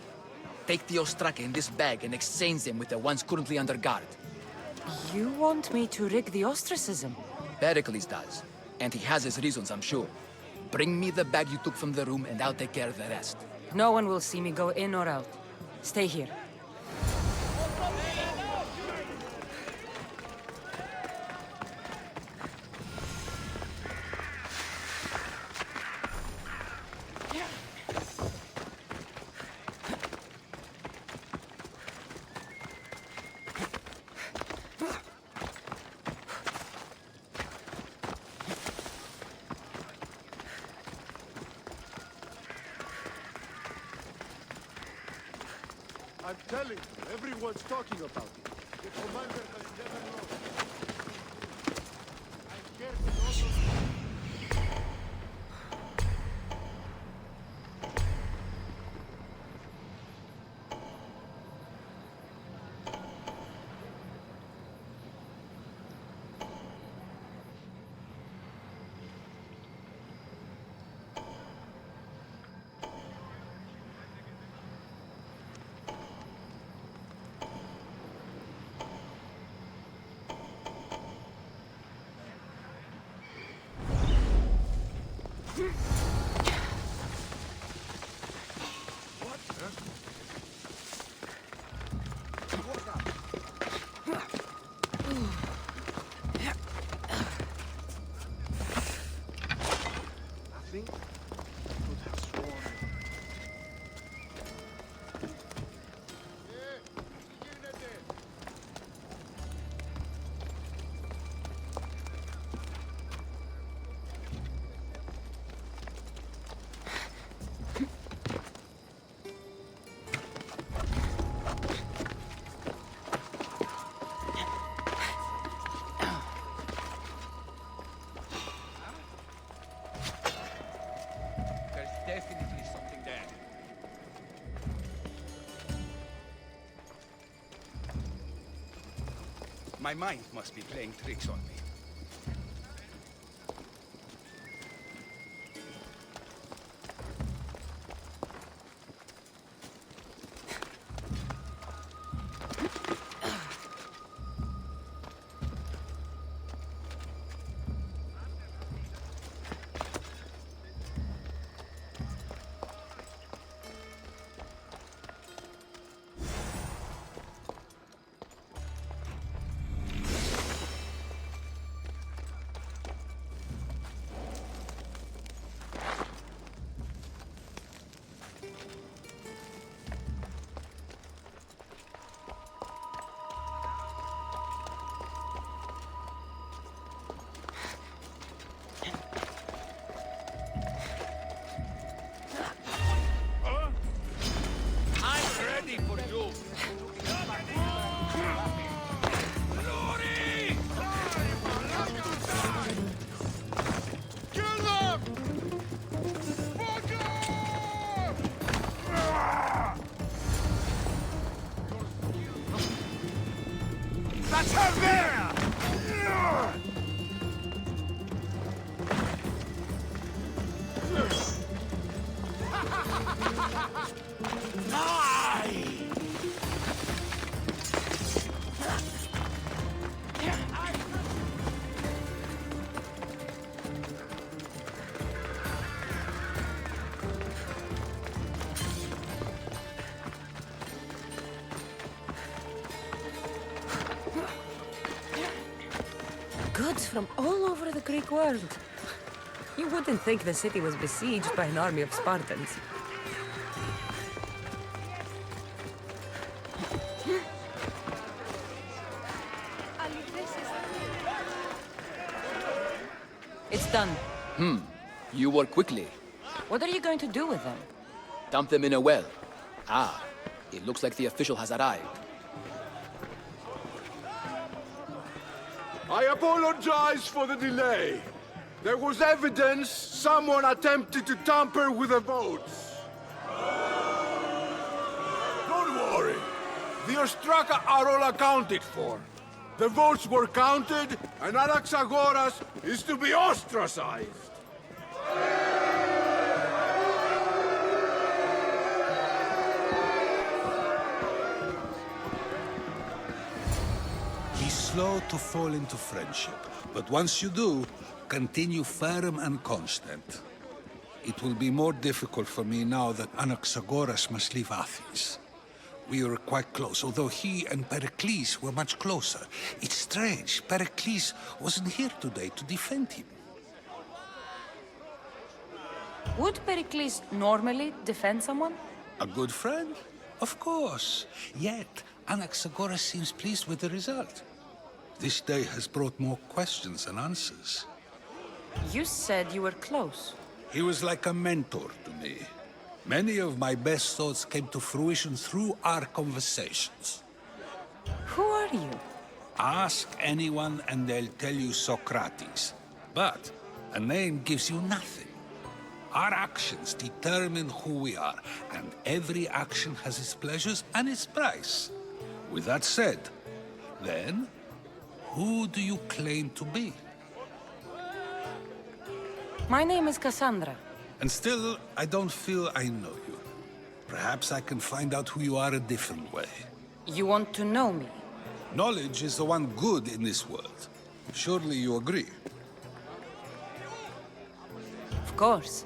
Take the Ostraka in this bag and exchange them with the ones currently under guard. You want me to rig the ostracism? Pericles does. And he has his reasons, I'm sure. Bring me the bag you took from the room and I'll take care of the rest. No one will see me go in or out. Stay here. I'm telling you, everyone's talking about it. The commander has never lost. I'm scared to also... Definitely something there. My mind must be playing tricks on me. That's her there! Goods from all over the Greek world. You wouldn't think the city was besieged by an army of Spartans. It's done. You work quickly. What are you going to do with them? Dump them in a well. Ah, it looks like the official has arrived. I apologize for the delay. There was evidence someone attempted to tamper with the votes. Don't worry. The Ostraka are all accounted for. The votes were counted, and Anaxagoras is to be ostracized. Be slow to fall into friendship, but once you do, continue firm and constant. It will be more difficult for me now that Anaxagoras must leave Athens. We were quite close, although he and Pericles were much closer. It's strange, Pericles wasn't here today to defend him. Would Pericles normally defend someone? A good friend? Of course. Yet, Anaxagoras seems pleased with the result. This day has brought more questions than answers. You said you were close. He was like a mentor to me. Many of my best thoughts came to fruition through our conversations. Who are you? Ask anyone and they'll tell you Socrates. But a name gives you nothing. Our actions determine who we are, and every action has its pleasures and its price. With that said, then, who do you claim to be? My name is Cassandra. And still, I don't feel I know you. Perhaps I can find out who you are a different way. You want to know me? Knowledge is the one good in this world. Surely you agree? Of course.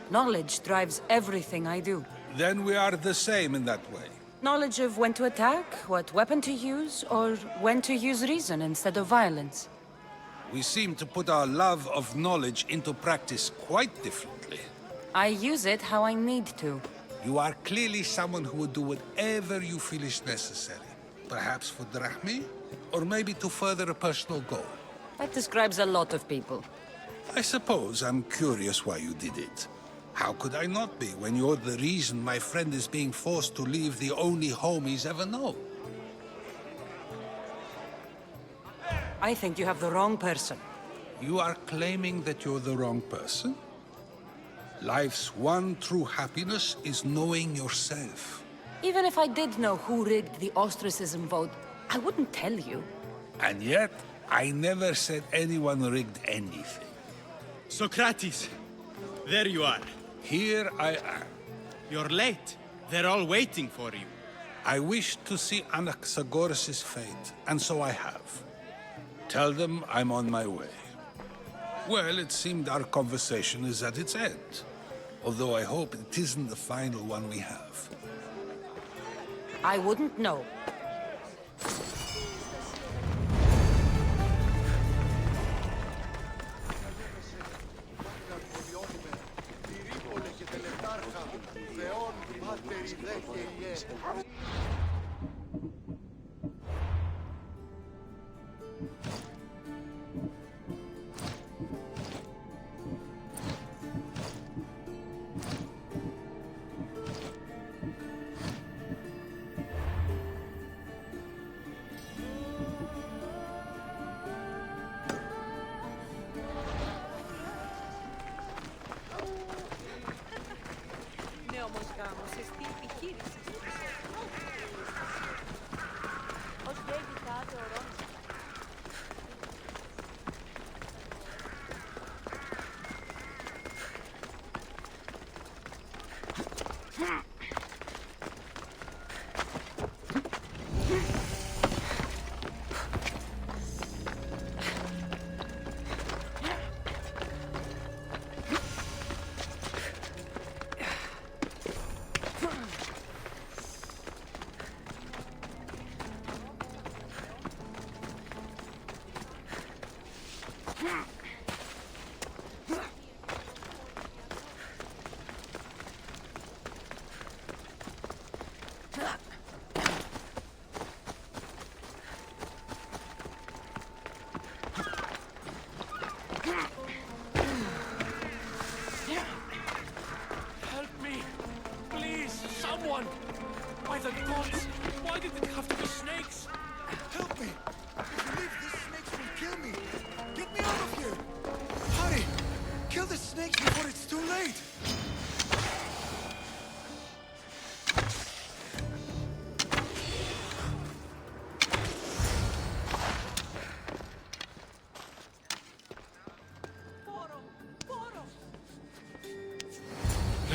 Knowledge drives everything I do. Then we are the same in that way. Knowledge of when to attack, what weapon to use, or when to use reason instead of violence. We seem to put our love of knowledge into practice quite differently. I use it how I need to. You are clearly someone who would do whatever you feel is necessary. Perhaps for drachmi, or maybe to further a personal goal. That describes a lot of people. I suppose I'm curious why you did it. How could I not be when you're the reason my friend is being forced to leave the only home he's ever known? I think you have the wrong person. You are claiming that you're the wrong person? Life's one true happiness is knowing yourself. Even if I did know who rigged the ostracism vote, I wouldn't tell you. And yet, I never said anyone rigged anything. Socrates, there you are. Here I am. You're late. They're all waiting for you. I wish to see Anaxagoras' fate, and so I have. Tell them I'm on my way. Well, it seemed our conversation is at its end. Although I hope it isn't the final one we have. I wouldn't know.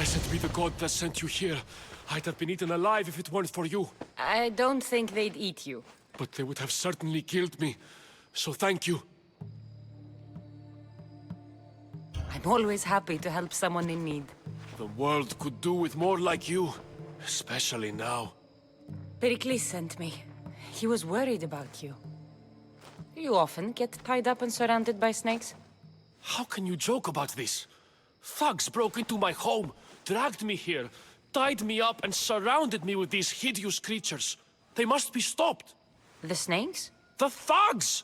Blessed be the god that sent you here. I'd have been eaten alive if it weren't for you. I don't think they'd eat you. But they would have certainly killed me. So thank you. I'm always happy to help someone in need. The world could do with more like you. Especially now. Pericles sent me. He was worried about you. You often get tied up and surrounded by snakes? How can you joke about this? Thugs broke into my home, dragged me here, tied me up and surrounded me with these hideous creatures. They must be stopped. The snakes? The thugs!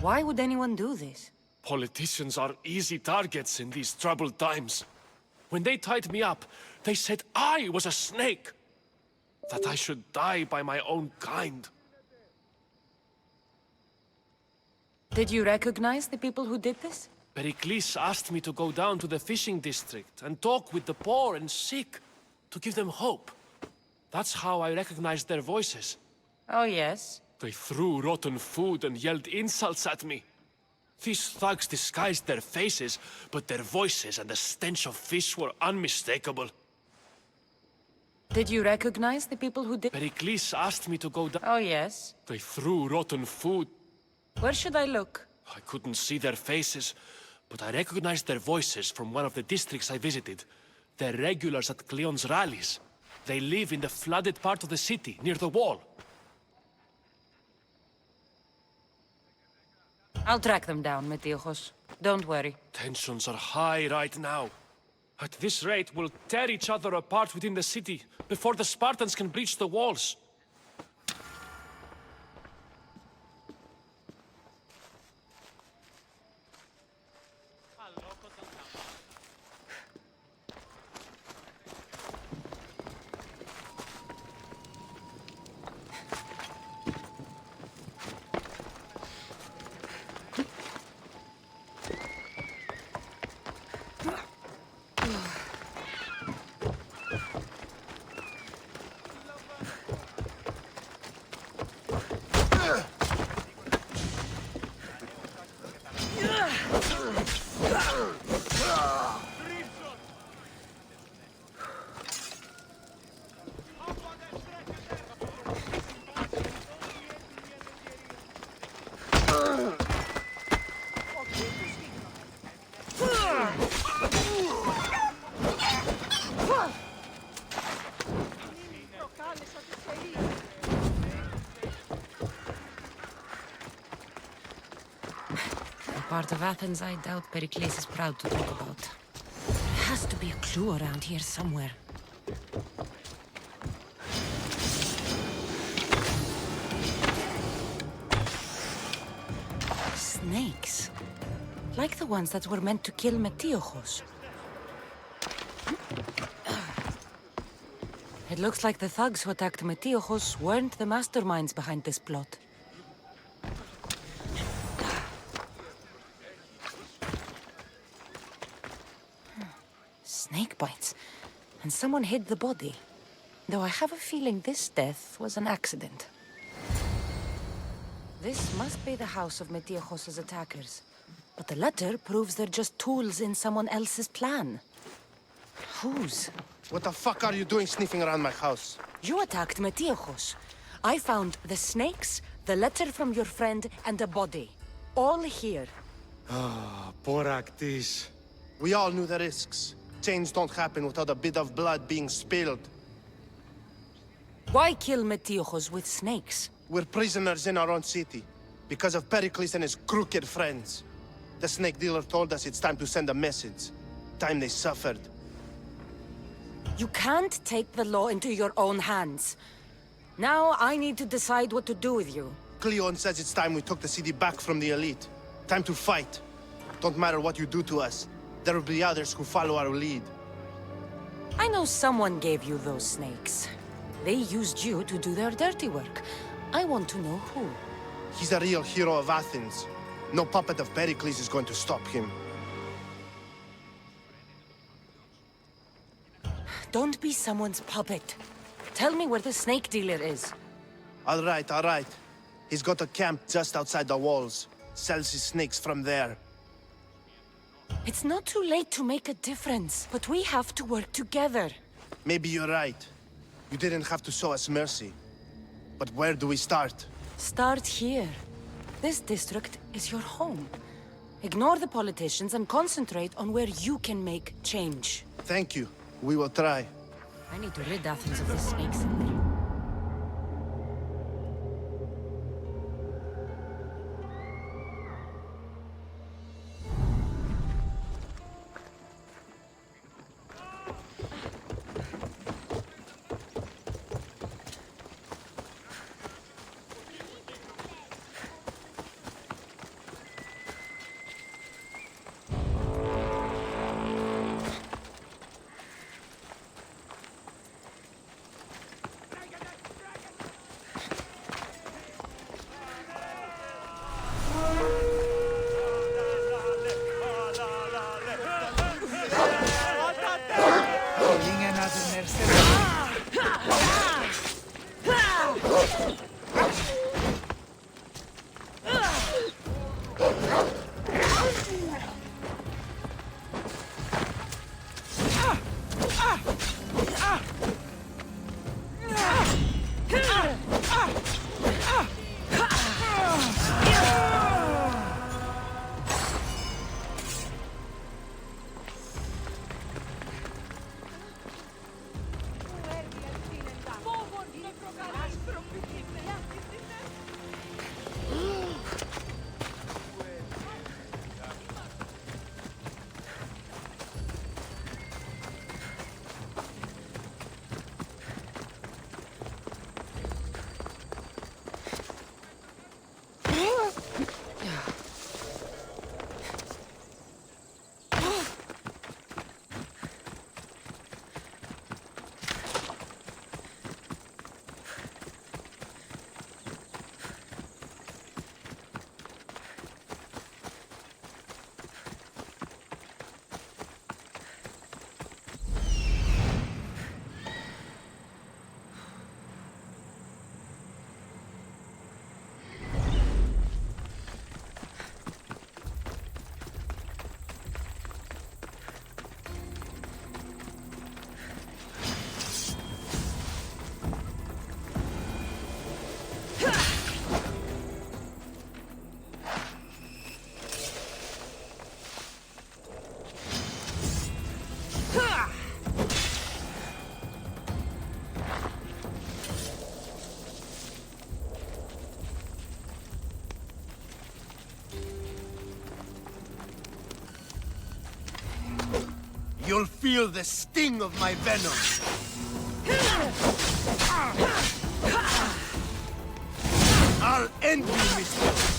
Why would anyone do this? Politicians are easy targets in these troubled times. When they tied me up, they said I was a snake. That I should die by my own kind. Did you recognize the people who did this? Pericles asked me to go down to the fishing district and talk with the poor and sick, to give them hope. That's how I recognized their voices. Oh, yes? They threw rotten food and yelled insults at me. These thugs disguised their faces, but their voices and the stench of fish were unmistakable. Did you recognize the people who did— Pericles asked me to go down. Oh, yes? They threw rotten food. Where should I look? I couldn't see their faces, but I recognized their voices from one of the districts I visited. They're regulars at Cleon's rallies. They live in the flooded part of the city, near the wall. I'll track them down, Metiochos. Don't worry. Tensions are high right now. At this rate, we'll tear each other apart within the city, before the Spartans can breach the walls. Part of Athens I doubt Pericles is proud to talk about. There has to be a clue around here somewhere. Snakes. Like the ones that were meant to kill Metiochos. It looks like the thugs who attacked Metiochos weren't the masterminds behind this plot. Snake bites. And someone hid the body. Though I have a feeling this death was an accident. This must be the house of Metiochos' attackers. But the letter proves they're just tools in someone else's plan. Whose? What the fuck are you doing sniffing around my house? You attacked Metiochos. I found the snakes, the letter from your friend, and a body. All here. Ah, poor Actis. We all knew the risks. Change don't happen without a bit of blood being spilled. Why kill Metiochos with snakes? We're prisoners in our own city, because of Pericles and his crooked friends. The snake dealer told us it's time to send a message. Time they suffered. You can't take the law into your own hands. Now I need to decide what to do with you. Cleon says it's time we took the city back from the elite. Time to fight. Don't matter what you do to us. There will be others who follow our lead. I know someone gave you those snakes. They used you to do their dirty work. I want to know who. He's a real hero of Athens. No puppet of Pericles is going to stop him. Don't be someone's puppet. Tell me where the snake dealer is. All right, all right. He's got a camp just outside the walls. sells his snakes from there. It's not too late to make a difference, but we have to work together. Maybe you're right. You didn't have to show us mercy. But where do we start? Start here. This district is your home. Ignore the politicians and concentrate on where you can make change. Thank you. We will try. I need to rid Athens of these snakes in there. You'll feel the sting of my venom. I'll end you, mister.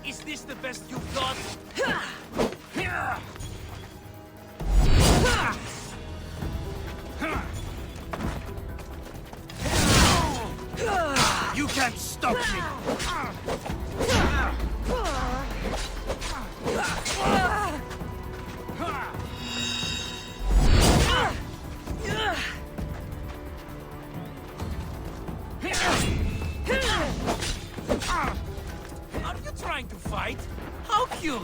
Is this the best you've got? You can't stop me! Are you trying to fight? How cute!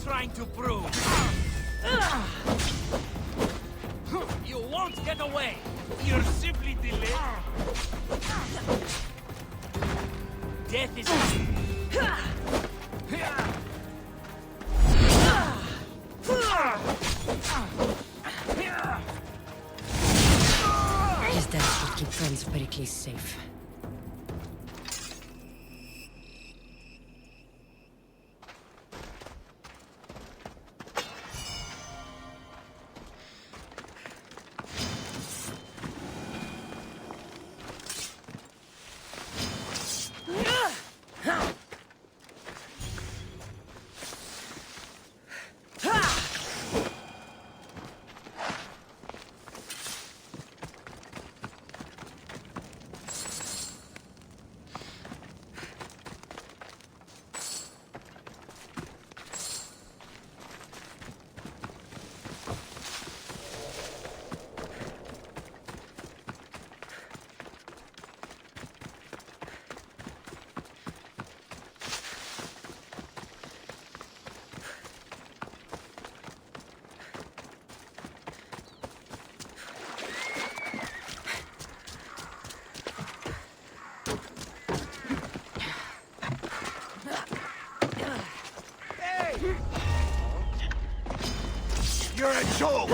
trying to prove? You won't get away! You're simply delayed. Death is... His death should keep friends of Pericles safe. You're a joke!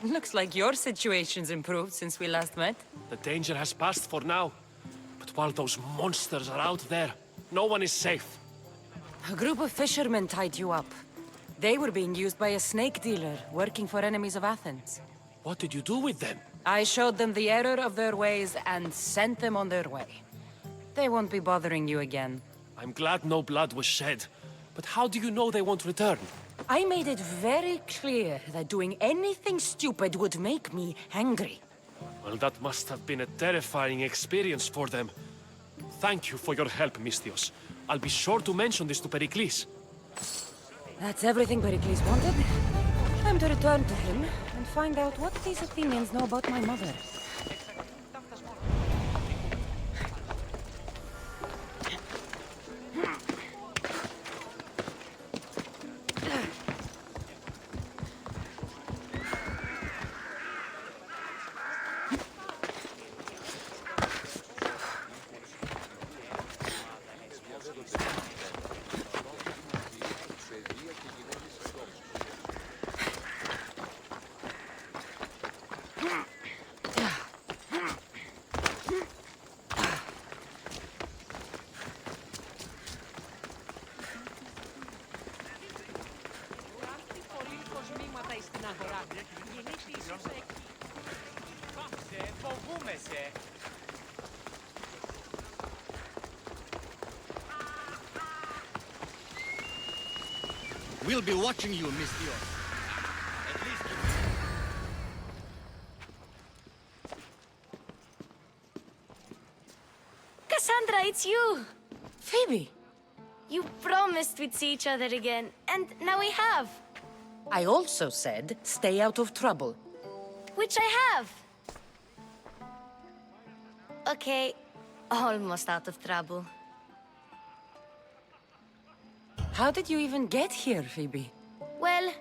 Looks like your situation's improved since we last met. The danger has passed for now. But while those monsters are out there, no one is safe. A group of fishermen tied you up. They were being used by a snake dealer working for enemies of Athens. What did you do with them? I showed them the error of their ways and sent them on their way. They won't be bothering you again. I'm glad no blood was shed. But how do you know they won't return? I made it very clear that doing anything stupid would make me angry. Well, that must have been a terrifying experience for them. Thank you for your help, Misthios. I'll be sure to mention this to Pericles. That's everything Pericles wanted. Time to return to him and find out what these Athenians know about my mother. We'll be watching you, Misthios. At least... Cassandra, it's you! Phoebe! You promised we'd see each other again, and now we have. I also said, stay out of trouble. Which I have. Okay, almost out of trouble. How did you even get here, Phoebe? Well,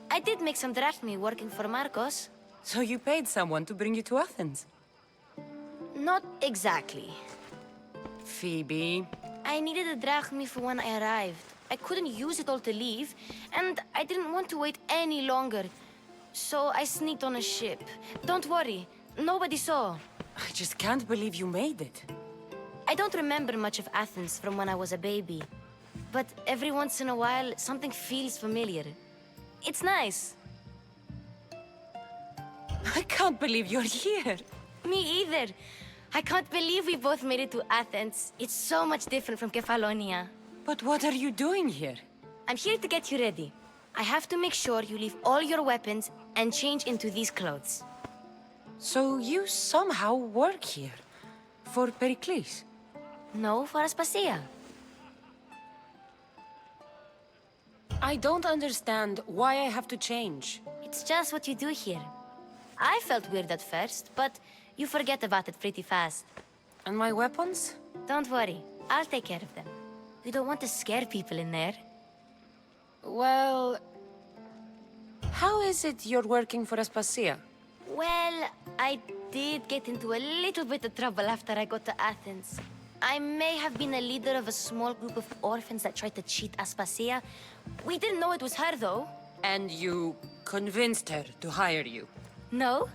I did make some drachmi working for Marcos. So you paid someone to bring you to Athens? Not exactly. Phoebe... I needed a drachmi for when I arrived. I couldn't use it all to leave, and I didn't want to wait any longer. So I sneaked on a ship. Don't worry, nobody saw. I just can't believe you made it. I don't remember much of Athens from when I was a baby. But every once in a while, something feels familiar. It's nice. I can't believe you're here. Me either. I can't believe we both made it to Athens. It's so much different from Kefalonia. But what are you doing here? I'm here to get you ready. I have to make sure you leave all your weapons and change into these clothes. So you somehow work here? For Pericles? No, for Aspasia. I don't understand why I have to change. It's just what you do here. I felt weird at first, but you forget about it pretty fast. And my weapons? Don't worry, I'll take care of them. We don't want to scare people in there. Well... How is it you're working for Aspasia? Well, I did get into a little bit of trouble after I got to Athens. I may have been a leader of a small group of orphans that tried to cheat Aspasia. We didn't know it was her, though. And you convinced her to hire you? No,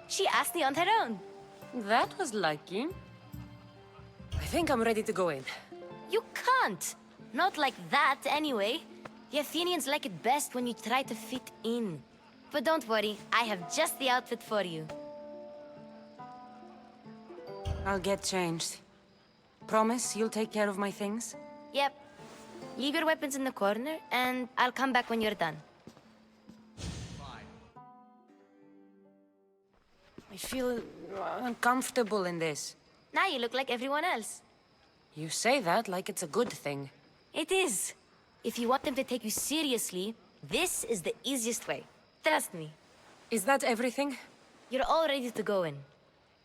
she asked me on her own. That was lucky. I think I'm ready to go in. You can't. Not like that, anyway. The Athenians like it best when you try to fit in. But don't worry, I have just the outfit for you. I'll get changed. Promise you'll take care of my things? Yep. Leave your weapons in the corner, and I'll come back when you're done. I feel uncomfortable in this. Now you look like everyone else. You say that like it's a good thing. It is. If you want them to take you seriously, this is the easiest way. Trust me. Is that everything? You're all ready to go in.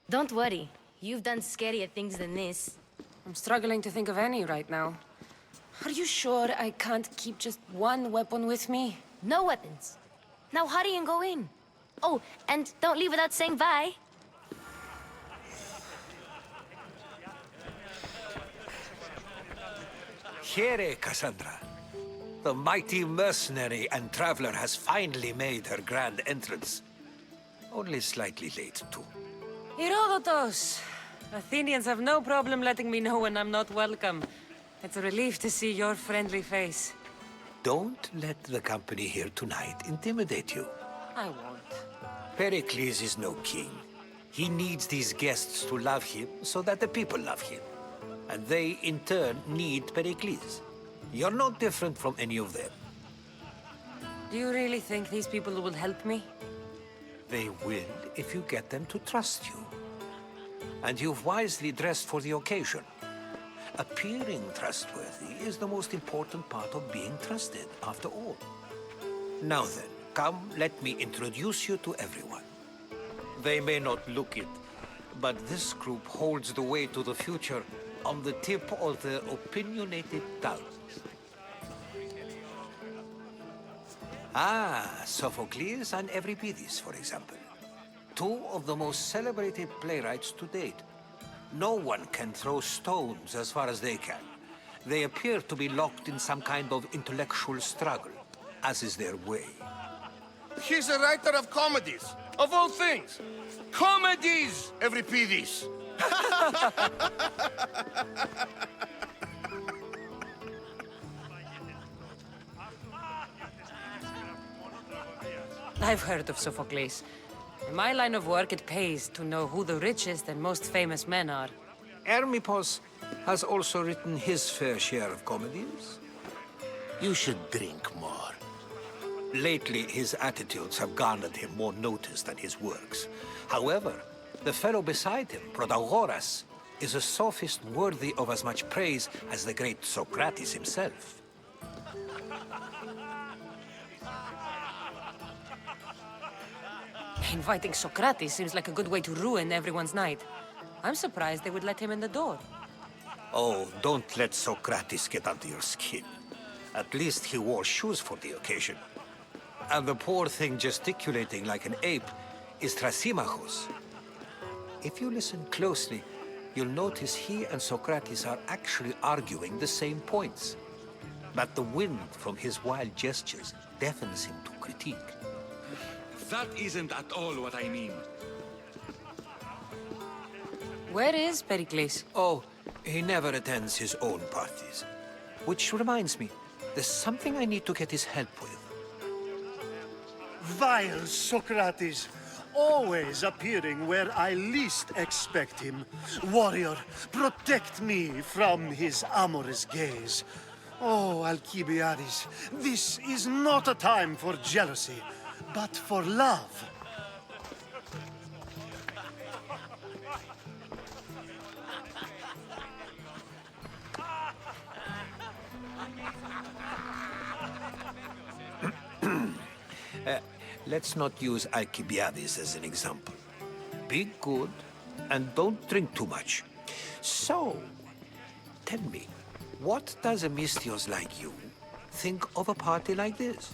Don't worry. You've done scarier things than this. I'm struggling to think of any right now. Are you sure I can't keep just one weapon with me? No weapons. Now hurry and go in. Oh, and don't leave without saying bye. Here, Cassandra. The mighty mercenary and traveler has finally made her grand entrance. Only slightly late, too. Herodotus! Athenians have no problem letting me know when I'm not welcome. It's a relief to see your friendly face. Don't let the company here tonight intimidate you. I won't. Pericles is no king. He needs these guests to love him so that the people love him. And they, in turn, need Pericles. You're no different from any of them. Do you really think these people will help me? They will if you get them to trust you. And you've wisely dressed for the occasion. Appearing trustworthy is the most important part of being trusted, after all. Now then, come, let me introduce you to everyone. They may not look it, but this group holds the way to the future on the tip of their opinionated tongues. Ah, Sophocles and Euripides, for example. Two of the most celebrated playwrights to date. No one can throw stones as far as they can. They appear to be locked in some kind of intellectual struggle, as is their way. He's a writer of comedies, of all things. Comedies, Euripides! I've heard of Sophocles. In my line of work, it pays to know who the richest and most famous men are. Hermippos has also written his fair share of comedies. You should drink more. Lately, his attitudes have garnered him more notice than his works. However, the fellow beside him, Protagoras, is a sophist worthy of as much praise as the great Socrates himself. Inviting Socrates seems like a good way to ruin everyone's night. I'm surprised they would let him in the door. Oh, don't let Socrates get under your skin. At least he wore shoes for the occasion. And the poor thing gesticulating like an ape is Thrasymachos. If you listen closely, you'll notice he and Socrates are actually arguing the same points. But the wind from his wild gestures deafens him to critique. That isn't at all what I mean. Where is Pericles? Oh, he never attends his own parties. Which reminds me, there's something I need to get his help with. Vile Socrates, always appearing where I least expect him. Warrior, protect me from his amorous gaze. Oh, Alcibiades, this is not a time for jealousy, but for love. Let's not use Alcibiades as an example. Be good, and don't drink too much. So, tell me, what does a Mystios like you think of a party like this?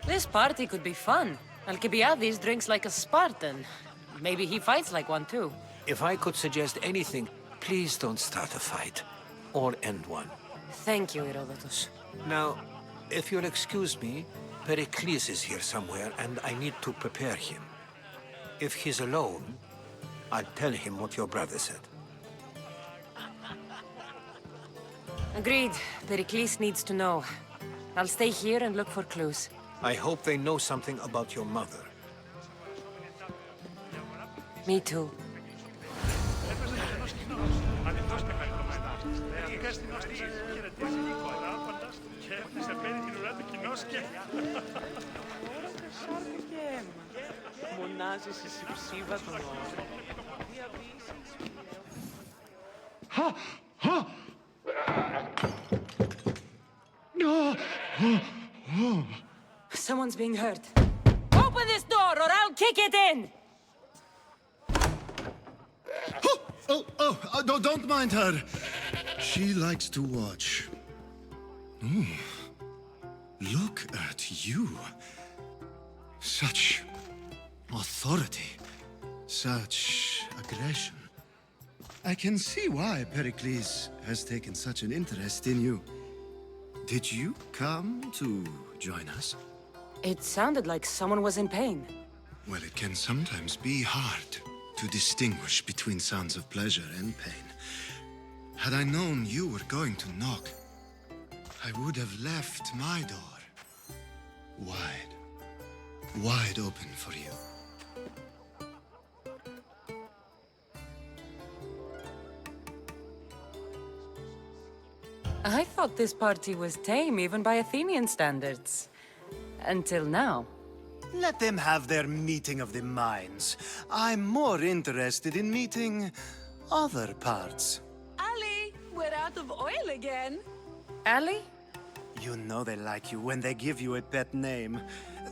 This party could be fun. Alcibiades drinks like a Spartan. Maybe he fights like one too. If I could suggest anything, please don't start a fight, or end one. Thank you, Herodotus. Now, if you'll excuse me, Pericles is here somewhere, and I need to prepare him. If he's alone, I'll tell him what your brother said. Agreed. Pericles needs to know. I'll stay here and look for clues. I hope they know something about your mother. Me too. Someone's being hurt. Open this door or I'll kick it in! Don't mind her. She likes to watch. Ooh. Look at you. Such authority. Such aggression. I can see why Pericles has taken such an interest in you. Did you come to join us? It sounded like someone was in pain. Well, it can sometimes be hard to distinguish between sounds of pleasure and pain. Had I known you were going to knock, I would have left my door wide open for you. I thought this party was tame even by Athenian standards. Until now. Let them have their meeting of the minds. I'm more interested in meeting other parts. Ali, we're out of oil again. Ali? You know they like you when they give you a pet name.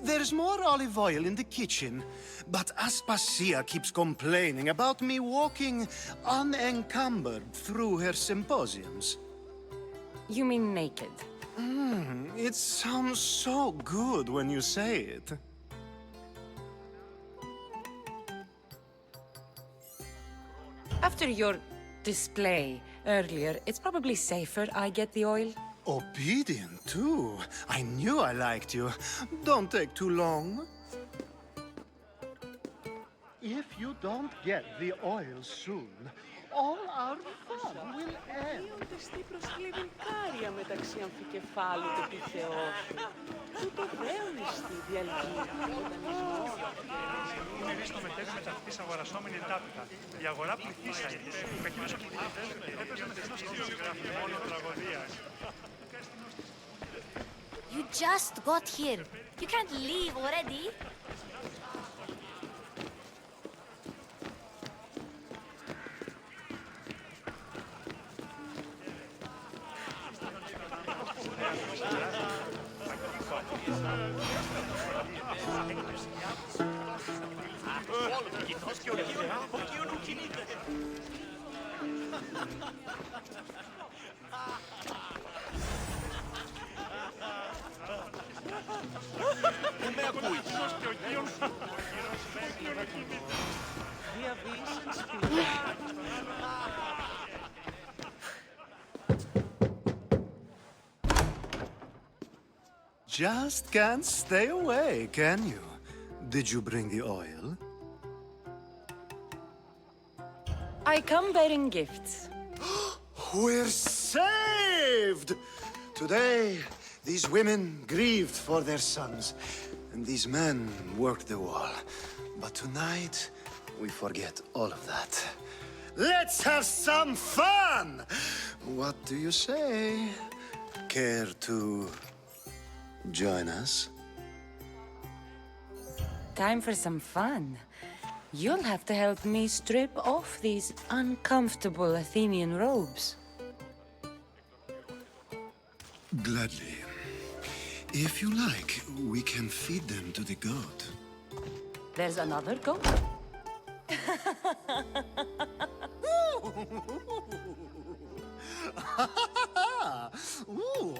There's more olive oil in the kitchen, but Aspasia keeps complaining about me walking unencumbered through her symposiums. You mean naked? It sounds so good when you say it. After your display earlier, it's probably safer I get the oil. Obedient, too. I knew I liked you. Don't take too long. If you don't get the oil soon, all our fun will end. Στη προσκληβικάρια μεταξύ αμφικεφάλου και επιθεώσου. Του το δέουν στη διαλυγή. Είναι ρίστο με τέλη μεταχτής αγορασόμενη εντάτικα. Η αγορά πληθύσαγε. Με εκείνους ο πληθύτες έπαιζε με τεχνός και γράφει μόνο τραγωδίας. You just got here. You can't leave already. Just can't stay away, can you? Did you bring the oil? I come bearing gifts. We're saved! Today, these women grieved for their sons, and these men worked the wall. But tonight, we forget all of that. Let's have some fun! What do you say? Care to join us? Time for some fun. You'll have to help me strip off these uncomfortable Athenian robes. Gladly. If you like, we can feed them to the goat. There's another goat? Ooh.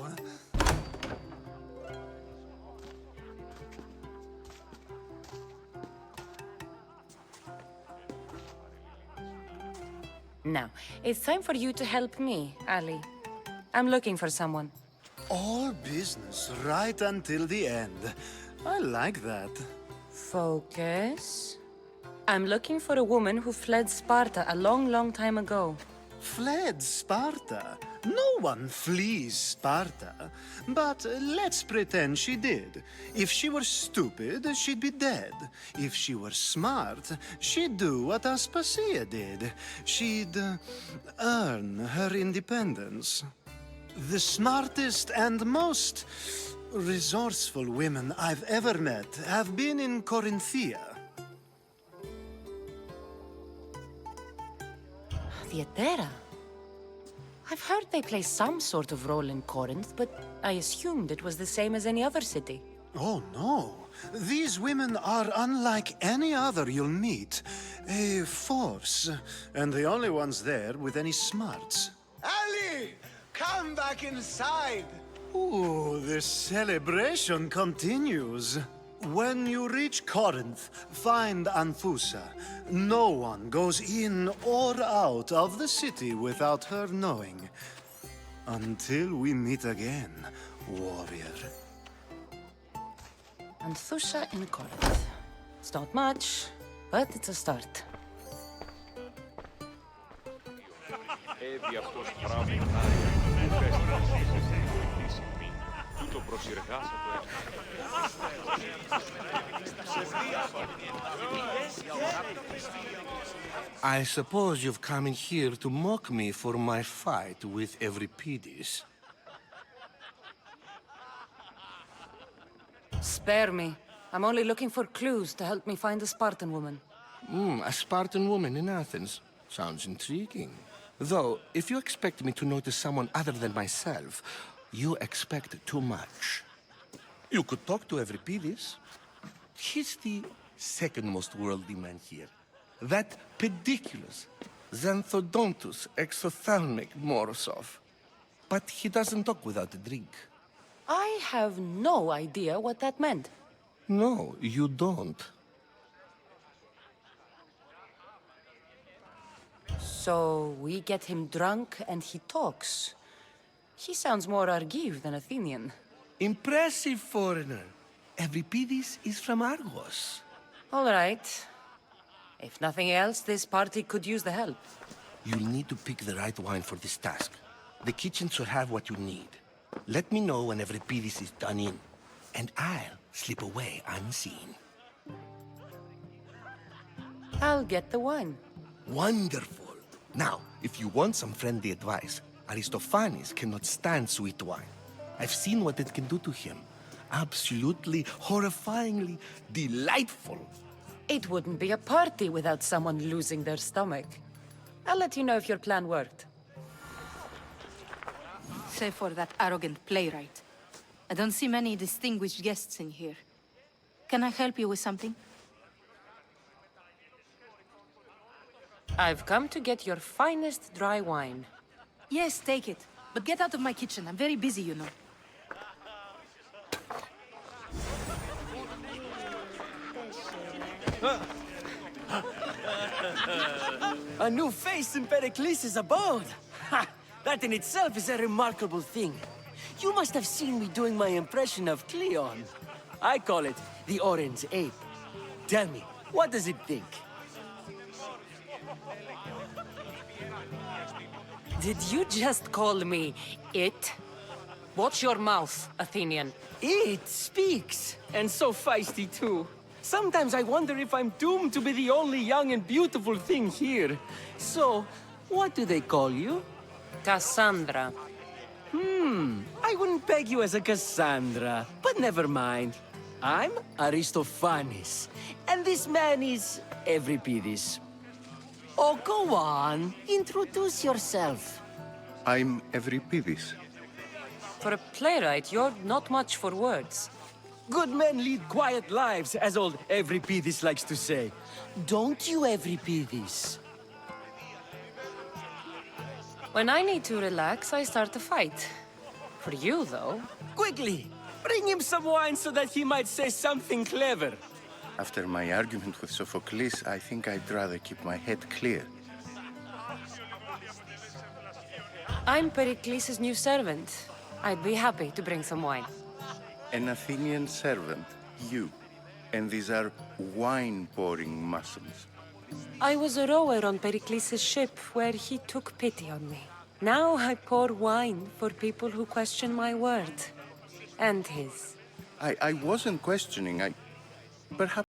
Now, it's time for you to help me, Ali. I'm looking for someone. All business right until the end. I like that. Focus. I'm looking for a woman who fled Sparta a long, long time ago. Fled Sparta? No one flees Sparta. But let's pretend she did. If she were stupid, she'd be dead. If she were smart, she'd do what Aspasia did. She'd earn her independence. The smartest and most resourceful women I've ever met have been in Corinthia. Theatera? I've heard they play some sort of role in Corinth, but I assumed it was the same as any other city. Oh, no. These women are unlike any other you'll meet. A force, and the only ones there with any smarts. Ali! Come back inside! Ooh, the celebration continues. When you reach Corinth, find Anthusa. No one goes in or out of the city without her knowing. Until we meet again, warrior. Anthusa in Corinth. It's not much, but it's a start. I suppose you've come in here to mock me for my fight with Euripides. Spare me. I'm only looking for clues to help me find a Spartan woman. A Spartan woman in Athens. Sounds intriguing. Though, if you expect me to notice someone other than myself, you expect too much. You could talk to Euripides. He's the second most worldly man here. That pediculous, xanthodontus exophthalmic Morosov. But he doesn't talk without a drink. I have no idea what that meant. No, you don't. So we get him drunk and he talks. He sounds more Argive than Athenian. Impressive, foreigner. Euripides is from Argos. All right. If nothing else, this party could use the help. You'll need to pick the right wine for this task. The kitchen should have what you need. Let me know when Euripides is done in, and I'll slip away unseen. I'll get the wine. Wonderful. Now, if you want some friendly advice, Aristophanes cannot stand sweet wine. I've seen what it can do to him. Absolutely, horrifyingly delightful. It wouldn't be a party without someone losing their stomach. I'll let you know if your plan worked. Save for that arrogant playwright. I don't see many distinguished guests in here. Can I help you with something? I've come to get your finest dry wine. Yes, take it. But get out of my kitchen. I'm very busy, you know. A new face in Pericles' abode! Ha! That in itself is a remarkable thing. You must have seen me doing my impression of Cleon. I call it the Orange Ape. Tell me, what does it think? Did you just call me it? Watch your mouth, Athenian. It speaks, and so feisty too. Sometimes I wonder if I'm doomed to be the only young and beautiful thing here. So, what do they call you? Cassandra. I wouldn't peg you as a Cassandra, but never mind. I'm Aristophanes, and this man is Euripides. Oh, go on. Introduce yourself. I'm Euripides. For a playwright, you're not much for words. Good men lead quiet lives, as old Euripides likes to say. Don't you, Euripides? When I need to relax, I start a fight. For you, though... Quickly! Bring him some wine so that he might say something clever. After my argument with Sophocles, I think I'd rather keep my head clear. I'm Pericles' new servant. I'd be happy to bring some wine. An Athenian servant, you. And these are wine-pouring muscles. I was a rower on Pericles' ship where he took pity on me. Now I pour wine for people who question my word. And his. I wasn't questioning, Perhaps...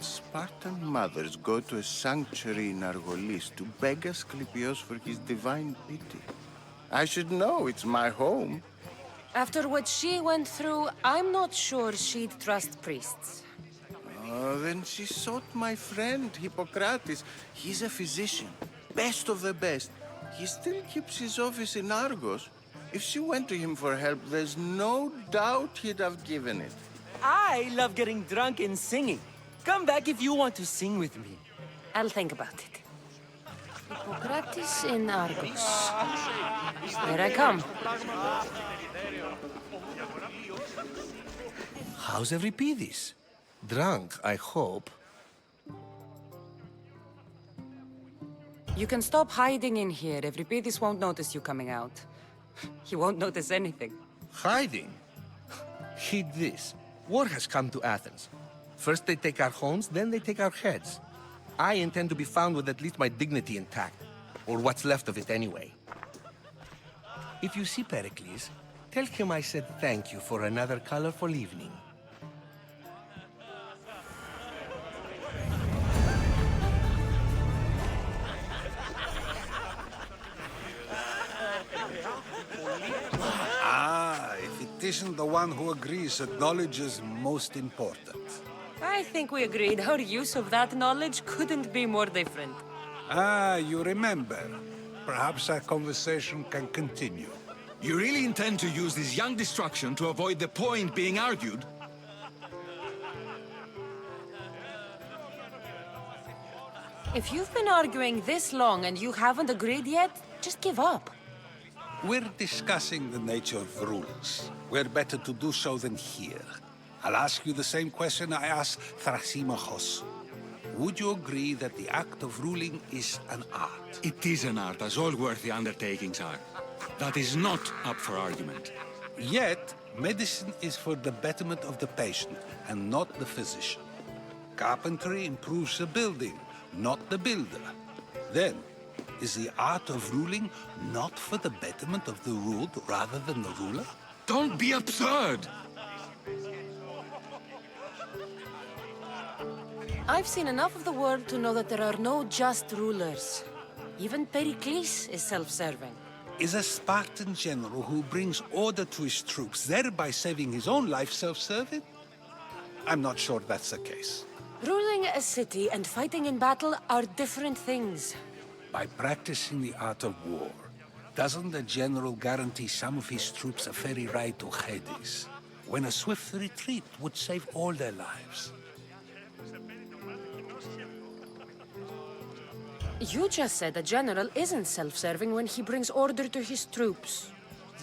Spartan mothers go to a sanctuary in Argolis to beg Asclepios for his divine pity. I should know, it's my home. After what she went through, I'm not sure she'd trust priests. Oh, then she sought my friend, Hippocrates. He's a physician, best of the best. He still keeps his office in Argos. If she went to him for help, there's no doubt he'd have given it. I love getting drunk and singing. Come back if you want to sing with me. I'll think about it. Hippocrates in Argos. Here I come. How's Euripides? Drunk, I hope. You can stop hiding in here. Euripides won't notice you coming out. He won't notice anything. Hiding? Heed this. War has come to Athens. First they take our homes, then they take our heads. I intend to be found with at least my dignity intact. Or what's left of it anyway. If you see Pericles, tell him I said thank you for another colorful evening. If it isn't the one who agrees that knowledge is most important. I think we agreed our use of that knowledge couldn't be more different. You remember. Perhaps our conversation can continue. You really intend to use this young destruction to avoid the point being argued? If you've been arguing this long and you haven't agreed yet, just give up. We're discussing the nature of rulers. Where better to do so than here? I'll ask you the same question I asked Thrasimachos. Would you agree that the act of ruling is an art? It is an art, as all worthy undertakings are. That is not up for argument. Yet, medicine is for the betterment of the patient, and not the physician. Carpentry improves the building, not the builder. Then, is the art of ruling not for the betterment of the ruled rather than the ruler? Don't be absurd! I've seen enough of the world to know that there are no just rulers. Even Pericles is self-serving. Is a Spartan general who brings order to his troops, thereby saving his own life, self-serving? I'm not sure that's the case. Ruling a city and fighting in battle are different things. By practicing the art of war, doesn't the general guarantee some of his troops a ferry ride to Hades, when a swift retreat would save all their lives? You just said a general isn't self-serving when he brings order to his troops.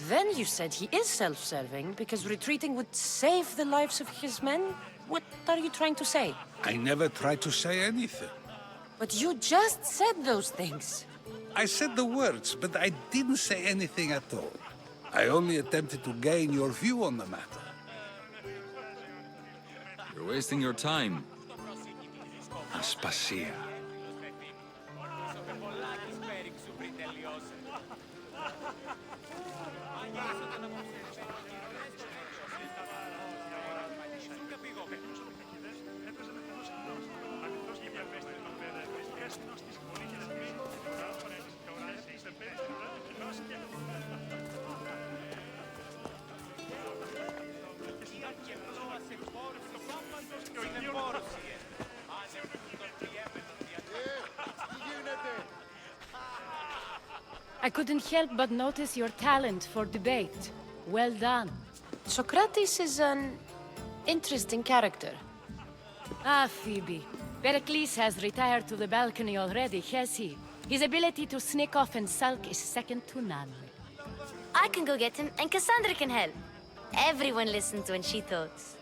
Then you said he is self-serving because retreating would save the lives of his men? What are you trying to say? I never tried to say anything. But you just said those things. I said the words, but I didn't say anything at all. I only attempted to gain your view on the matter. You're wasting your time. Aspasia. I couldn't help but notice your talent for debate. Well done. Socrates is an interesting character. Ah, Phoebe. Pericles has retired to the balcony already, has he? His ability to sneak off and sulk is second to none. I can go get him, and Cassandra can help. Everyone listens when she talks.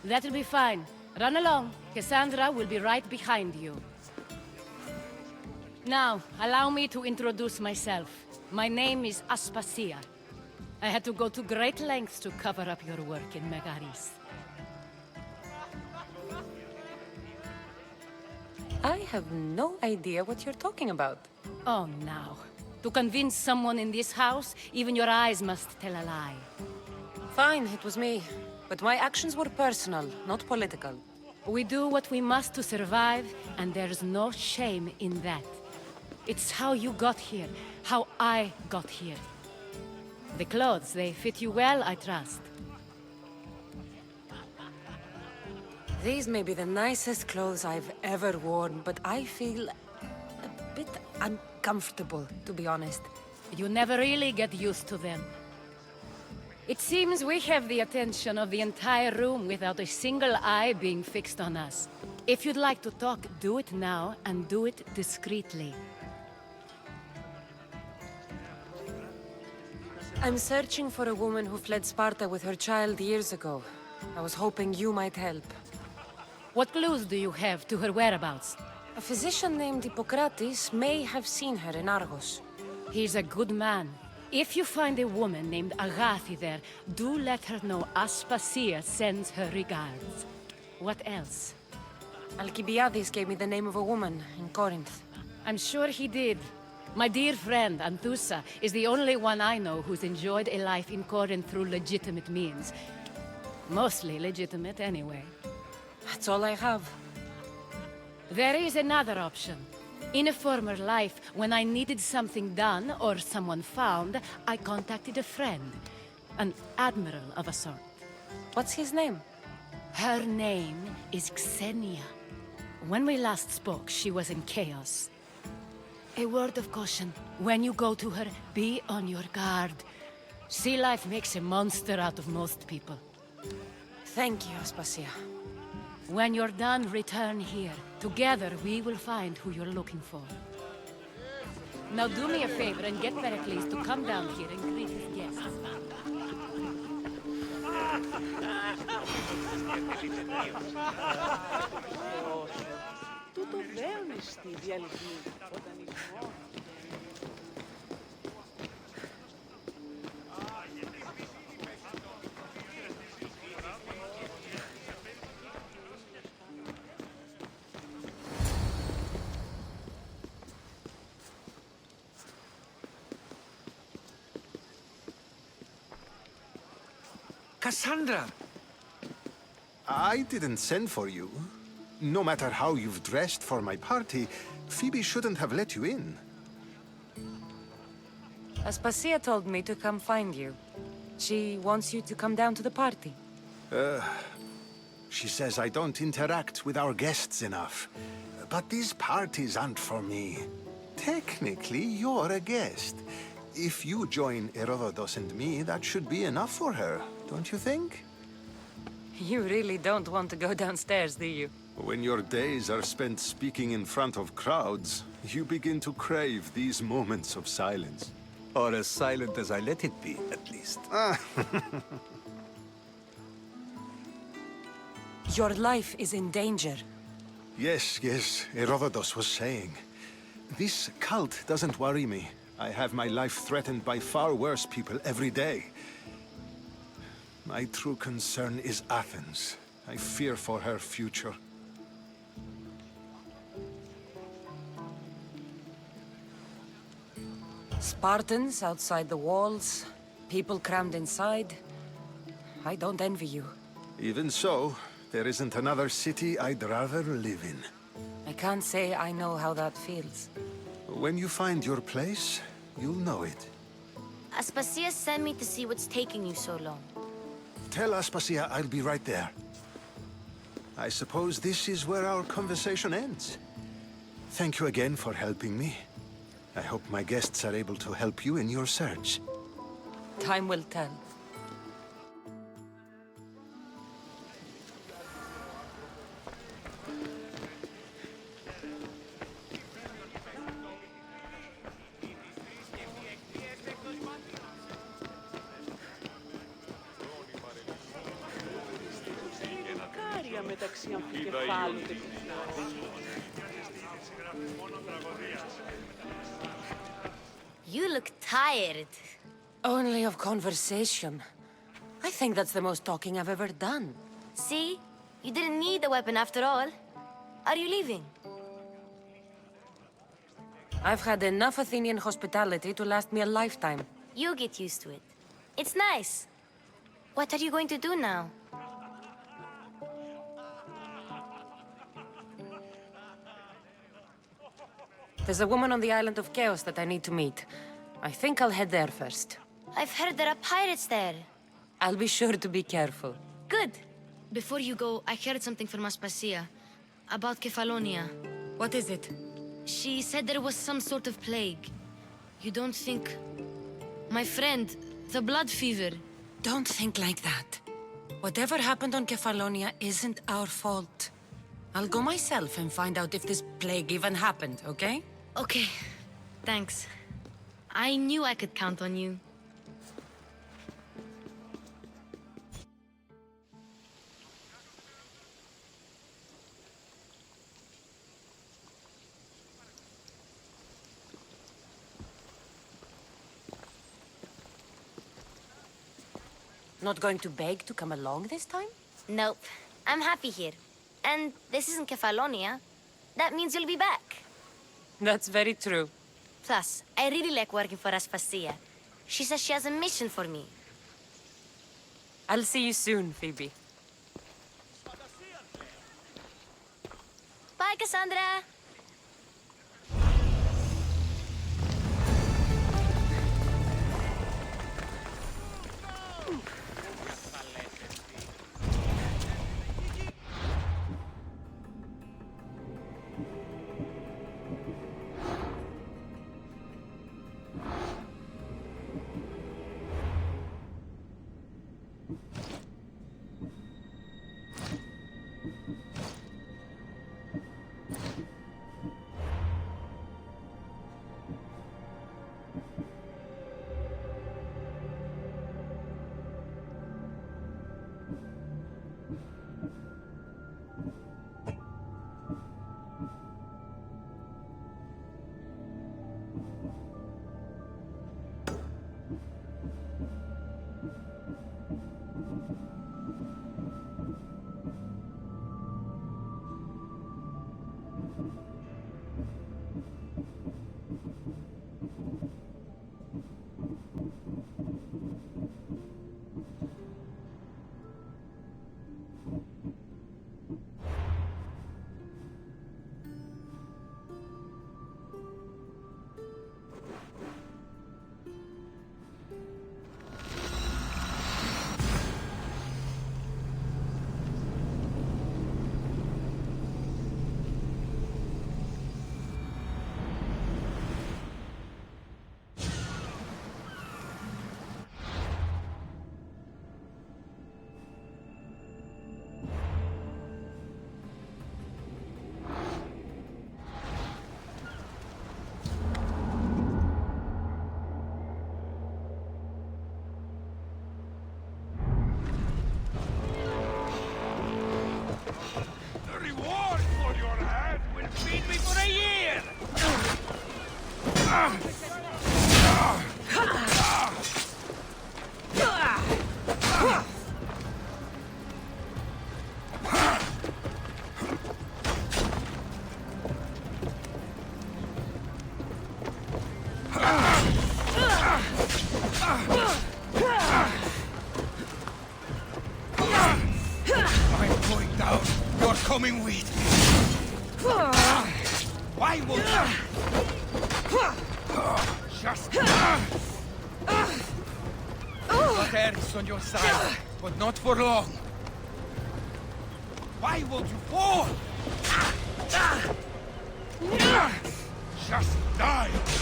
That'll be fine. Run along. Cassandra will be right behind you. Now, allow me to introduce myself. My name is Aspasia. I had to go to great lengths to cover up your work in Megaris. I have no idea what you're talking about. Oh, now. To convince someone in this house, even your eyes must tell a lie. Fine, it was me. But my actions were personal, not political. We do what we must to survive, and there's no shame in that. It's how you got here, how I got here. The clothes, they fit you well, I trust. These may be the nicest clothes I've ever worn, but I feel a bit uncomfortable, to be honest. You never really get used to them. It seems we have the attention of the entire room without a single eye being fixed on us. If you'd like to talk, do it now, and do it discreetly. I'm searching for a woman who fled Sparta with her child years ago. I was hoping you might help. What clues do you have to her whereabouts? A physician named Hippocrates may have seen her in Argos. He's a good man. If you find a woman named Agathi there, do let her know Aspasia sends her regards. What else? Alcibiades gave me the name of a woman in Corinth. I'm sure he did. My dear friend, Anthusa, is the only one I know who's enjoyed a life in Corinth through legitimate means. Mostly legitimate, anyway. That's all I have. There is another option. In a former life, when I needed something done or someone found, I contacted a friend. An admiral of a sort. What's his name? Her name is Xenia. When we last spoke, she was in chaos. A word of caution. When you go to her, be on your guard. Sea life makes a monster out of most people. Thank you, Aspasia. When you're done, return here. Together, we will find who you're looking for. Now do me a favor and get Pericles to come down here and greet his guests. Τούτο δέον εστί διαλυγή όταν εις μόνος. Cassandra! I didn't send for you. No matter how you've dressed for my party, Phoebe shouldn't have let you in. Aspasia told me to come find you. She wants you to come down to the party. She says I don't interact with our guests enough. But these parties aren't for me. Technically, you're a guest. If you join Herodotus and me, that should be enough for her, don't you think? You really don't want to go downstairs, do you? When your days are spent speaking in front of crowds, you begin to crave these moments of silence. Or as silent as I let it be, at least. Your life is in danger. Yes, Herodotus was saying. This cult doesn't worry me. I have my life threatened by far worse people every day. My true concern is Athens. I fear for her future. Spartans outside the walls, people crammed inside. I don't envy you. Even so, there isn't another city I'd rather live in. I can't say I know how that feels. When you find your place, you'll know it. Aspasia sent me to see what's taking you so long. Tell Aspasia I'll be right there. I suppose this is where our conversation ends. Thank you again for helping me. I hope my guests are able to help you in your search. Time will tell. Γενικάρια μεταξύ αμφικεφάλου και πυθιάδες. You look tired. Only of conversation. I think that's the most talking I've ever done. See? You didn't need the weapon after all. Are you leaving? I've had enough Athenian hospitality to last me a lifetime. You get used to it. It's nice. What are you going to do now? There's a woman on the island of Chaos that I need to meet. I think I'll head there first. I've heard there are pirates there. I'll be sure to be careful. Good. Before you go, I heard something from Aspasia. About Kefalonia. What is it? She said there was some sort of plague. You don't think... My friend, the blood fever. Don't think like that. Whatever happened on Kefalonia isn't our fault. I'll go myself and find out if this plague even happened, okay? Okay. Thanks. I knew I could count on you. Not going to beg to come along this time? Nope. I'm happy here. And this isn't Kefalonia. That means you'll be back. That's very true. Plus, I really like working for Aspasia. She says she has a mission for me. I'll see you soon, Phoebe. Bye, Cassandra! I'm going down. You're coming with me. Why won't you? Just... Water is on your side, but not for long. Why won't you fall? Just die!